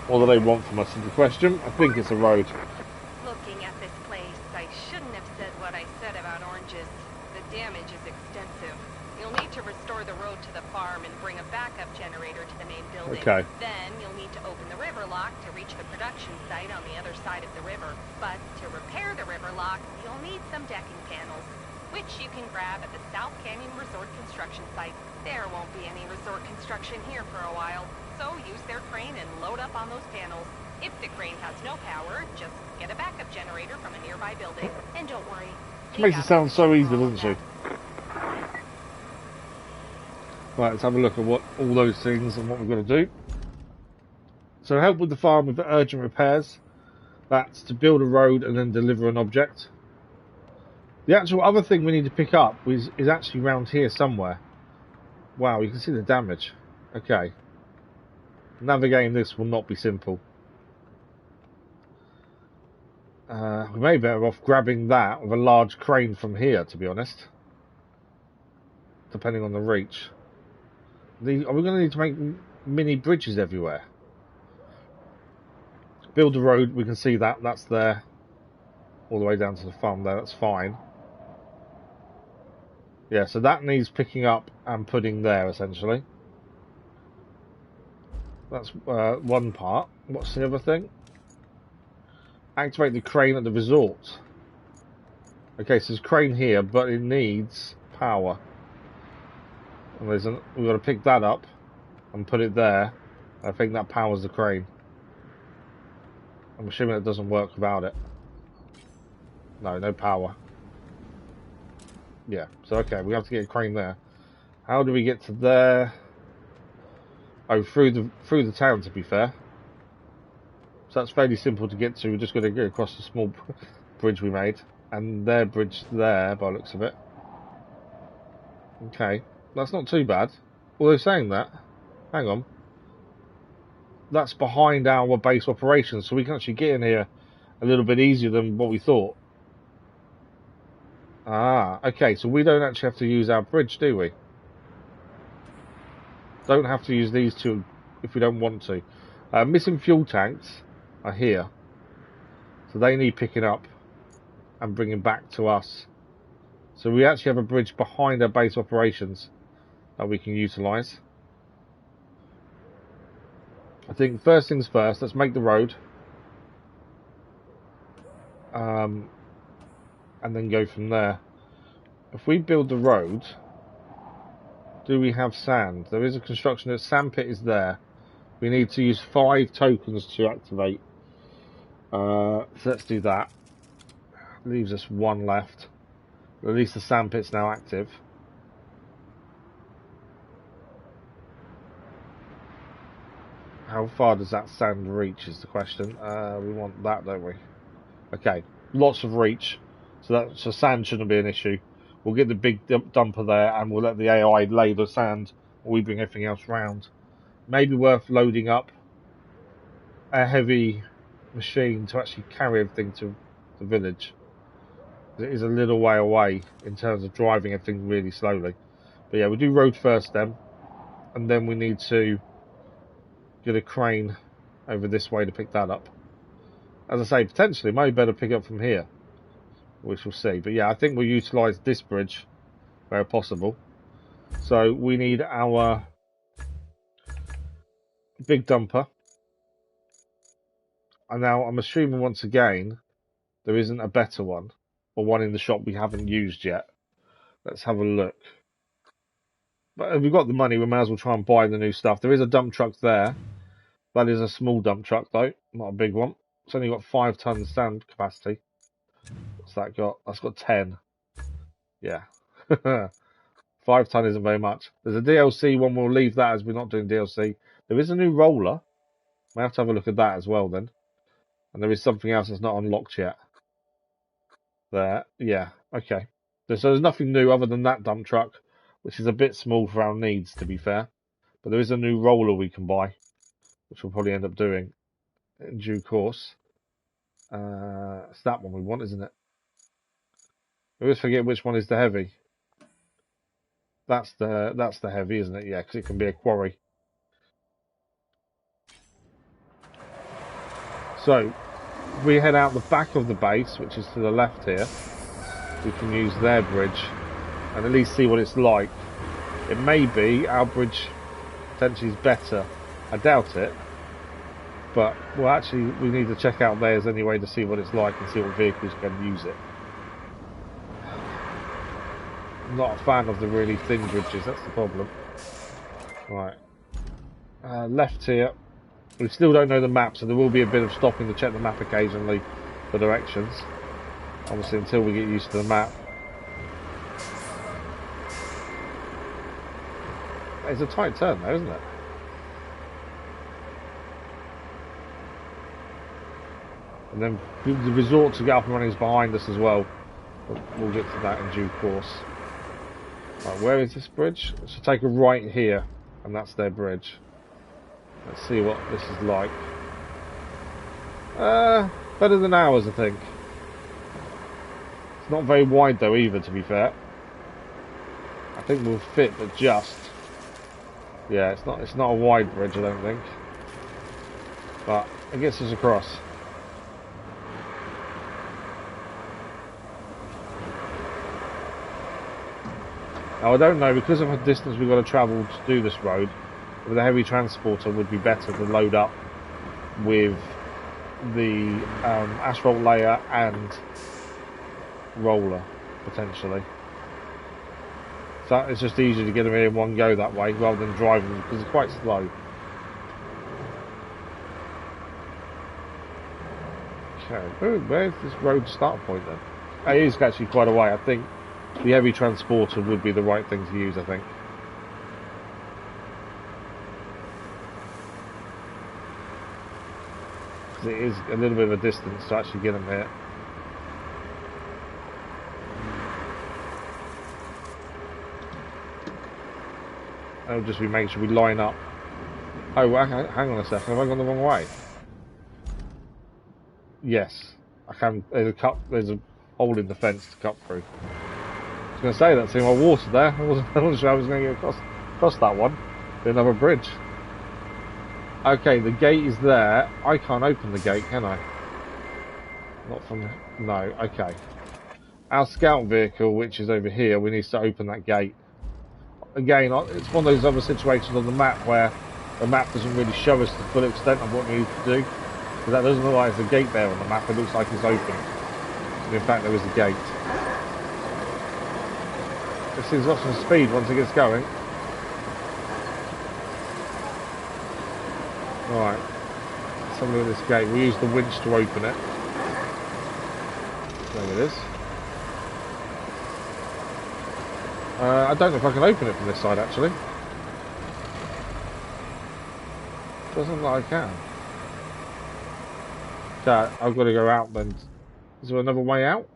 [SPEAKER 1] What do they want from us is the question. I think it's a road.
[SPEAKER 2] Looking at this place, I shouldn't have said what I said about oranges. The damage is extensive. You'll need to restore the road to the farm and bring a backup generator to the main building.
[SPEAKER 1] Okay.
[SPEAKER 2] Then you'll need to open the river lock to reach the production site on the other side of the river. But to repair the river lock, you'll need some decking panels, which you can grab at the South Canyon Resort construction site. There won't be any resort construction here for a while, so use their crane and load up on those panels. If the crane has no power, just get a backup generator from a nearby building. And don't worry.
[SPEAKER 1] She makes it sound so easy, doesn't she? Right, let's have a look at what all those things and what we've got to do. So help with the farm with the urgent repairs. That's to build a road and then deliver an object. The actual other thing we need to pick up is actually around here somewhere. Wow, you can see the damage. Okay. Navigating this will not be simple. We may be better off grabbing that with a large crane from here, to be honest. Depending on the reach. Are we going to need to make mini bridges everywhere? Build a road, we can see that. That's there. All the way down to the farm there, that's fine. Yeah, so that needs picking up and putting there, essentially. That's one part. What's the other thing? Activate the crane at the resort. Okay, so there's a crane here, but it needs power. And we've got to pick that up and put it there. I think that powers the crane. I'm assuming it doesn't work without it. No power. Yeah, so okay, we have to get a crane there. How do we get to there? Oh, through the town, to be fair. So that's fairly simple to get to. We're just going to get across the small bridge we made. And their bridge there, by the looks of it. Okay, that's not too bad. Although saying that, hang on. That's behind our base operations, so we can actually get in here a little bit easier than what we thought. Ah, okay, so we don't actually have to use our bridge, do we? Don't have to use these two if we don't want to. Missing fuel tanks are here. So they need picking up and bringing back to us. So we actually have a bridge behind our base operations that we can utilise. I think first things first, let's make the road. And then go from there. If we build the road, do we have sand? There is a construction, the sand pit is there. We need to use 5 tokens to activate. So let's do that. Leaves us 1 left. At least the sand pit's now active. How far does that sand reach is the question. We want that, don't we? Okay, lots of reach. So sand shouldn't be an issue. We'll get the big dumper there and we'll let the AI lay the sand while we bring everything else round. Maybe worth loading up a heavy machine to actually carry everything to the village. It is a little way away in terms of driving everything really slowly. But yeah, we'll do road first then. And then we need to get a crane over this way to pick that up. As I say, potentially, maybe better pick up from here. We shall see. But yeah, I think we'll utilise this bridge where possible. So we need our big dumper. And now I'm assuming once again there isn't a better one, or one in the shop we haven't used yet. Let's have a look. But if we've got the money, we may as well try and buy the new stuff. There is a dump truck there. That is a small dump truck though, not a big one. It's only got 5 tons sand capacity. What's that got? That's got 10. Yeah. 5 ton isn't very much. There's a DLC one, we'll leave that as we're not doing DLC. There is a new roller. We have to have a look at that as well then. And there is something else that's not unlocked yet. There. Yeah. Okay. So there's nothing new other than that dump truck, which is a bit small for our needs, to be fair. But there is a new roller we can buy, which we'll probably end up doing in due course. It's that one we want, isn't it? I always forget which one is the heavy. That's the heavy, isn't it? Yeah, because it can be a quarry. So we head out the back of the base, which is to the left here. We can use their bridge and at least see what it's like. It may be our bridge potentially is better. I doubt it. But, well, actually, we need to check out theirs anyway to see what it's like and see what vehicles can use it. I'm not a fan of the really thin bridges, that's the problem. Right. Left here. We still don't know the map, so there will be a bit of stopping to check the map occasionally for directions. Obviously, until we get used to the map. It's a tight turn though, isn't it? And then the resort to get up and running is behind us as well. But we'll get to that in due course. Right, where is this bridge? So take a right here, and that's their bridge. Let's see what this is like. Better than ours, I think. It's not very wide though either, to be fair. I think we'll fit, but just. Yeah, it's not a wide bridge, I don't think. But it gets us across. Now I don't know, because of the distance we've got to travel to do this road, with a heavy transporter would be better to load up with the asphalt layer and roller, potentially. So it's just easier to get them here in one go that way, rather than driving them, because it's quite slow. Okay, where's this road start point then? It is actually quite a way. I think the heavy transporter would be the right thing to use, I think. Because it is a little bit of a distance to actually get them here. That'll just be making sure we line up. Oh, hang on a second. Have I gone the wrong way? Yes, I can. There's a hole in the fence to cut through. I was going to say that, seeing my water there. I wasn't sure I was going to get across that one. Be another bridge. Okay, the gate is there. I can't open the gate, can I? Not from. No. Okay. Our scout vehicle, which is over here, we need to open that gate. Again, it's one of those other situations on the map where the map doesn't really show us the full extent of what we need to do. Because that doesn't look like there's a gate there on the map, it looks like it's open. And in fact, there is a gate. This thing's got some speed once it gets going. Right. Let's have a look at this gate. We use the winch to open it. There it is. I don't know if I can open it from this side, actually. Doesn't look like I can. Okay, I've got to go out then. Is there another way out?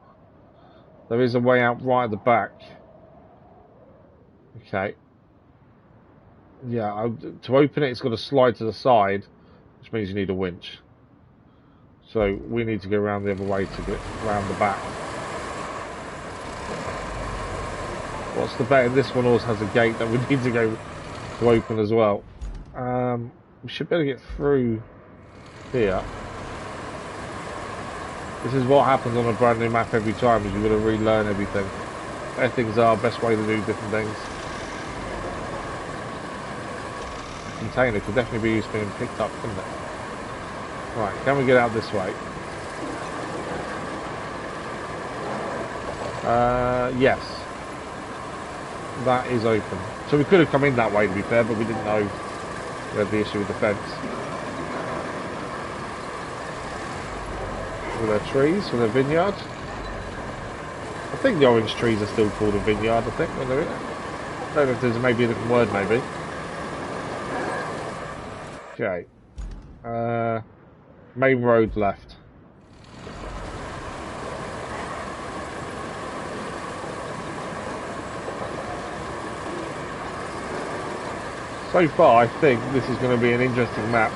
[SPEAKER 1] There is a way out right at the back. Okay. Yeah, to open it, it's got to slide to the side, which means you need a winch. So we need to go around the other way to get around the back. What's the bet? This one also has a gate that we need to go to open as well. We should be able to get through here. This is what happens on a brand new map every time, is you've got to relearn everything. Where things are, best way to do different things. Container could definitely be used for being picked up, couldn't it? Right, can we get out this way? Yes. That is open. So we could have come in that way, to be fair, but we didn't know we had the issue with the fence. With their trees, with their vineyard. I think the orange trees are still called a vineyard, I think, when they're in it. I don't know if there's maybe a different word, maybe. Okay. Main road left. So far, I think this is going to be an interesting map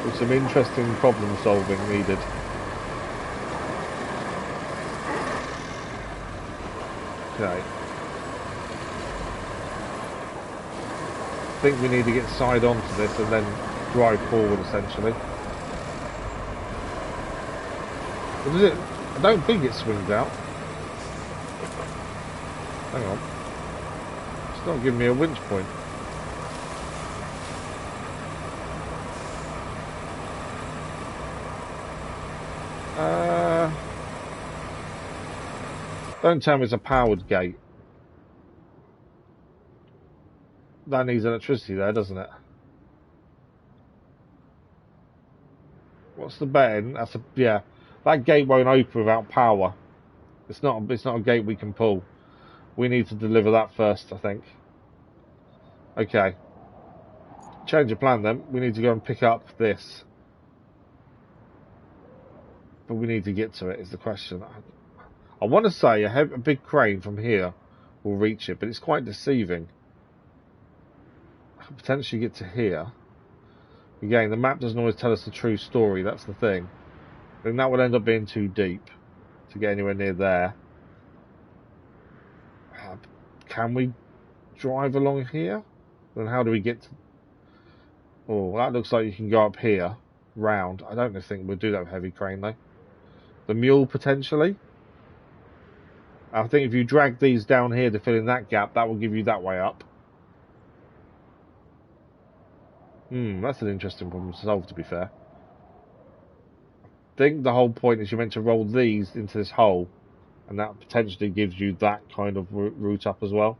[SPEAKER 1] with some interesting problem solving needed. Okay. I think we need to get side onto this and then drive forward, essentially. Or does it? I don't think it swings out. Hang on. It's not giving me a winch point. Don't tell me it's a powered gate. That needs electricity there, doesn't it? What's the betting? That's a yeah. That gate won't open without power. It's not a gate we can pull. We need to deliver that first, I think. Okay. Change of plan then. We need to go and pick up this. But we need to get to it is the question. I want to say a big crane from here will reach it, but it's quite deceiving. I could potentially get to here. Again, the map doesn't always tell us the true story, that's the thing. I think that would end up being too deep to get anywhere near there. Can we drive along here? Then how do we get to... Oh, that looks like you can go up here, round. I don't think we'll do that with heavy crane though. The mule potentially. I think if you drag these down here to fill in that gap, that will give you that way up. That's an interesting problem to solve, to be fair. I think the whole point is you're meant to roll these into this hole, and that potentially gives you that kind of route up as well.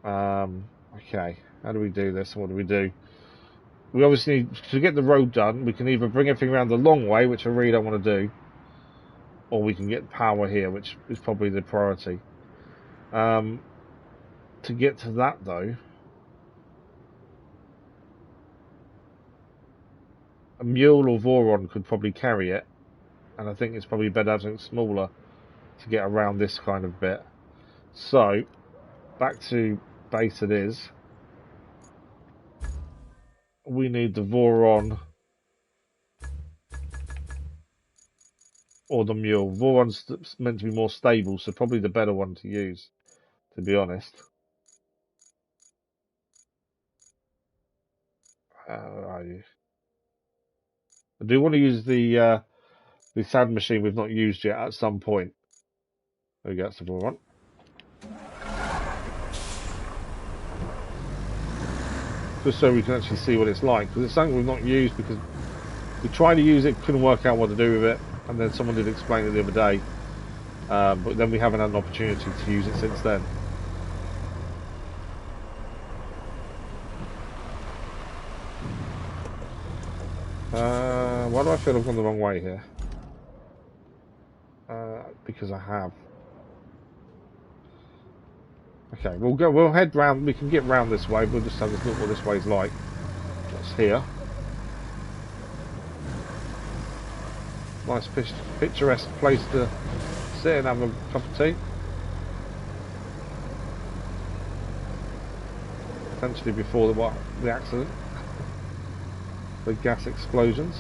[SPEAKER 1] Okay, how do we do this? What do we do? We obviously need to get the road done. We can either bring everything around the long way, which I really don't want to do, or we can get power here, which is probably the priority. To get to that though, a mule or Voron could probably carry it, and I think it's probably better to have something smaller to get around this kind of bit. So, back to base it is. We need the Voron or the mule. Voron's meant to be more stable, so probably the better one to use, to be honest. Where are you? I do want to use the sand machine we've not used yet at some point. There we go, that's the Voron. Just so we can actually see what it's like, because it's something we've not used because we tried to use it, couldn't work out what to do with it, and then someone did explain it the other day, but then we haven't had an opportunity to use it since then. Why do I feel I've gone the wrong way here? Because I have. Okay, we'll head round, we can get round this way, we'll just have a look what this way's like. That's here. Nice picturesque place to sit and have a cup of tea. Potentially before the accident. The gas explosions.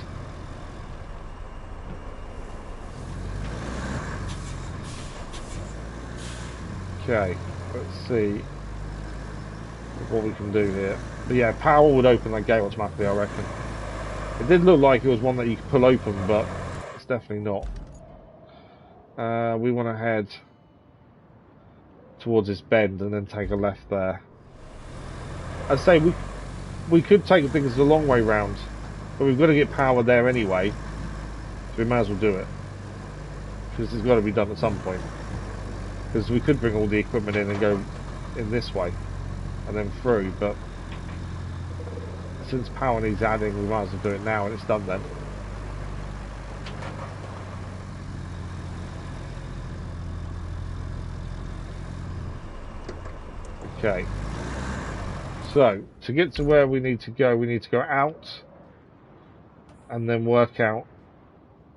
[SPEAKER 1] Okay, let's see what we can do here. But yeah, power would open that gate automatically, I reckon. It did look like it was one that you could pull open, but it's definitely not. We want to head towards this bend and then take a left there. I'd say we could take things the long way round But we've got to get power there anyway, so we may as well do it. Because it's got to be done at some point. Because we could bring all the equipment in and go in this way, and then through, but since power needs adding, we might as well do it now and it's done then. Okay. So, to get to where we need to go out and then work out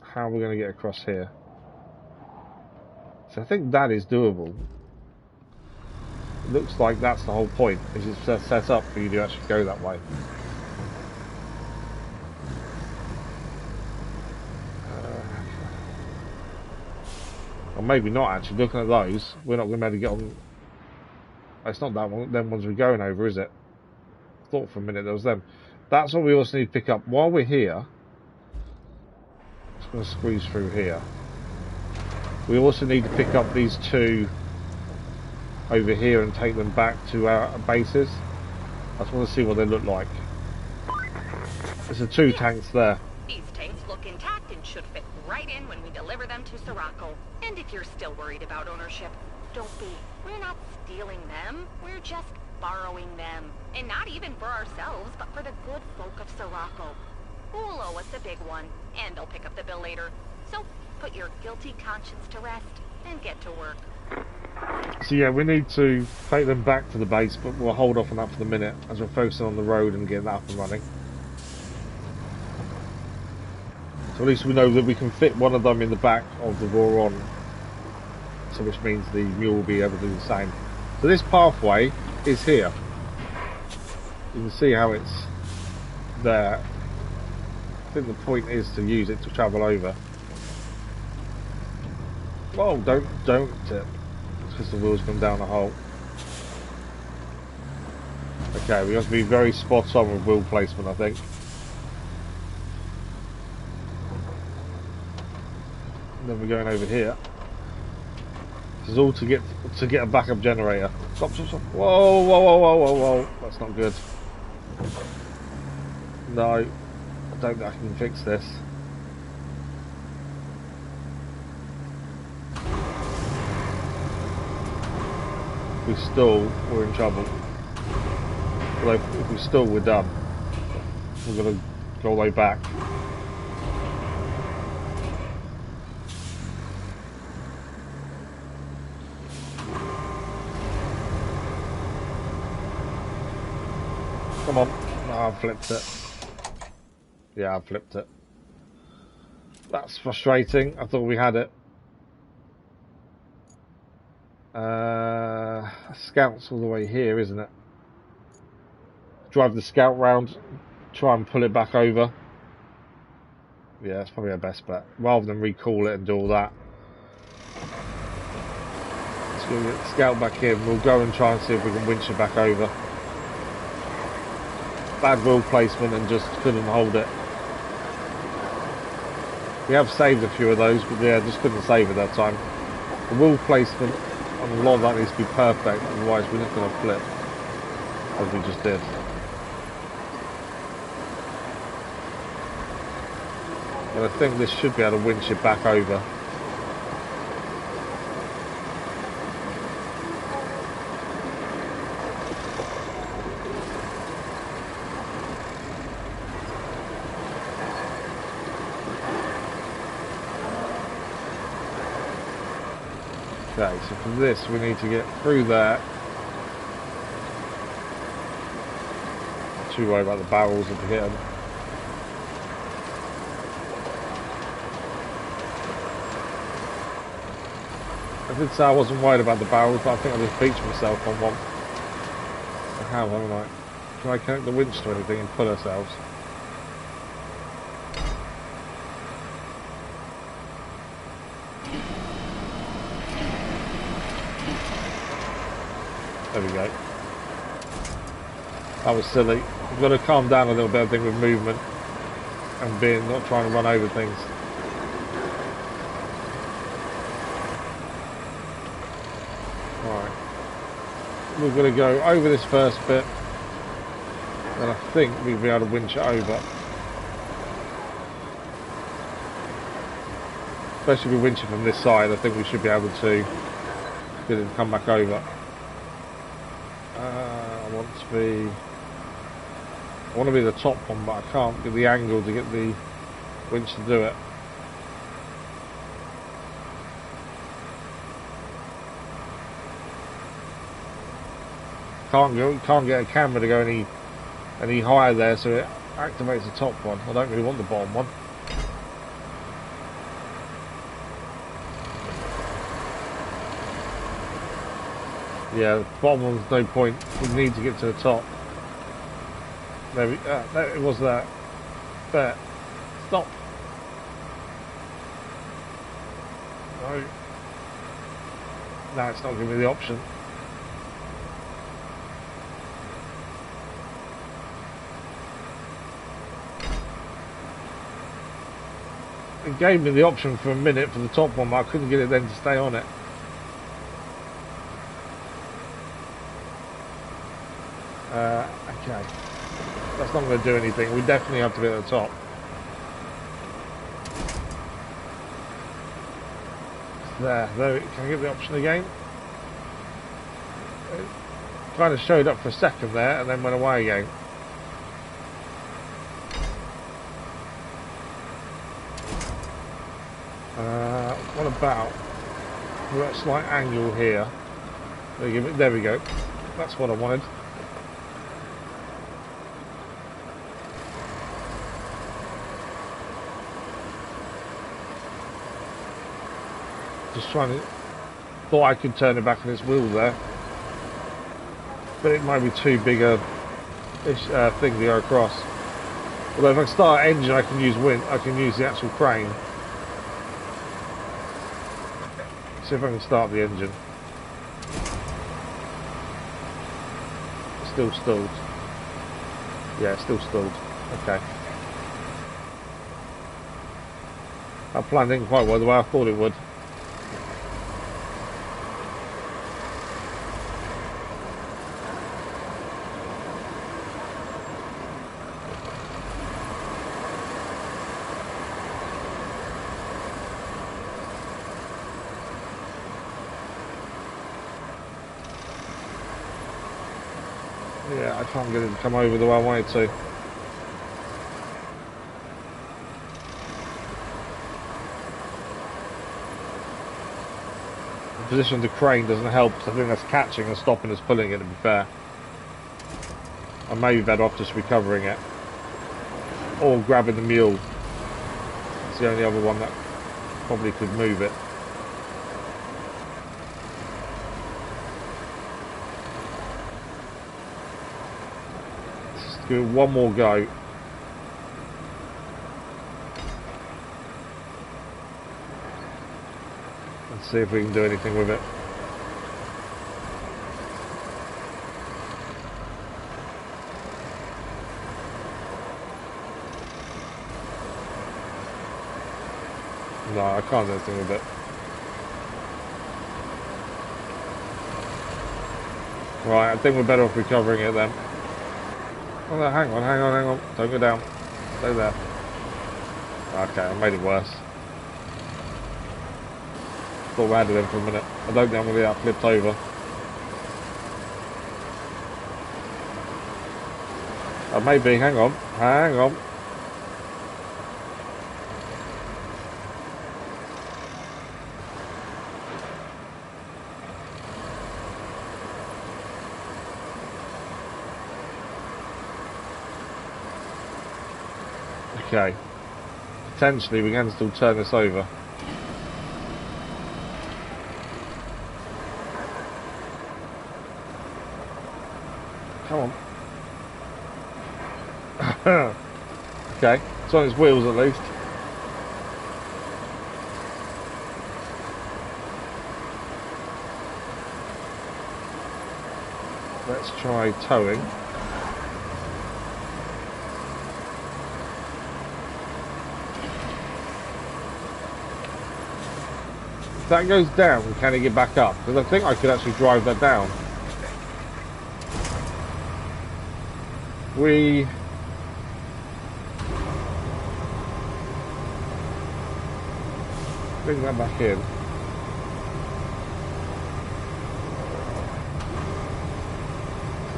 [SPEAKER 1] how we're going to get across here. So I think that is doable. It looks like that's the whole point, is it's set up for you to actually go that way. Or maybe not actually, looking at those, we're not going to be able to get on. It's not that one, them ones we're going over, is it? I thought for a minute there was them. That's what we also need to pick up. While we're here, just going to squeeze through here. We also need to pick up these two over here and take them back to our bases. I just want to see what they look like. There's the two tanks there.
[SPEAKER 2] These tanks look intact and should fit right in when we deliver them to Sirocco. And if you're still worried about ownership, don't be. We're not stealing them, we're just borrowing them. And not even for ourselves, but for the good folk of Sirocco, who will owe us a big one, and they'll pick up the bill later. So put your guilty conscience to rest and get to work.
[SPEAKER 1] So yeah, we need to take them back to the base, but we'll hold off on that for the minute as we're focusing on the road and getting that up and running. So at least we know that we can fit one of them in the back of the Voron, so which means the mule will be able to do the same. So this pathway is here. You can see how it's there. I think the point is to use it to travel over. Whoa, don't tip. Because the wheels come down the hole. Okay, we have to be very spot on with wheel placement, I think. And then we're going over here. This is all to get a backup generator. Stop. Whoa. That's not good. No, I don't think I can fix this. If we stall, we're in trouble. Although if we stall, we're done. We're going to go all the way back. Come on. No, I flipped it. Yeah, I flipped it. That's frustrating. I thought we had it. Scout's all the way here, isn't it? Drive the scout round, try and pull it back over. Yeah, that's probably our best bet. Rather than recall it and do all that. Let's go get the scout back in. We'll go and try and see if we can winch it back over. Bad wheel placement and just couldn't hold it. We have saved a few of those, but yeah, just couldn't save it that time. The wheel placement on a lot of that needs to be perfect, otherwise we're not going to flip, as we just did. But I think this should be able to winch it back over. Okay, so for this we need to get through there. Not too worried about the barrels if we hit them. I did say I wasn't worried about the barrels, but I think I just beached myself on one. I have, haven't I? Can I connect the winch to anything and pull ourselves? There we go. That was silly. We've got to calm down a little bit, I think, with movement and not trying to run over things. Alright. We're going to go over this first bit, and I think we'll be able to winch it over. Especially if we winch it from this side, I think we should be able to get it to come back over. I want to be the top one, but I can't get the angle to get the winch to do it. Can't get a camera to go any higher there, so it activates the top one. I don't really want the bottom one. Yeah, the bottom one's no point. We need to get to the top. There it was that. There. Stop. No. No, it's not giving me the option. It gave me the option for a minute for the top one, but I couldn't get it then to stay on it. Okay. That's not going to do anything. We definitely have to be at the top. There. Can I get the option again? It kind of showed up for a second there and then went away again. What about that slight angle here? There we go. That's what I wanted. Just trying to... Thought I could turn it back on its wheel there. But it might be too big a thing to go across. Although if I start engine, I can use I can use the actual crane. See if I can start the engine. Still stalled. Yeah, still stalled. Okay. That planned in quite well the way I thought it would. Yeah, I can't get it to come over the way I want it to. The position of the crane doesn't help, so I think that's catching and stopping us pulling it, to be fair. I may be better off just recovering it. Or grabbing the mule. It's the only other one that probably could move it. Give it one more go. And see if we can do anything with it. No, I can't do anything with it. Right, I think we're better off recovering it then. Oh, no, hang on. Don't go down. Stay there. Okay, I made it worse. Thought we had it in for a minute. I don't think I'm going to get that flipped over. Maybe, hang on. Okay. Potentially we can still turn this over. Come on. Okay, it's on its wheels at least. Let's try towing. If that goes down, can it get back up? Because I think I could actually drive that down. bring that back in.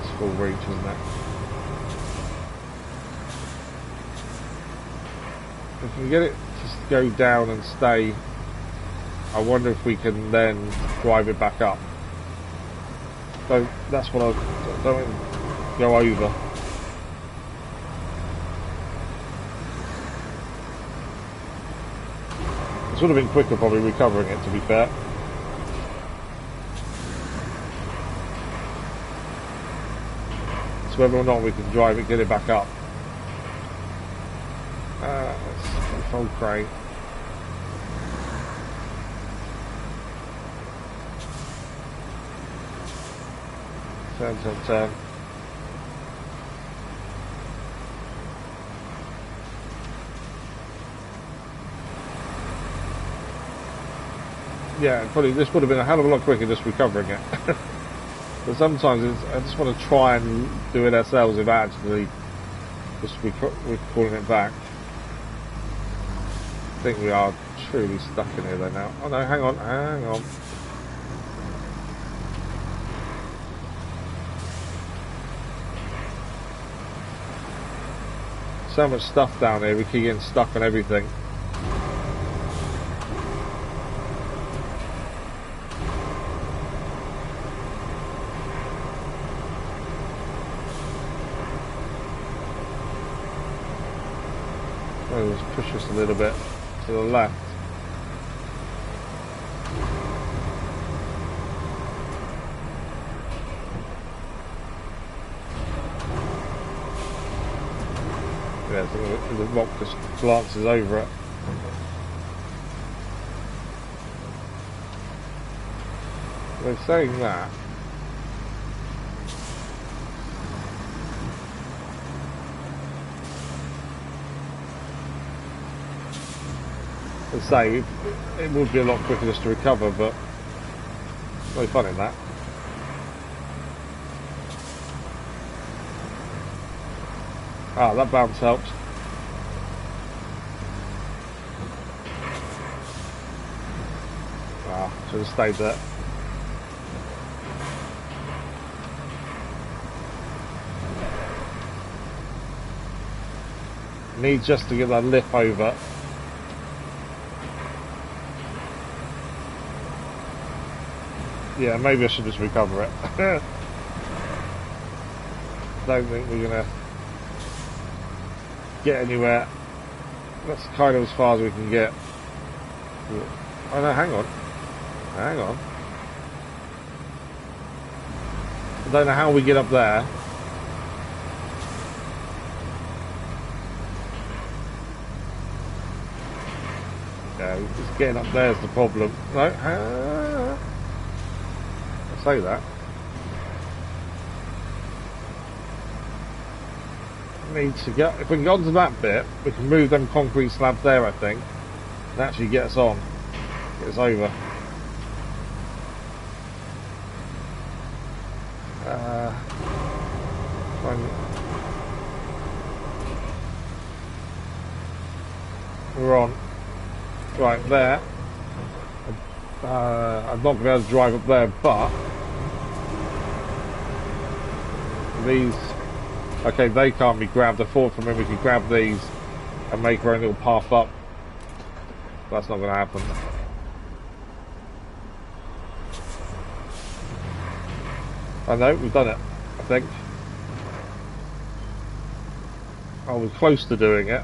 [SPEAKER 1] It's full reach, isn't it? If we get it to go down and stay, I wonder if we can then drive it back up. So that's what I don't go over. This would have been quicker probably recovering it, to be fair. It's whether or not we can drive it, get it back up. Let's control crane. Turn. Yeah, probably this would have been a hell of a lot quicker just recovering it. But sometimes I just want to try and do it ourselves without actually just recalling it back. I think we are truly stuck in here though now. Oh no, hang on. So much stuff down here, we keep getting stuck on everything. Oh, let's push us a little bit to the left. Yeah, so the rock just glances over it. They're saying that. As I say, it would be a lot quicker just to recover, but no fun in that. Ah, that bounce helps. Ah, should have stayed there. Need just to get that lip over. Yeah, maybe I should just recover it. Don't think we're gonna get anywhere. That's kind of as far as we can get. Oh no, hang on. I don't know how we get up there. Yeah, just getting up there is the problem. No, I say that. Need to get, if we can get onto that bit, we can move them concrete slabs there, I think, and actually get us on, get us over. We're on. Right, there. I'm not going to be able to drive up there, but these, okay, they can't be grabbed. I thought from when we could grab these and make our own little path up. That's not going to happen. I know, we've done it, I think. Oh, we're close to doing it.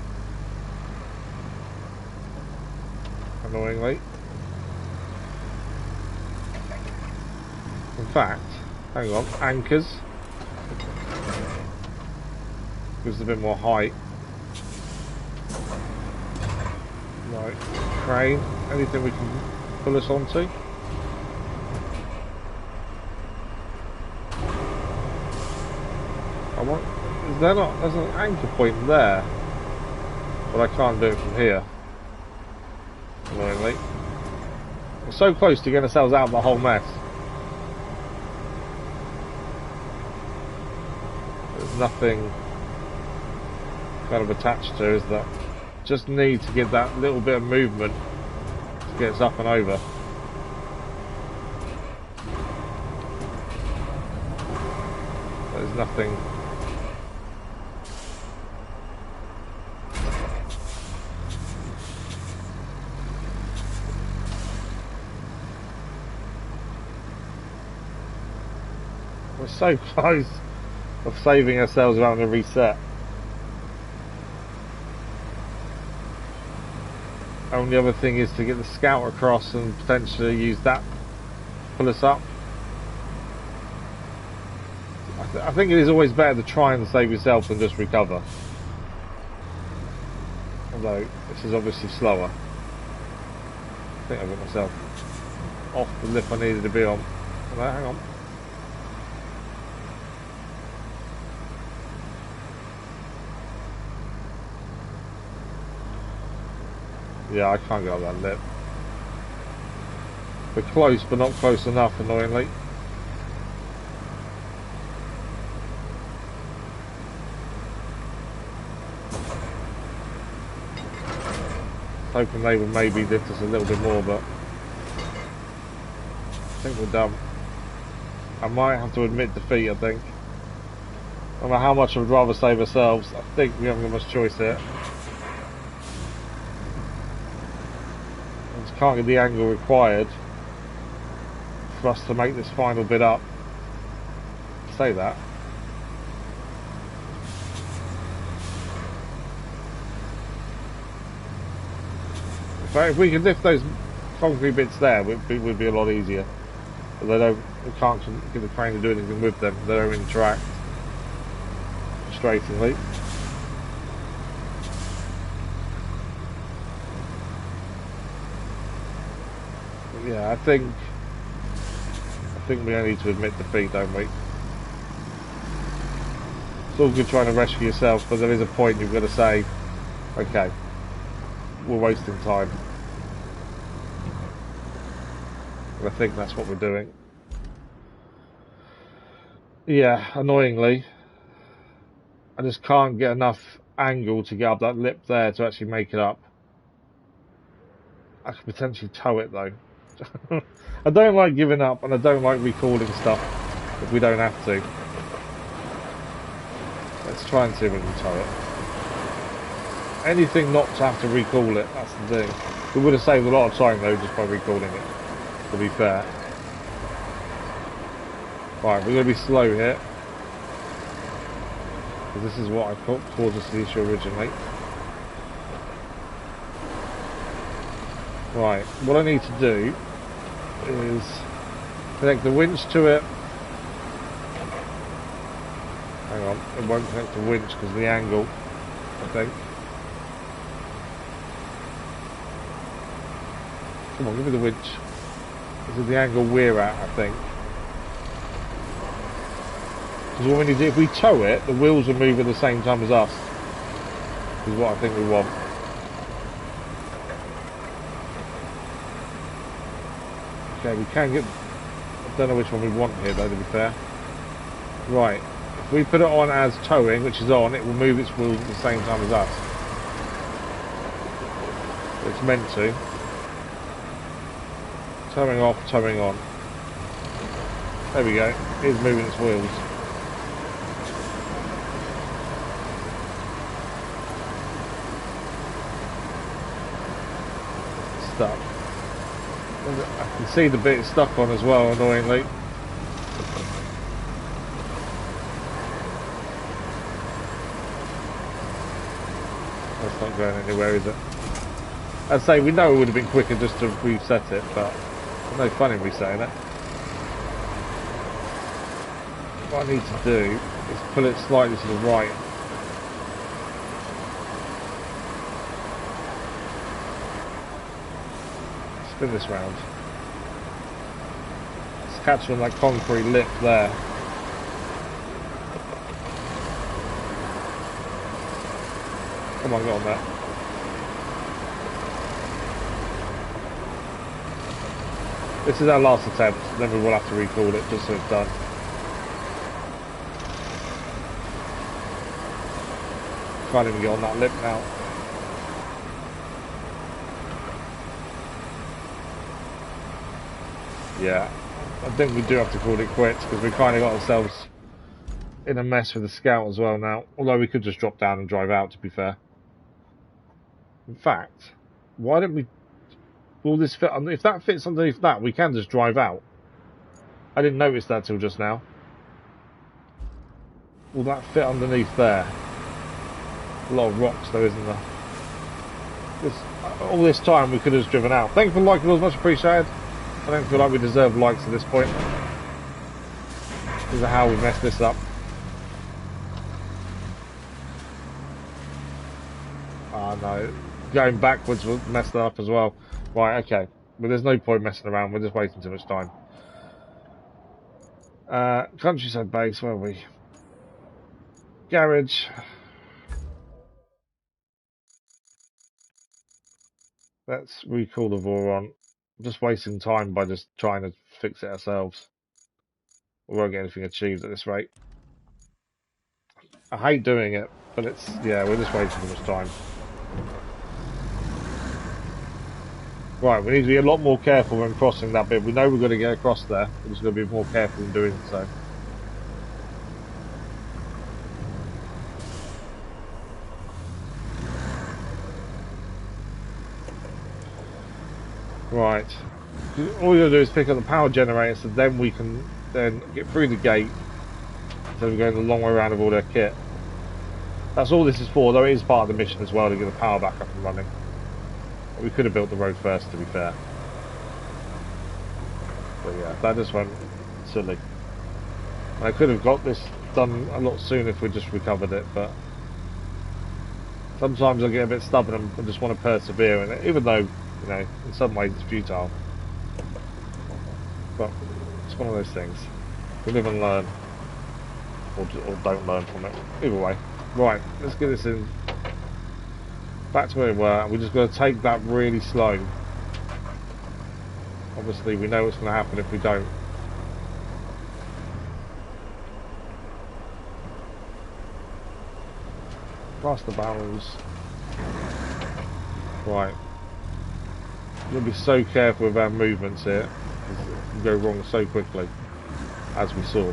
[SPEAKER 1] Annoyingly. In fact, hang on, anchors. Gives a bit more height. Right, crane. Anything we can pull us onto? I want. Is there not? There's an anchor point there, but I can't do it from here. Annoyingly, we're so close to getting ourselves out of the whole mess. There's nothing kind of attached to, is that? Just need to get that little bit of movement to get us up and over. There's nothing. We're so close of saving ourselves around a reset. Only other thing is to get the scout across and potentially use that to pull us up. I think it is always better to try and save yourself than just recover. Although this is obviously slower. I think I got myself off the lip I needed to be on. Hello, hang on. Yeah, I can't get up that lip. We're close, but not close enough, annoyingly. Hoping they would maybe lift us a little bit more, but I think we're done. I might have to admit defeat, I think. No matter how much I would rather save ourselves, I think we haven't got much choice here. I just can't get the angle required for us to make this final bit up. Say that. But if we could lift those concrete bits there, it would be a lot easier. But we can't get the crane to do anything with them. They don't interact. Frustratingly. But yeah, I think we only need to admit defeat, don't we? It's all good trying to rescue yourself, but there is a point you've got to say, okay, we're wasting time. And I think that's what we're doing. Yeah, annoyingly, I just can't get enough angle to get up that lip there to actually make it up. I could potentially tow it though. I don't like giving up, and I don't like recalling stuff if we don't have to. Let's try and see if we can tow it. Anything not to have to recall it, that's the thing. We would have saved a lot of time though just by recalling it, to be fair. Right, we're going to be slow here. Because this is what I thought caused us the issue originally. Right, what I need to do is connect the winch to it. Hang on, it won't connect the winch because of the angle, I think. Come on, give me the winch. This is the angle we're at, I think. Because what we need to do, if we tow it, the wheels will move at the same time as us. Is what I think we want. Okay, we can get... I don't know which one we want here though, to be fair. Right, if we put it on as towing, which is on, it will move its wheels at the same time as us. It's meant to. Towing off, towing on. There we go, it is moving its wheels. Stuck. I can see the bit it's stuck on as well, annoyingly. That's not going anywhere, is it? I'd say we know it would have been quicker just to reset it, but there's no fun in resetting it. What I need to do is pull it slightly to the right. Spin this round. It's catching on that concrete lip there. Come on, get on that. This is our last attempt, then we will have to recall it just so it's done. Can't even get on that lip now. Yeah, I think we do have to call it quits because we kind of got ourselves in a mess with the scout as well now. Although we could just drop down and drive out, to be fair. In fact, why don't we... Will this fit... If that fits underneath that, we can just drive out. I didn't notice that till just now. Will that fit underneath there? A lot of rocks though, isn't there? All this time we could have just driven out. Thank you for liking, it was much appreciated. I don't feel like we deserve likes at this point. Because of how we messed this up. Oh no, going backwards messed up as well. Right, okay. But there's no point messing around, we're just wasting too much time. Countryside base, where are we? Garage. Let's recall the Voron. Just wasting time by just trying to fix it ourselves. We won't get anything achieved at this rate. I hate doing it, but it's, yeah, we're just wasting too much time. Right, we need to be a lot more careful when crossing that bit. We know we're going to get across there. We're just going to be more careful in doing so. Right. All we're going to do is pick up the power generator so then we can then get through the gate instead of going the long way around with all their kit. That's all this is for, though it is part of the mission as well to get the power back up and running. We could have built the road first, to be fair. But yeah, that just went silly. I could have got this done a lot sooner if we just recovered it, but sometimes I get a bit stubborn and just want to persevere in it, even though, you know, in some ways it's futile. But it's one of those things. We live and learn, or don't learn from it. Either way. Right, let's get this in. Back to where we were. We're just going to take that really slow. Obviously, we know what's going to happen if we don't. Past the barrels. Right. We'll be so careful with our movements here. We go wrong so quickly, as we saw.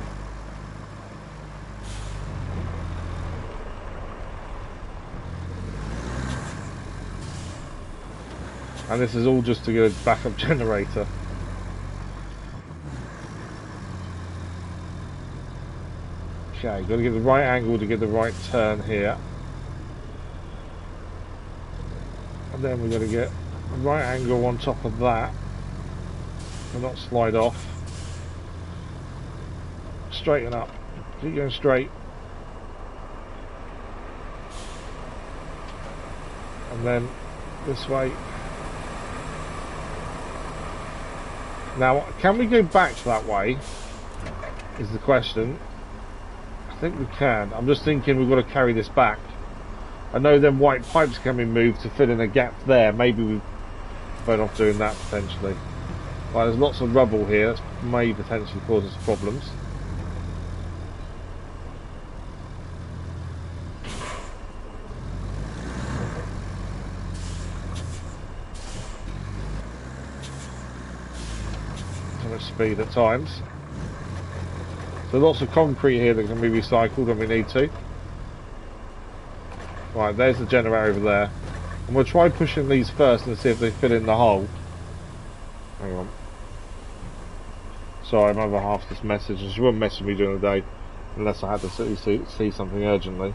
[SPEAKER 1] And this is all just to get a backup generator. Okay, got to get the right angle to get the right turn here. And then we've got to get the right angle on top of that. And not slide off. Straighten up. Keep going straight. And then this way. Now, can we go back that way? Is the question. I think we can. I'm just thinking we've got to carry this back. I know them white pipes can be moved to fill in a gap there. Maybe we better off doing that potentially. Right, there's lots of rubble here. That may potentially cause us problems. Speed at times. So lots of concrete here that can be recycled when we need to. Right, there's the generator over there. And we'll try pushing these first and see if they fit in the hole. Hang on. Sorry, I'm over half this message. She wouldn't message me during the day unless I had to see something urgently.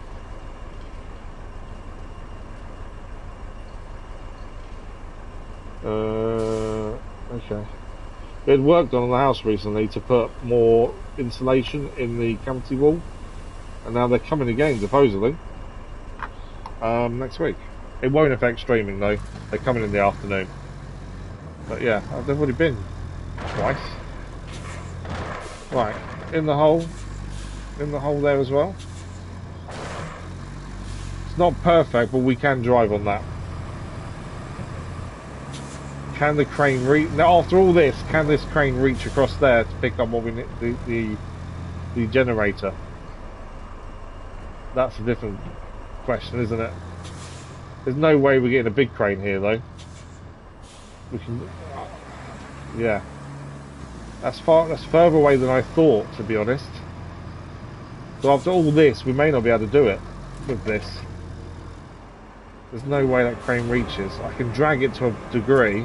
[SPEAKER 1] Okay. We had worked on the house recently to put more insulation in the cavity wall, and now they're coming again supposedly next week. It won't affect streaming though, they're coming in the afternoon. But yeah, they've already been twice. Right, in the hole there as well. It's not perfect, but we can drive on that. Can the crane reach? Now, after all this, can this crane reach across there to pick up what we need, the generator? That's a different question, isn't it? There's no way we're getting a big crane here, though. We can, yeah. That's further away than I thought, to be honest. So after all this, we may not be able to do it with this. There's no way that crane reaches. I can drag it to a degree.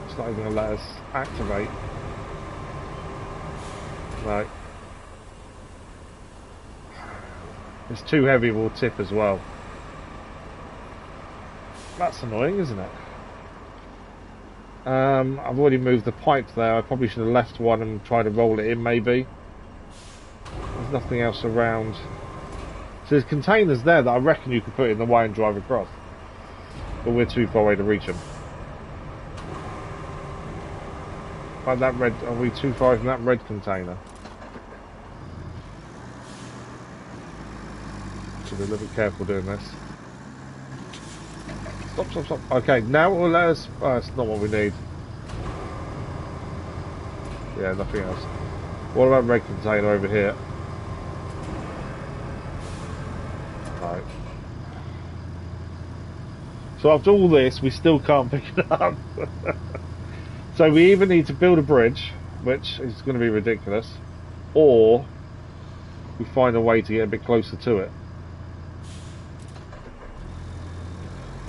[SPEAKER 1] It's not even going to let us activate. No. It's too heavy, will tip as well. That's annoying, isn't it? I've already moved the pipe there. I probably should have left one and tried to roll it in, maybe. There's nothing else around. So there's containers there that I reckon you could put in the way and drive across. But we're too far away to reach them. Like that red, are we too far from that red container? Should be a little bit careful doing this. Stop, stop, stop. Okay, now it will let us... Oh, that's not what we need. Yeah, nothing else. What about red container over here? Right. So after all this, we still can't pick it up. So we either need to build a bridge, which is going to be ridiculous, or we find a way to get a bit closer to it.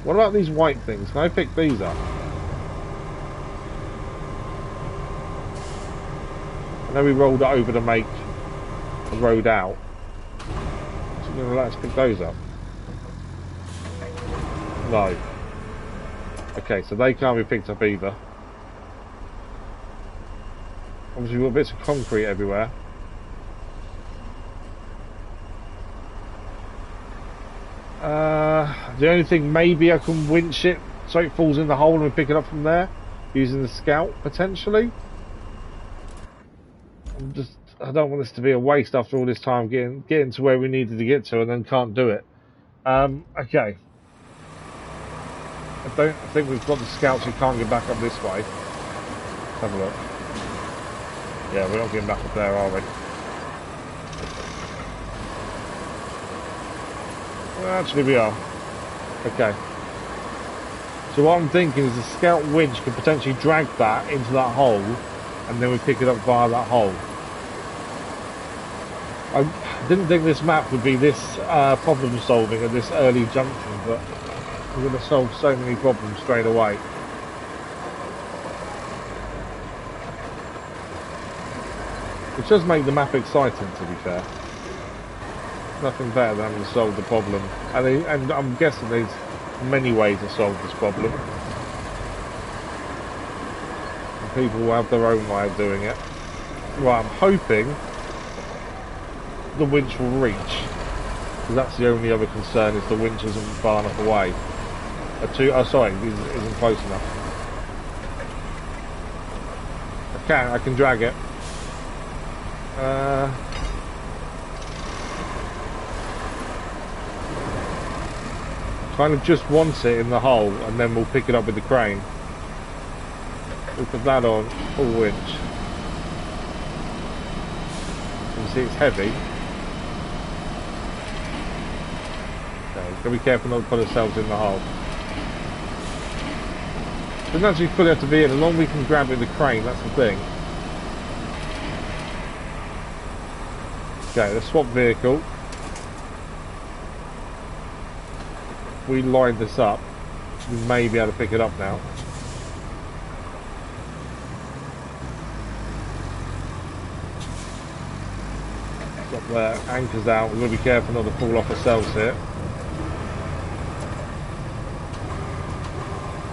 [SPEAKER 1] What about these white things? Can I pick these up? I know we rolled it over to make the road out. So you're going to let us pick those up? No. Okay, so they can't be picked up either. Obviously we've got bits of concrete everywhere. The only thing, maybe I can winch it so it falls in the hole and we pick it up from there using the scout potentially. I don't want this to be a waste after all this time getting to where we needed to get to and then can't do it. Okay. I think we've got the scouts who can't get back up this way. Let's have a look. Yeah, we're not getting back up there, are we? Well, actually we are. Okay. So what I'm thinking is the scout winch could potentially drag that into that hole and then we pick it up via that hole. I didn't think this map would be this problem solving at this early junction, but we're going to solve so many problems straight away. Which does make the map exciting, to be fair. Nothing better than having to solve the problem. And I'm guessing there's many ways to solve this problem. And people will have their own way of doing it. Right, I'm hoping the winch will reach. Because that's the only other concern, is the winch isn't far enough away. Sorry, isn't close enough. I can drag it. Kind of just want it in the hole and then we'll pick it up with the crane. We'll put that on, full winch. You can see it's heavy. Okay, gotta be careful not to put ourselves in the hole. Doesn't actually fully have to be in, as long as we can grab it with the crane, that's the thing. Okay, let's swap vehicle. If we line this up, we may be able to pick it up now. Stop there, anchors out, we've got to be careful not to fall off ourselves here.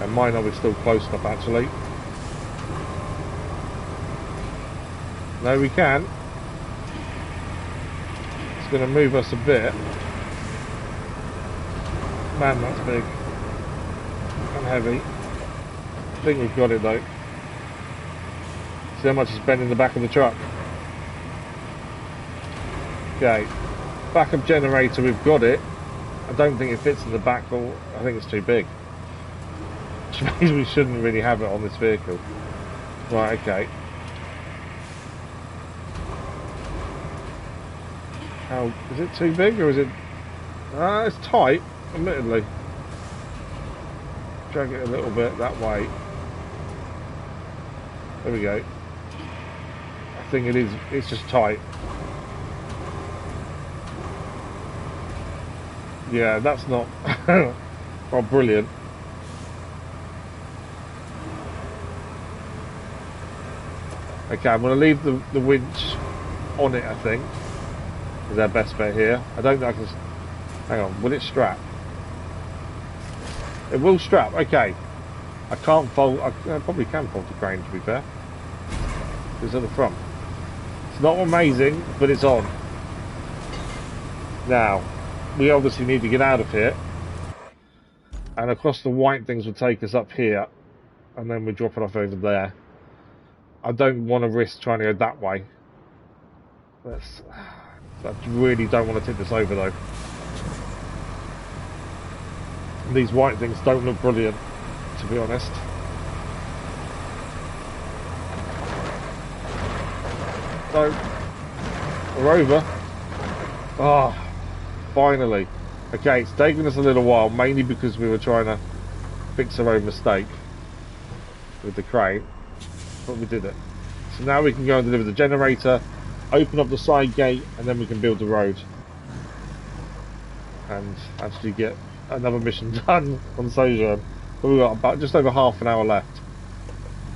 [SPEAKER 1] And mine are still close enough actually. No, we can. It's going to move us a bit. Man, that's big and heavy. I think we've got it though. See how much it's bent in the back of the truck. Okay, backup generator, we've got it. I don't think it fits in the back, or I think it's too big. Which means we shouldn't really have it on this vehicle. Right, okay. How, is it too big or is it... it's tight, admittedly. Drag it a little bit that way. There we go. I think it is, it's just tight. Yeah, that's not, not brilliant. Okay, I'm going to leave the winch on it, I think. Is our best bet here. I don't know if I can... Hang on, will it strap? It will strap, okay. I can't fold... I probably can fold the crane, to be fair. It's at the front. It's not amazing, but it's on. Now, we obviously need to get out of here. And across the white things will take us up here. And then we drop it off over there. I don't want to risk trying to go that way. I really don't want to tip this over though. These white things don't look brilliant, to be honest. So, we're over. Ah, oh, finally. Okay, it's taken us a little while, mainly because we were trying to fix our own mistake with the crane, but we did it. So now we can go and deliver the generator, open up the side gate, and then we can build the road and actually get another mission done on Sojourn. But we've got about just over half an hour left,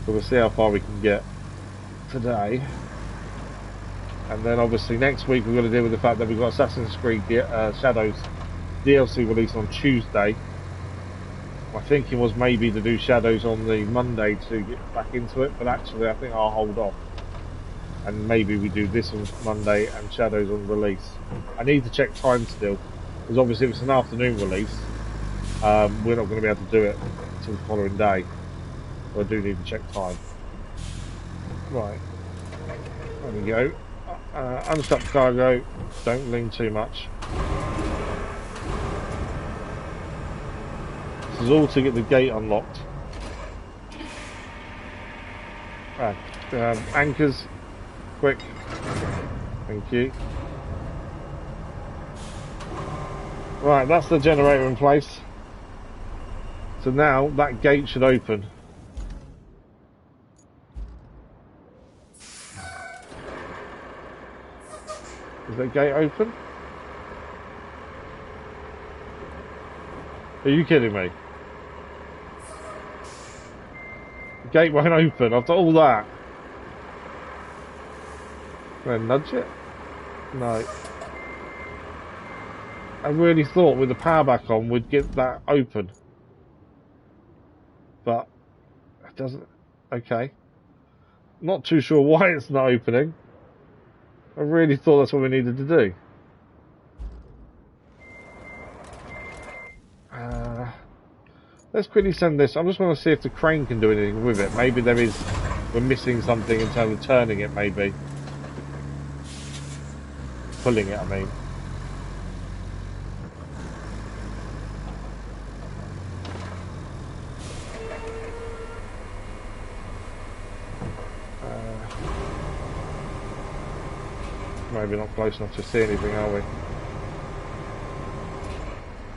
[SPEAKER 1] so we'll see how far we can get today. And then obviously next week we're going to deal with the fact that we've got Assassin's Creed Shadows DLC released on Tuesday. My thinking was maybe to do Shadows on the Monday to get back into it, but actually I think I'll hold off. And maybe we do this on Monday and Shadows on release. I need to check time still, because obviously if it's an afternoon release, we're not going to be able to do it until the following day. So I do need to check time. Right, there we go. Unstuck cargo, don't lean too much. This is all to get the gate unlocked. Anchors, quick. Thank you. Right, that's the generator in place. So now that gate should open. Is that gate open? Are you kidding me? The gate won't open after all that. Can I nudge it? No. I really thought with the power back on we'd get that open. But it doesn't. Okay. Not too sure why it's not opening. I really thought that's what we needed to do. Let's quickly send this. I just want to see if the crane can do anything with it. Maybe we're missing something in terms of turning it, maybe. Pulling it, I mean. Maybe not close enough to see anything, are we?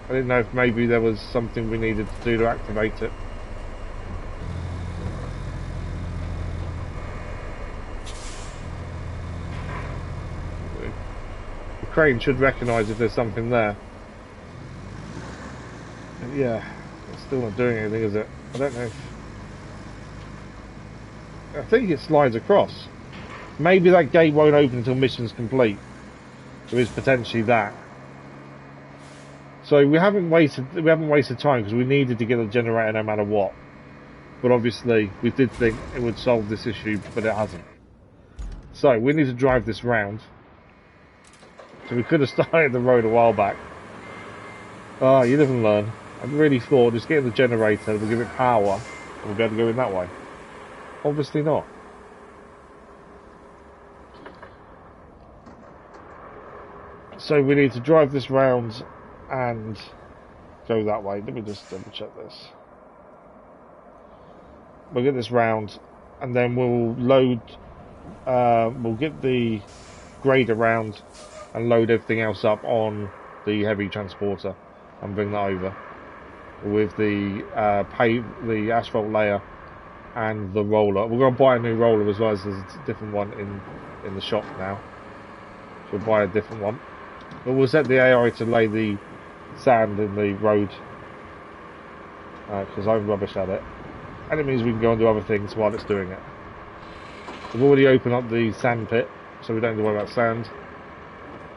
[SPEAKER 1] I didn't know if maybe there was something we needed to do to activate it. The crane should recognise if there's something there. But yeah, it's still not doing anything, is it? I don't know if... I think it slides across. Maybe that gate won't open until mission's complete. There is potentially that. So we haven't wasted time because we needed to get a generator no matter what. But obviously we did think it would solve this issue, but it hasn't. So we need to drive this round. So we could have started the road a while back. Oh, you live and learn. I really thought just getting the generator will give it power and we'll be able to go in that way. Obviously not. So we need to drive this round and go that way. Let me just double check this. We'll get this round and then we'll load, we'll get the grader round and load everything else up on the heavy transporter and bring that over with the the asphalt layer and the roller. We're going to buy a new roller as well, as there's a different one in the shop now. So we'll buy a different one. But we'll set the AI to lay the sand in the road, because I'm rubbish at it. And it means we can go and do other things while it's doing it. We've already opened up the sand pit, so we don't have to worry about sand.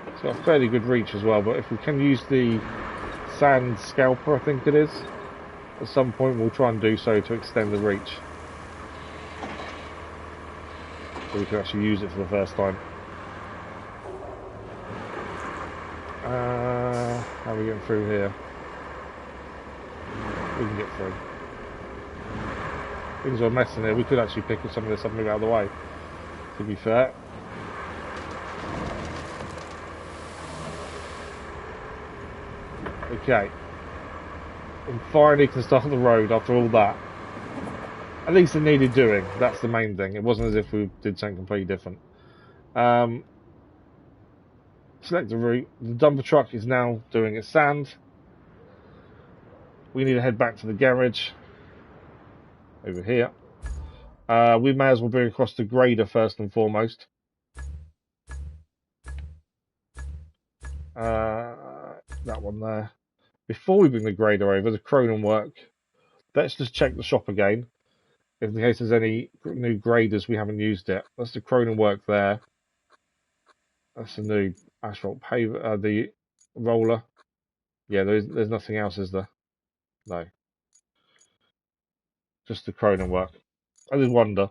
[SPEAKER 1] It's got a fairly good reach as well, but if we can use the sand scalper, I think it is, at some point we'll try and do so to extend the reach. So we can actually use it for the first time. How are we getting through here? We can get through. Things are a mess in here. We could actually pick some of this up and move out of the way, to be fair. Okay. And finally can start the road after all that. At least it needed doing. That's the main thing. It wasn't as if we did something completely different. Select the route. The dumper truck is now doing its sand. We need to head back to the garage. Over here. We may as well bring across the grader first and foremost. That one there. Before we bring the grader over, the Cronin work, let's just check the shop again. In case there's any new graders we haven't used yet. That's the Cronin work there. That's the new asphalt paver, the roller. Yeah, there's nothing else, is there? No. Just the Cronin work. I did wonder.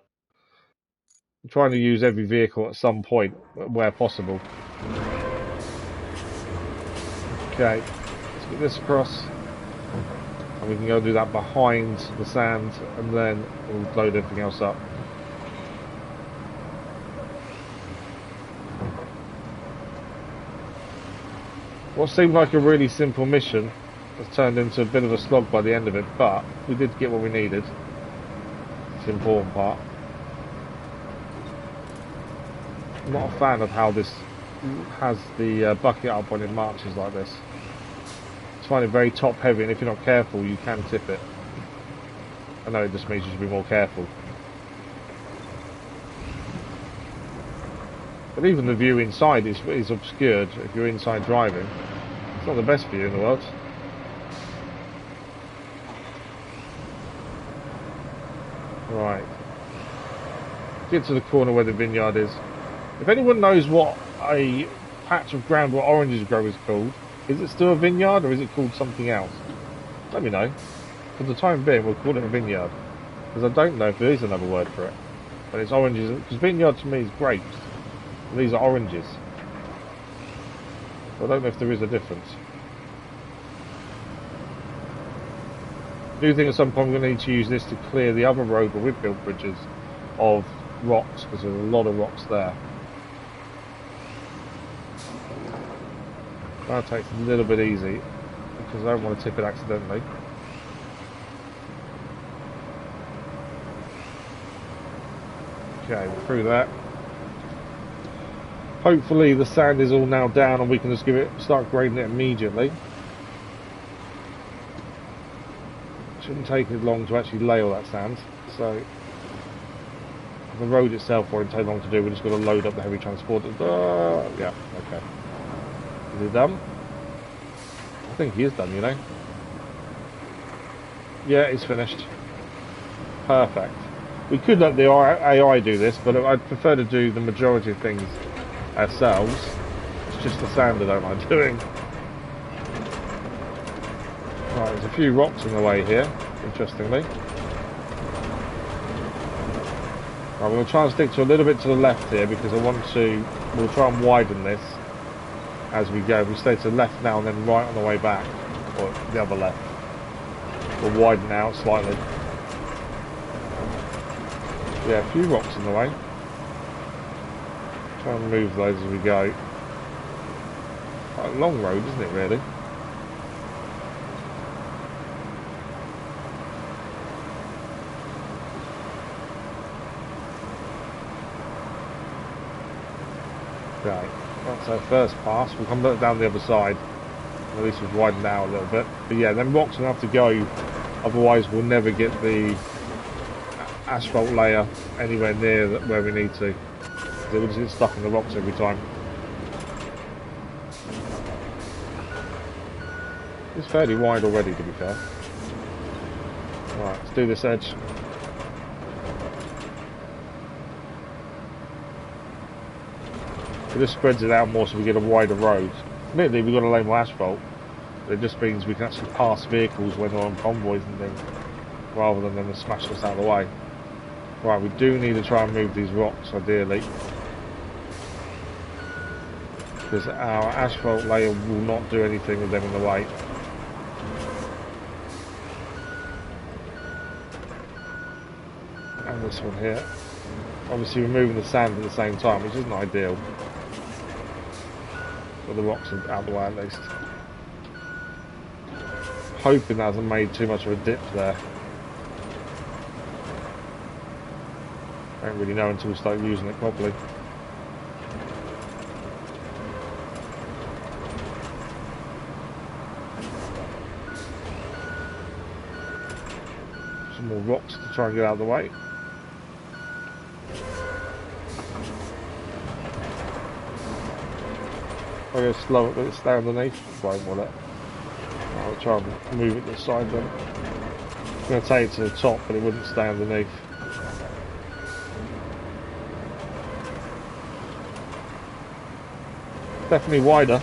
[SPEAKER 1] I'm trying to use every vehicle at some point, where possible. Okay, let's get this across. And we can go do that behind the sand, and then we'll load everything else up. What seemed like a really simple mission has turned into a bit of a slog by the end of it, but we did get what we needed. It's the important part. I'm not a fan of how this has the bucket up when it marches like this. I find it very top heavy, and if you're not careful you can tip it. I know it just means you should be more careful. But even the view inside is obscured if you're inside driving. It's not the best view in the world. Right. Get to the corner where the vineyard is. If anyone knows what a patch of ground where oranges grow is called, is it still a vineyard or is it called something else? Let me know. For the time being, we'll call it a vineyard. Because I don't know if there is another word for it. But it's oranges. Because vineyard to me is grapes. And these are oranges. So I don't know if there is a difference. I do think at some point we're going to need to use this to clear the other road where we've built bridges of rocks, because there's a lot of rocks there. That takes a little bit easy, because I don't want to tip it accidentally. Okay, we're through that. Hopefully the sand is all now down and we can just start grading it immediately. Shouldn't take it long to actually lay all that sand, so the road itself won't take long to do. We're just going to load up the heavy transport. Yeah, okay. Is he done? I think he is done, you know. Yeah, it's finished. Perfect. We could let the AI do this, but I'd prefer to do the majority of things ourselves. It's just the sand I don't mind doing. Right, there's a few rocks in the way here, interestingly. Right, we're going to try and stick to a little bit to the left here, because we'll try and widen this as we go. We stay to the left now and then right on the way back, or the other left. We'll widen out slightly. Yeah, a few rocks in the way. Try and move those as we go. Quite a long road, isn't it, really? Okay, that's our first pass. We'll come back down the other side. At least we've widened out a little bit. But yeah, them rocks will have to go, otherwise we'll never get the asphalt layer anywhere near where we need to. It will just get stuck in the rocks every time. It's fairly wide already, to be fair. Right, let's do this edge. It just spreads it out more so we get a wider road. Admittedly, we've got to lay more asphalt. But it just means we can actually pass vehicles when they're on convoys and things, rather than them smashing us out of the way. Right, we do need to try and move these rocks, ideally. Because our asphalt layer will not do anything with them in the way. And this one here. Obviously we're moving the sand at the same time, which isn't ideal. But the rocks are out of the way at least. Hoping that hasn't made too much of a dip there. I don't really know until we start using it properly. Some more rocks to try and get out of the way. I'll go slow it, let it stay underneath. Won't will it? I'll try and move it to the side then. I'm going to take it to the top, but it wouldn't stay underneath. Definitely wider.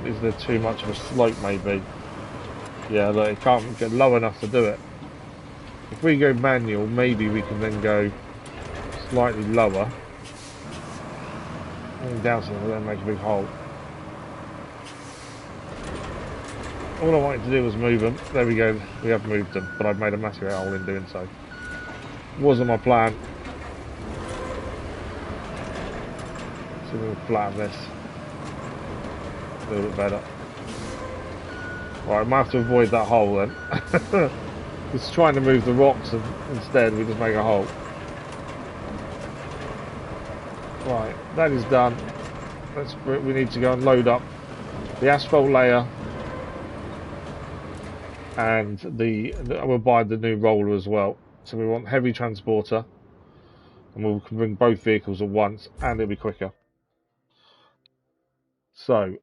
[SPEAKER 1] Is there too much of a slope maybe? Yeah, look, it can't get low enough to do it. If we go manual, maybe we can then go slightly lower. And down so then make a big hole. All I wanted to do was move them. There we go, we have moved them, but I've made a massive hole in doing so. Wasn't my plan. So we'll flatten this a little bit better. Right, I might have to avoid that hole then. Just trying to move the rocks and instead we just make a hole. Right, that is done. We need to go and load up the asphalt layer and we'll buy the new roller as well. So we want heavy transporter and we can bring both vehicles at once and it'll be quicker. So,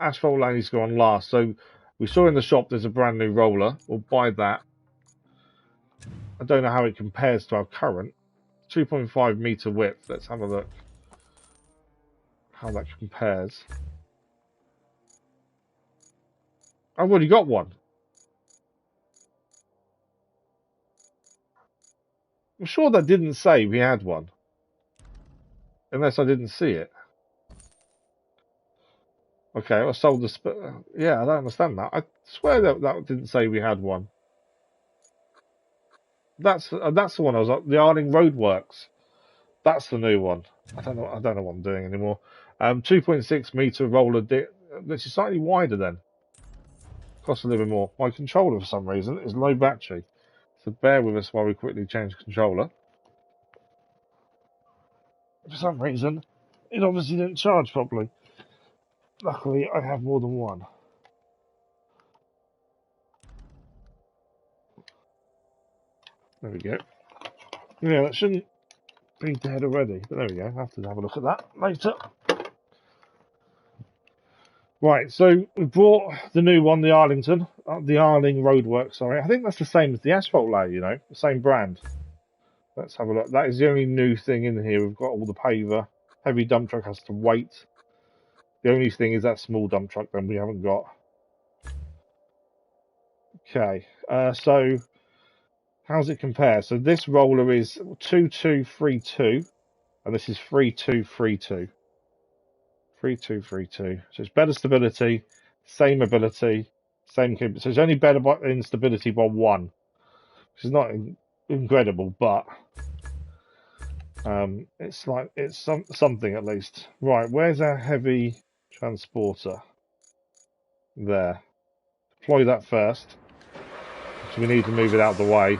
[SPEAKER 1] asphalt layer needs to go on last. So we saw in the shop there's a brand new roller. We'll buy that. I don't know how it compares to our current 2.5 meter width. Let's have a look how that compares. I've already got one. I'm sure that didn't say we had one, unless I didn't see it. Okay, I sold the. Yeah, I don't understand that. I swear that didn't say we had one. That's the one I was up. The Arling Roadworks. That's the new one. I don't know what I'm doing anymore. 2.6 meter roller, which is slightly wider then. Costs a little bit more. My controller, for some reason, is low battery. So bear with us while we quickly change the controller. For some reason, it obviously didn't charge properly. Luckily, I have more than one. There we go. Yeah, that shouldn't be dead already, but there we go. I have to have a look at that later. Right, so we brought the new one, the Arling Roadworks, sorry. I think that's the same as the asphalt layer, you know, the same brand. Let's have a look. That is the only new thing in here. We've got all the paver. Heavy dump truck has to wait. The only thing is that small dump truck then we haven't got. Okay, so how's it compare? So this roller is 2232 and this is 3232. 3232. So it's better stability, same ability, same capability. So it's only better in stability by 1, which is not incredible, but it's like it's something at least. Right, where's our heavy transporter? There. Deploy that first. So we need to move it out of the way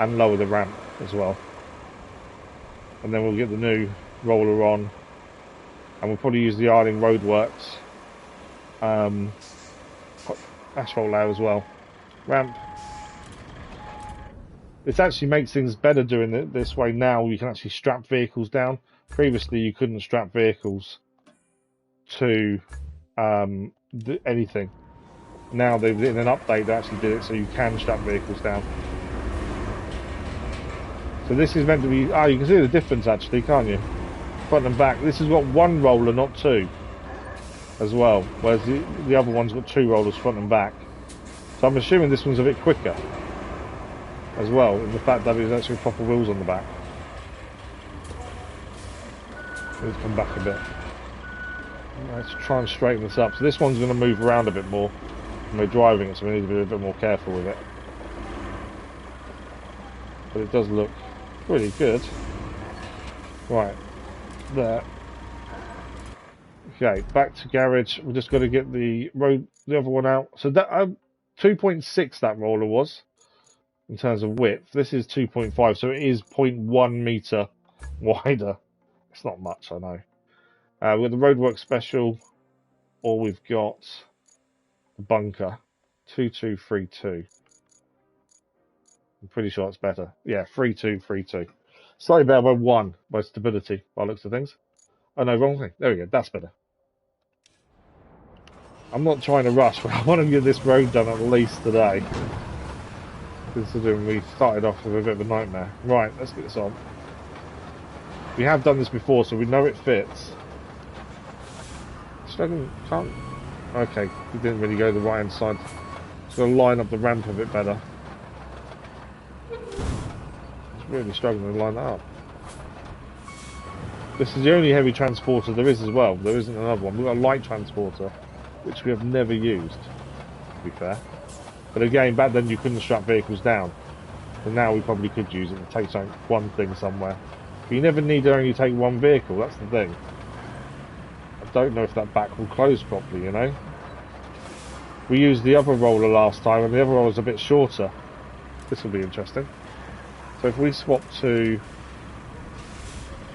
[SPEAKER 1] and lower the ramp as well. And then we'll get the new roller on, and we'll probably use the Arling Roadworks asphalt layer as well. Ramp. This actually makes things better doing it this way now. You can actually strap vehicles down. Previously, you couldn't strap vehicles to anything. Now they've in an update they actually did it so you can strap vehicles down. So this is meant to be. You can see the difference actually, can't you? Front and back. This has got one roller, not two, as well. Whereas the other one's got two rollers, front and back. So I'm assuming this one's a bit quicker, as well, in the fact that it's actually proper wheels on the back. Let's come back a bit. Let's try and straighten this up. So this one's going to move around a bit more. And we're driving it, so we need to be a bit more careful with it. But it does look pretty good. Right, there. Okay, back to garage. We're just going to get the other one out. So that 2.6 that roller was in terms of width. This is 2.5, so it is 0.1 meter wider. It's not much, I know. With the Roadwork Special, or we've got the Bunker 2232. I'm pretty sure it's better. Yeah, 3232. Slightly better by 1 by stability, by looks of things. Oh no, wrong thing. There we go. That's better. I'm not trying to rush, but I want to get this road done at least today. Considering we started off with a bit of a nightmare. Right, let's get this on. We have done this before, so we know it fits. Can't. Okay, we didn't really go the right hand side. Just got to line up the ramp a bit better. It's really struggling to line that up. This is the only heavy transporter there is as well. There isn't another one. We've got a light transporter, which we have never used, to be fair. But again, back then you couldn't strap vehicles down. And now we probably could use it to take one thing somewhere. But you never need to only take one vehicle, that's the thing. I don't know if that back will close properly, you know. We used the other roller last time, and the other roller was a bit shorter. This will be interesting. So if we swap to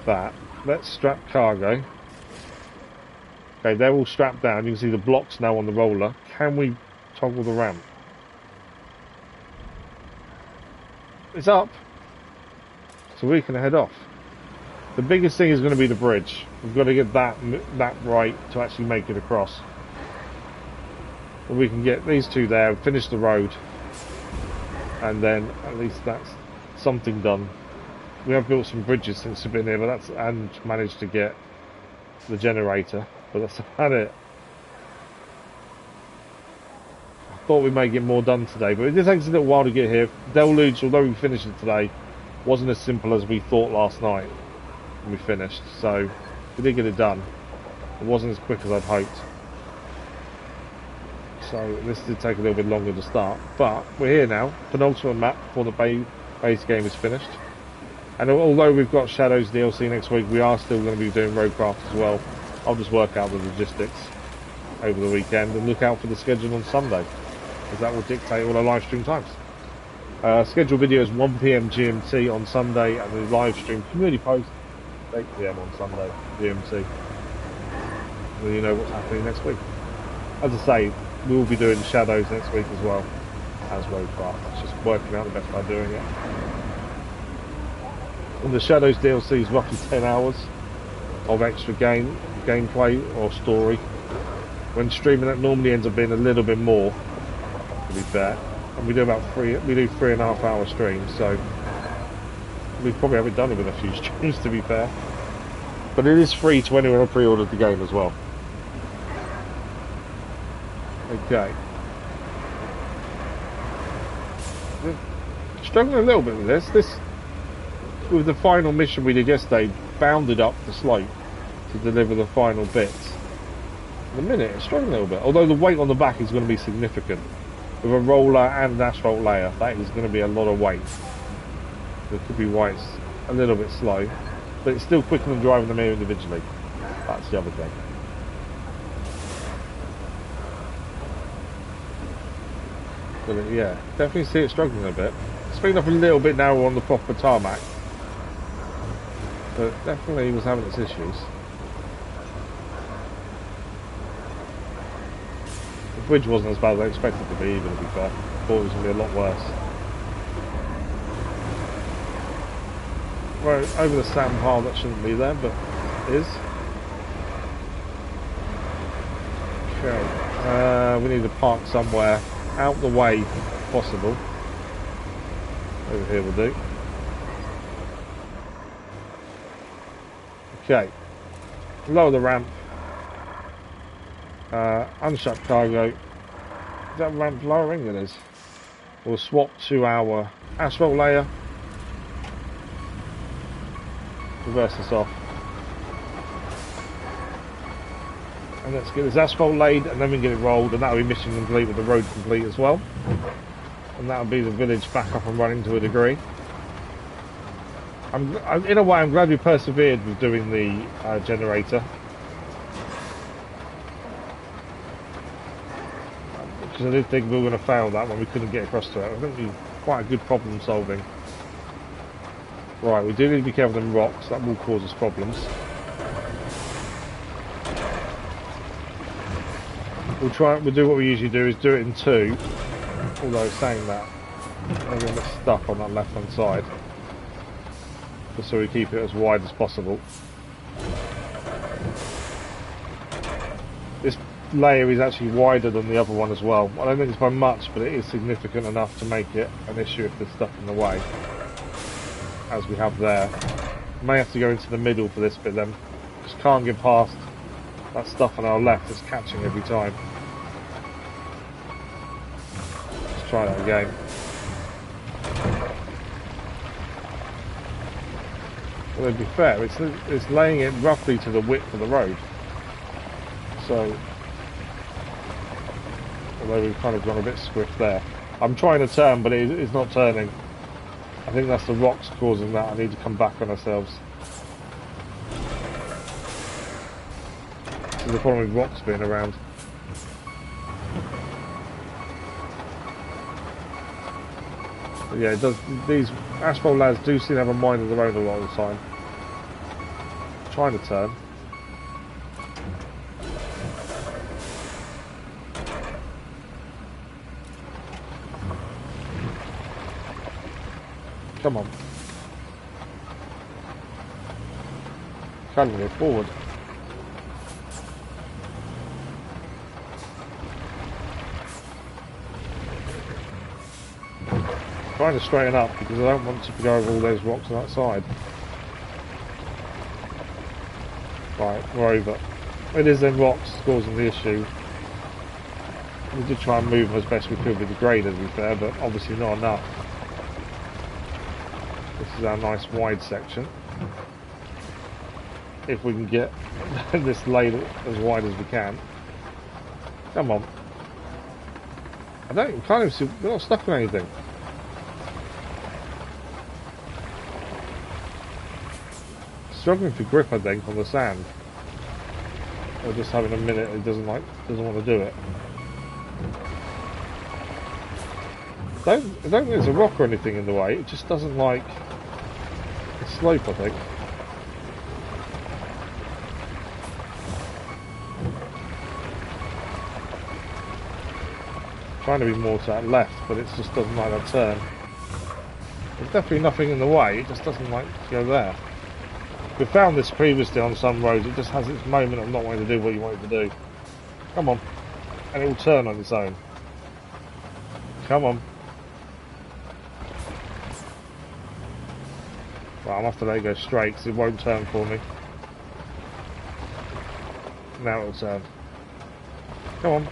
[SPEAKER 1] that, let's strap cargo. Okay, they're all strapped down. You can see the blocks now on the roller. Can we toggle the ramp? It's up. So we can head off. The biggest thing is going to be the bridge. We've got to get that right to actually make it across. And we can get these two there, finish the road, and then at least that's something done. We have built some bridges since we've been here, but and managed to get the generator, but that's about it. I thought we may get more done today, but it just takes a little while to get here. Deluge, although we finished it today, wasn't as simple as we thought last night when we finished, so we did get it done. It wasn't as quick as I'd hoped. So this did take a little bit longer to start, but we're here now. Penultimate map before the base game is finished. And although we've got Shadows DLC next week, we are still going to be doing RoadCraft as well. I'll just work out the logistics over the weekend and look out for the schedule on Sunday, because that will dictate all our live stream times. Scheduled video is 1 PM GMT on Sunday, and the live stream community post 8 PM on Sunday GMT. Then you know what's happening next week. As I say, we will be doing Shadows next week as well as RoadCraft. It's just working out the best by doing it. And the Shadows DLC is roughly 10 hours of extra gameplay or story. When streaming, that normally ends up being a little bit more, to be fair. And we do 3.5 hour streams, so we probably haven't done it with a few streams, to be fair. But it is free to anyone who pre-ordered the game as well. Okay. Struggling a little bit with this. With the final mission we did yesterday, bounded up the slope to deliver the final bits. In a minute, it's struggling a little bit. Although the weight on the back is going to be significant. With a roller and an asphalt layer, that is going to be a lot of weight. It could be why it's a little bit slow. But it's still quicker than driving them here individually. That's the other thing. But yeah, definitely see it struggling a bit. Speeding up a little bit now we're on the proper tarmac. but definitely was having its issues. The bridge wasn't as bad as I expected it to be, even to be fair. I thought it was going to be a lot worse. Right, over the sand pile that shouldn't be there, but it is. Okay, we need to park somewhere out the way if possible. Over here will do. Okay, lower the ramp. Unshut cargo. Is that ramp lowering? It is. We'll swap to our asphalt layer. Reverse this off. And let's get this asphalt laid, and then we can get it rolled, and that'll be mission complete with the road complete as well. And that'll be the village back up and running to a degree. In a way, I'm glad we persevered with doing the generator. Because I did think we were going to fail that when we couldn't get across to it. I think we quite a good problem solving. Right, we do need to be careful of them rocks, that will cause us problems. We'll do what we usually do, is do it in two. Although saying that, I'm going to get stuck on that left hand side. Just so we keep it as wide as possible. This layer is actually wider than the other one as well. I don't think it's by much, but it is significant enough to make it an issue if there's stuff in the way. As we have there. May have to go into the middle for this bit then. Just can't get past that stuff on our left that's catching every time. Let's try that again. Well, to be fair, it's laying it roughly to the width of the road. So, although we've kind of gone a bit swift there. I'm trying to turn, but it's not turning. I think that's the rocks causing that. I need to come back on ourselves. This is the problem with rocks being around. But yeah, it does. These asphalt lads do seem to have a mind of their own a lot of the time. I'm trying to turn. Come on. Can't go forward. Trying to straighten up because I don't want to go over all those rocks on that side. Right, we're over. It is them rocks causing the issue. We did try and move them as best we could with the grade, to be fair, but obviously not enough. This is our nice wide section. If we can get this laid as wide as we can. Come on. I don't kind of see, we're not stuck on anything. Struggling for grip, I think, on the sand. Or just having a minute it doesn't want to do it. I don't think there's a rock or anything in the way, it just doesn't like the slope, I think. Trying to be more to that left, but it just doesn't like that turn. There's definitely nothing in the way, it just doesn't like to go there. We found this previously on some roads, it just has its moment of not wanting to do what you want it to do. Come on. And it will turn on its own. Come on. Right, I'll have to let it go straight because it won't turn for me. Now it'll turn. Come on.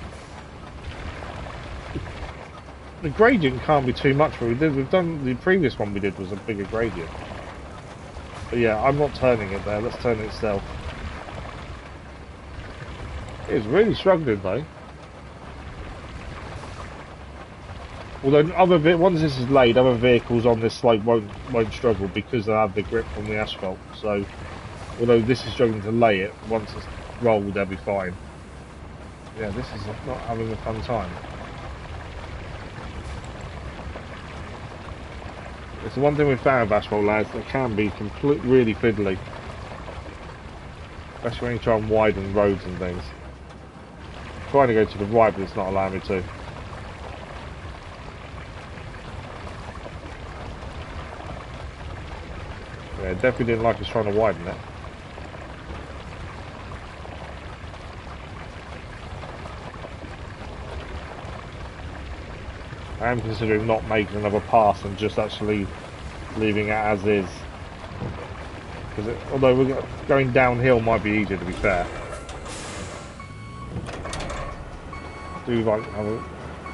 [SPEAKER 1] The gradient can't be too much for it. We've done the previous one we did was a bigger gradient. But yeah, I'm not turning it there. Let's turn it itself. It's really struggling though. Although once this is laid, other vehicles on this slope won't struggle because they have the grip from the asphalt. So, although this is struggling to lay it, once it's rolled, they'll be fine. Yeah, this is not having a fun time. It's the one thing we've found with asphalt lads, they can be really fiddly. Especially when you try and widen roads and things. I'm trying to go to the right, but it's not allowing me to. Yeah, definitely didn't like us trying to widen it. I am considering not making another pass and just actually leaving it as is. Because although we're going downhill might be easier, to be fair. Do like have it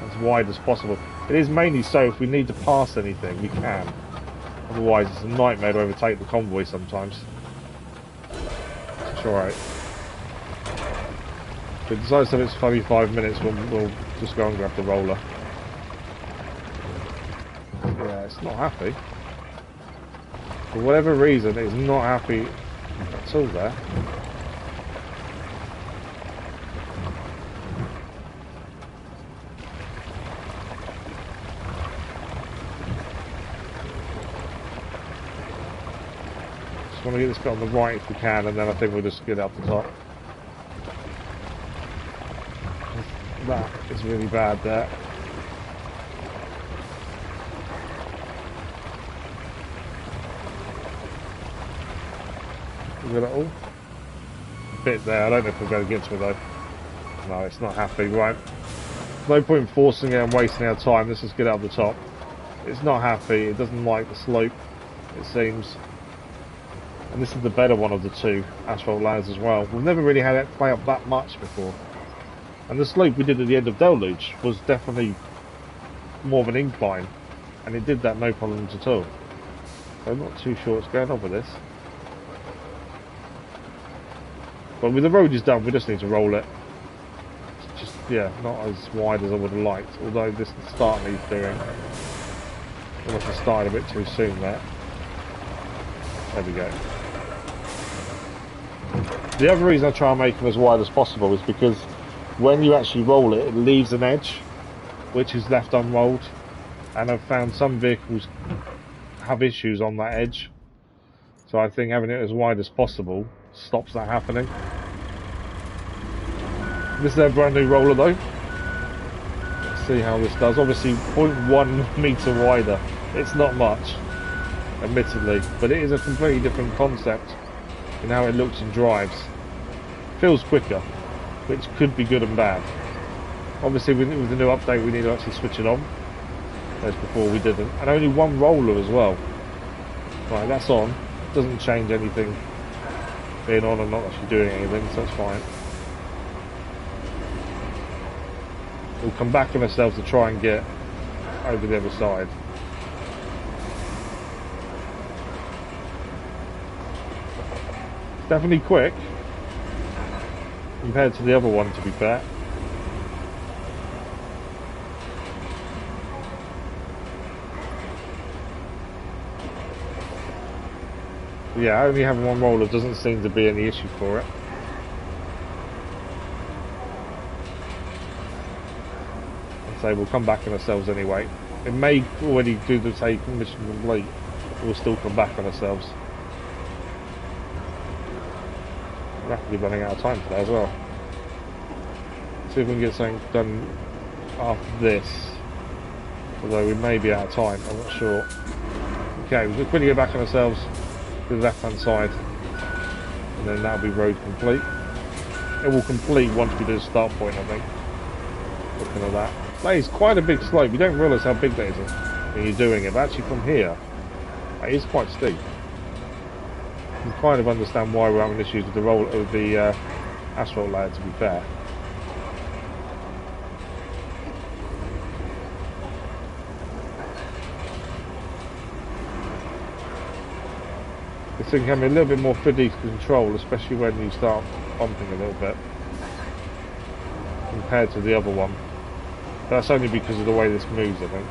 [SPEAKER 1] as wide as possible. It is mainly so if we need to pass anything, we can. Otherwise, it's a nightmare to overtake the convoy sometimes. It's alright. If it decides that it's 35 minutes, we'll just go and grab the roller. Yeah, it's not happy. For whatever reason, it's not happy at all there. Just want to get this bit on the right if we can, and then I think we'll just get up the top. That is really bad there. We got it all? A bit there, I don't know if we're going to get to it though. No, it's not happy, right. No point forcing it and wasting our time, let's just get out the top. It's not happy, it doesn't like the slope, it seems. And this is the better one of the two asphalt ladders as well. We've never really had it play up that much before. And the slope we did at the end of Deluge was definitely more of an incline. And it did that no problems at all. So I'm not too sure what's going on with this. But with the road is done, we just need to roll it. It's just, yeah, not as wide as I would have liked. Although this start needs doing. I must have started a bit too soon there. There we go. The other reason I try and make them as wide as possible is because when you actually roll it, it leaves an edge which is left unrolled, and I've found some vehicles have issues on that edge, so I think having it as wide as possible stops that happening. This is their brand new roller though. Let's see how this does. Obviously 0.1 metre wider, it's not much admittedly, but it is a completely different concept in how it looks and drives. Feels quicker, which could be good and bad. Obviously with the new update we need to actually switch it on, whereas before we didn't. And only one roller as well. Right, that's on. Doesn't change anything being on and not actually doing anything, so that's fine. We'll come back on ourselves to try and get over the other side. It's definitely quick compared to the other one, to be fair. Yeah, only having one roller doesn't seem to be any issue for it. And so we'll come back on ourselves anyway. It may already do the take mission complete, but we'll still come back on ourselves. We're rapidly running out of time today as well. See if we can get something done after this. Although we may be out of time, I'm not sure. Okay, we'll just quickly get back on ourselves to the left hand side, and then that'll be road complete. It will complete once we do the start point, I think. Looking at that. That is quite a big slope. You don't realise how big that is when you're doing it, but actually from here, it is quite steep. You can kind of understand why we're having issues with the asphalt layer, to be fair. This thing can be a little bit more fiddly to control, especially when you start bumping a little bit compared to the other one. But that's only because of the way this moves, I think.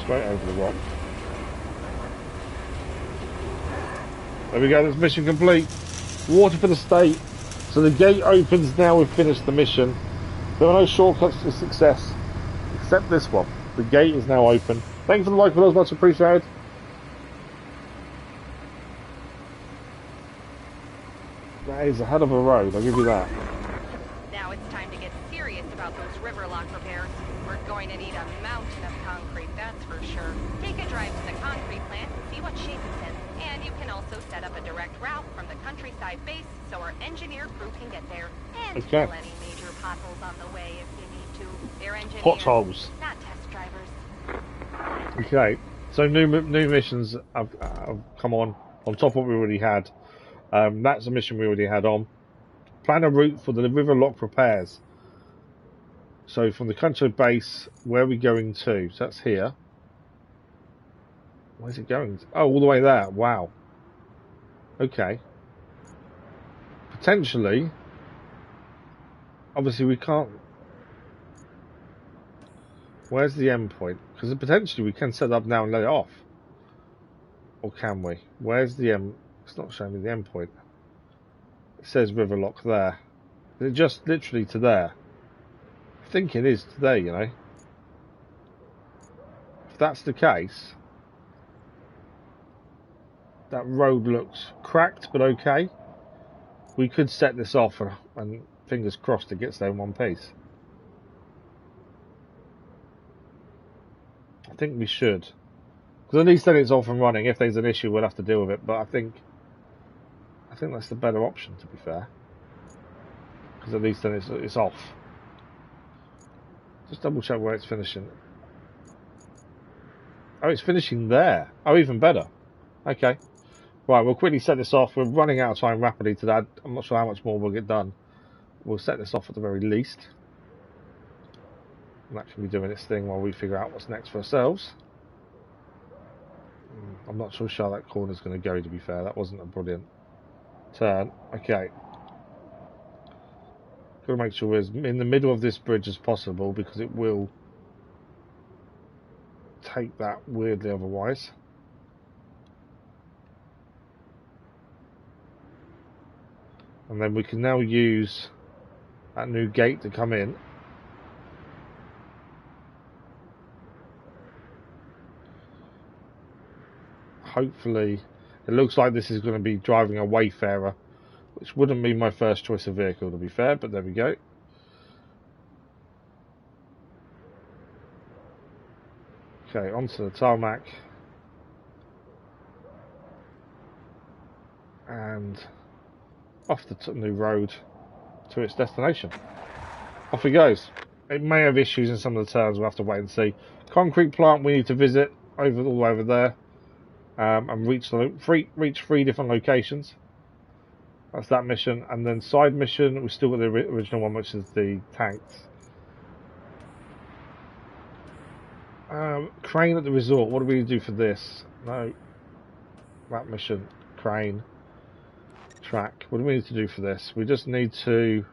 [SPEAKER 1] Straight over the rock. There we go, that's mission complete. Water for the state. So the gate opens now, we've finished the mission. There are no shortcuts to success. except this one. The gate is now open. Thank you for the like, for those much appreciated. That is a hell of a road, I'll give you that.
[SPEAKER 2] Now it's time to get serious about those river lock repairs. We're going to need a mountain of concrete, that's for sure. Take a drive to the concrete plant and see what shape it's in. And you can also set up a direct route from the countryside base so our engineer crew can get there. And fill any major potholes on the way if you need to. They're engineers,
[SPEAKER 1] potholes,
[SPEAKER 2] not test drivers.
[SPEAKER 1] Okay, so new missions have come on top of what we already had. That's a mission we already had on. Plan a route for the river lock repairs. So from the country base, where are we going to? So that's here. Where's it going? Oh, all the way there. Wow. Okay. Potentially. Obviously, we can't. Where's the end point? Because potentially we can set up now and let it off. Or can we? Where's the end? It's not showing me the end point. It says river lock there. Is it just literally to there? I think it is to there, you know. If that's the case, that road looks cracked but okay. We could set this off and fingers crossed it gets there in one piece. I think we should. Because at least then it's off and running. If there's an issue, we'll have to deal with it. But I think that's the better option, to be fair. Because at least then it's off. Just double check where it's finishing. Oh, it's finishing there. Oh, even better. Okay. Right, we'll quickly set this off. We're running out of time rapidly today. I'm not sure how much more we'll get done. We'll set this off at the very least. And that can be doing its thing while we figure out what's next for ourselves. I'm not sure how that corner's going to go, to be fair. That wasn't a brilliant turn. Okay. Got to make sure we're as in the middle of this bridge as possible, because it will take that weirdly otherwise. And then we can now use that new gate to come in. Hopefully, it looks like this is going to be driving a Wayfarer, which wouldn't be my first choice of vehicle, to be fair, but there we go. Okay, onto the tarmac. And off the new road to its destination. Off it goes. It may have issues in some of the turns, we'll have to wait and see. Concrete plant we need to visit all the way over there. And reach three different locations. That's that mission. And then side mission, we've still got the original one, which is the tanks. Crane at the resort. What do we do for this? No. That mission. Crane. Track. What do we need to do for this? We just need to...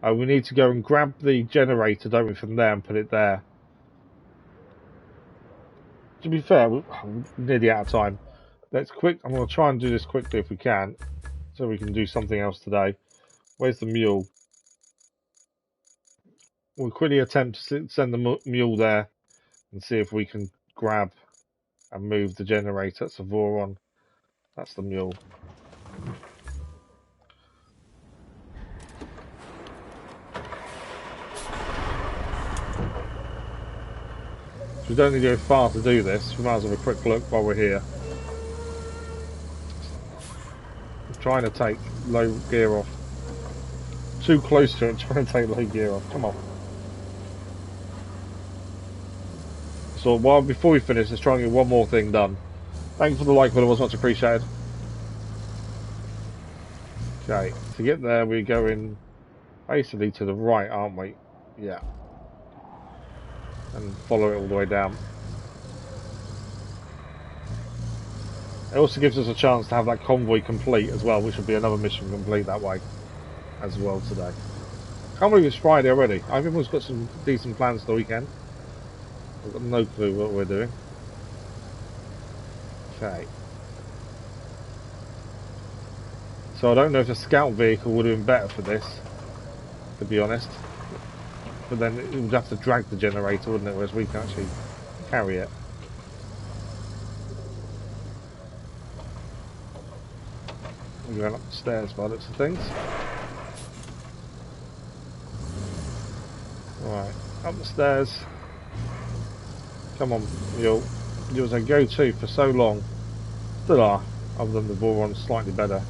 [SPEAKER 1] we need to go and grab the generator, don't we, from there and put it there. To be fair, we're nearly out of time. I'm going to try and do this quickly if we can, so we can do something else today. Where's the mule? We'll quickly attempt to send the mule there and see if we can grab and move the generator. That's a Voron. That's the mule. We don't need to go far to do this. We might as well have a quick look while we're here. I'm trying to take low gear off. Too close to it, trying to take low gear off. Come on. So before we finish, let's try and get one more thing done. Thank you for the like, but it was much appreciated. Okay, to get there we're going basically to the right, aren't we? Yeah. And follow it all the way down. It also gives us a chance to have that convoy complete as well, which will be another mission complete that way as well today. Can't believe it's Friday already. I think everyone's got some decent plans for the weekend. I've got no clue what we're doing. Okay. So I don't know if a scout vehicle would have been better for this, to be honest. but then it would have to drag the generator, wouldn't it? Whereas we can actually carry it. We're going up the stairs by the looks of things. Right, up the stairs. Come on, mule. You was a go-to for so long. Still are, other than the Voron's slightly better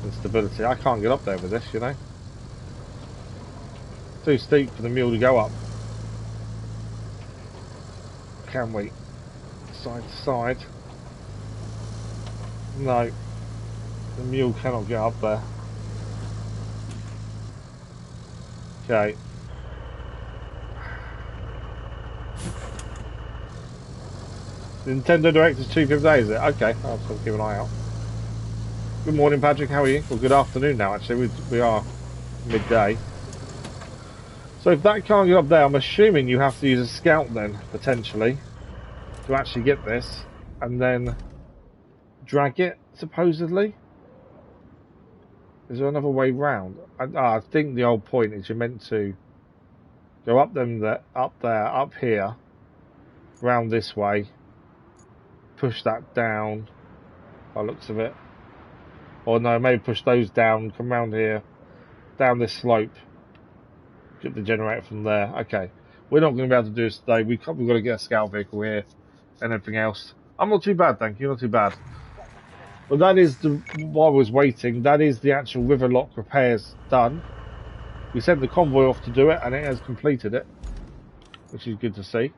[SPEAKER 1] in stability. I can't get up there with this, you know. Too steep for the mule to go up. Can we? Side to side. No. The mule cannot get up there. Okay. Nintendo Direct is 2 days, is it? Okay, I'll have to keep an eye out. Good morning, Patrick. How are you? Well, good afternoon now, actually. We are midday. So if that can't get up there, I'm assuming you have to use a scout then, potentially, to actually get this, and then drag it, supposedly. Is there another way round? I think the old point is you're meant to go up up here, round this way, push that down, by the looks of it. Or no, maybe push those down, come round here, down this slope, get the generator from there. Okay, we're not going to be able to do this today. We've got to get a scout vehicle here and everything else. I'm not too bad, thank you, not too bad. But that is, while I was waiting, that is the actual river lock repairs done. We sent the convoy off to do it, and it has completed it, which is good to see.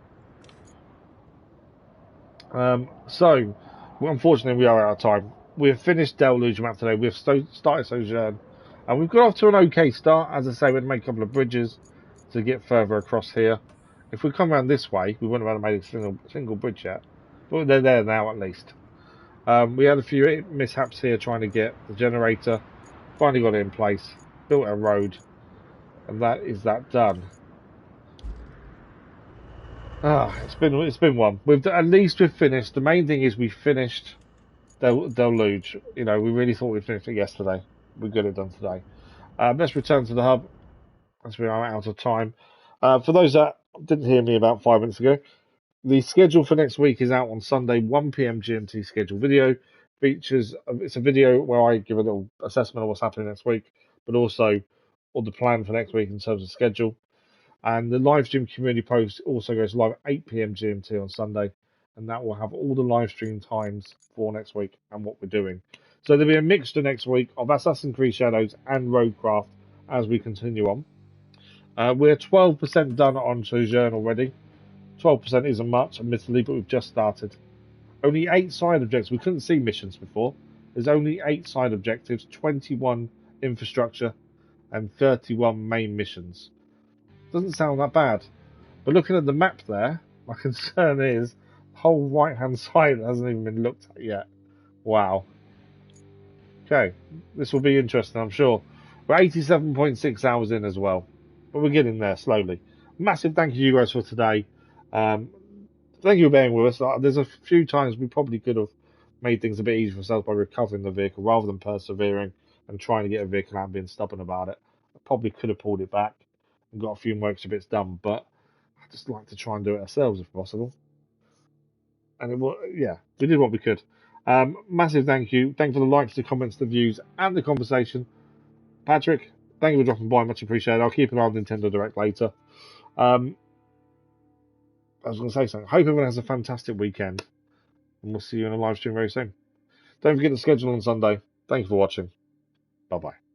[SPEAKER 1] So, well, unfortunately, we are out of time. We have finished Deluge map today. We've started Sojourn, and we've got off to an okay start. As I say, we'd made a couple of bridges to get further across here. If we come around this way, we wouldn't have made a single bridge yet, but they're there now at least. We had a few mishaps here trying to get the generator. Finally got it in place, built a road, and that is that done. It's been one. At least we've finished. The main thing is we finished Deluge. You know, we really thought we'd finished it yesterday. We got it done today. Let's return to the hub as we are out of time. For those that didn't hear me about 5 minutes ago, the schedule for next week is out on Sunday, 1 p.m. GMT schedule video. It's a video where I give a little assessment of what's happening next week, but also all the plan for next week in terms of schedule. And the live stream community post also goes live at 8 p.m. GMT on Sunday, and that will have all the live stream times for next week and what we're doing. So there'll be a mixture next week of Assassin's Creed Shadows and RoadCraft as we continue on. We're 12% done on Sojourn already. 12% isn't much, admittedly, but we've just started. Only 8 side objectives. We couldn't see missions before. There's only 8 side objectives, 21 infrastructure, and 31 main missions. Doesn't sound that bad. But looking at the map there, my concern is the whole right-hand side hasn't even been looked at yet. Wow. Okay, this will be interesting, I'm sure. We're 87.6 hours in as well, but we're getting there slowly. Massive thank you guys for today. Thank you for being with us. There's a few times we probably could have made things a bit easier for ourselves by recovering the vehicle rather than persevering and trying to get a vehicle out and being stubborn about it. I probably could have pulled it back and got a few more extra bits done, but I just like to try and do it ourselves if possible. And we did what we could. Massive thank you. Thank you for the likes, the comments, the views, and the conversation. Patrick, thank you for dropping by. Much appreciated. I'll keep an eye on Nintendo Direct later. I was going to say something. Hope everyone has a fantastic weekend, and we'll see you in a live stream very soon. Don't forget the schedule on Sunday. Thank you for watching. Bye bye.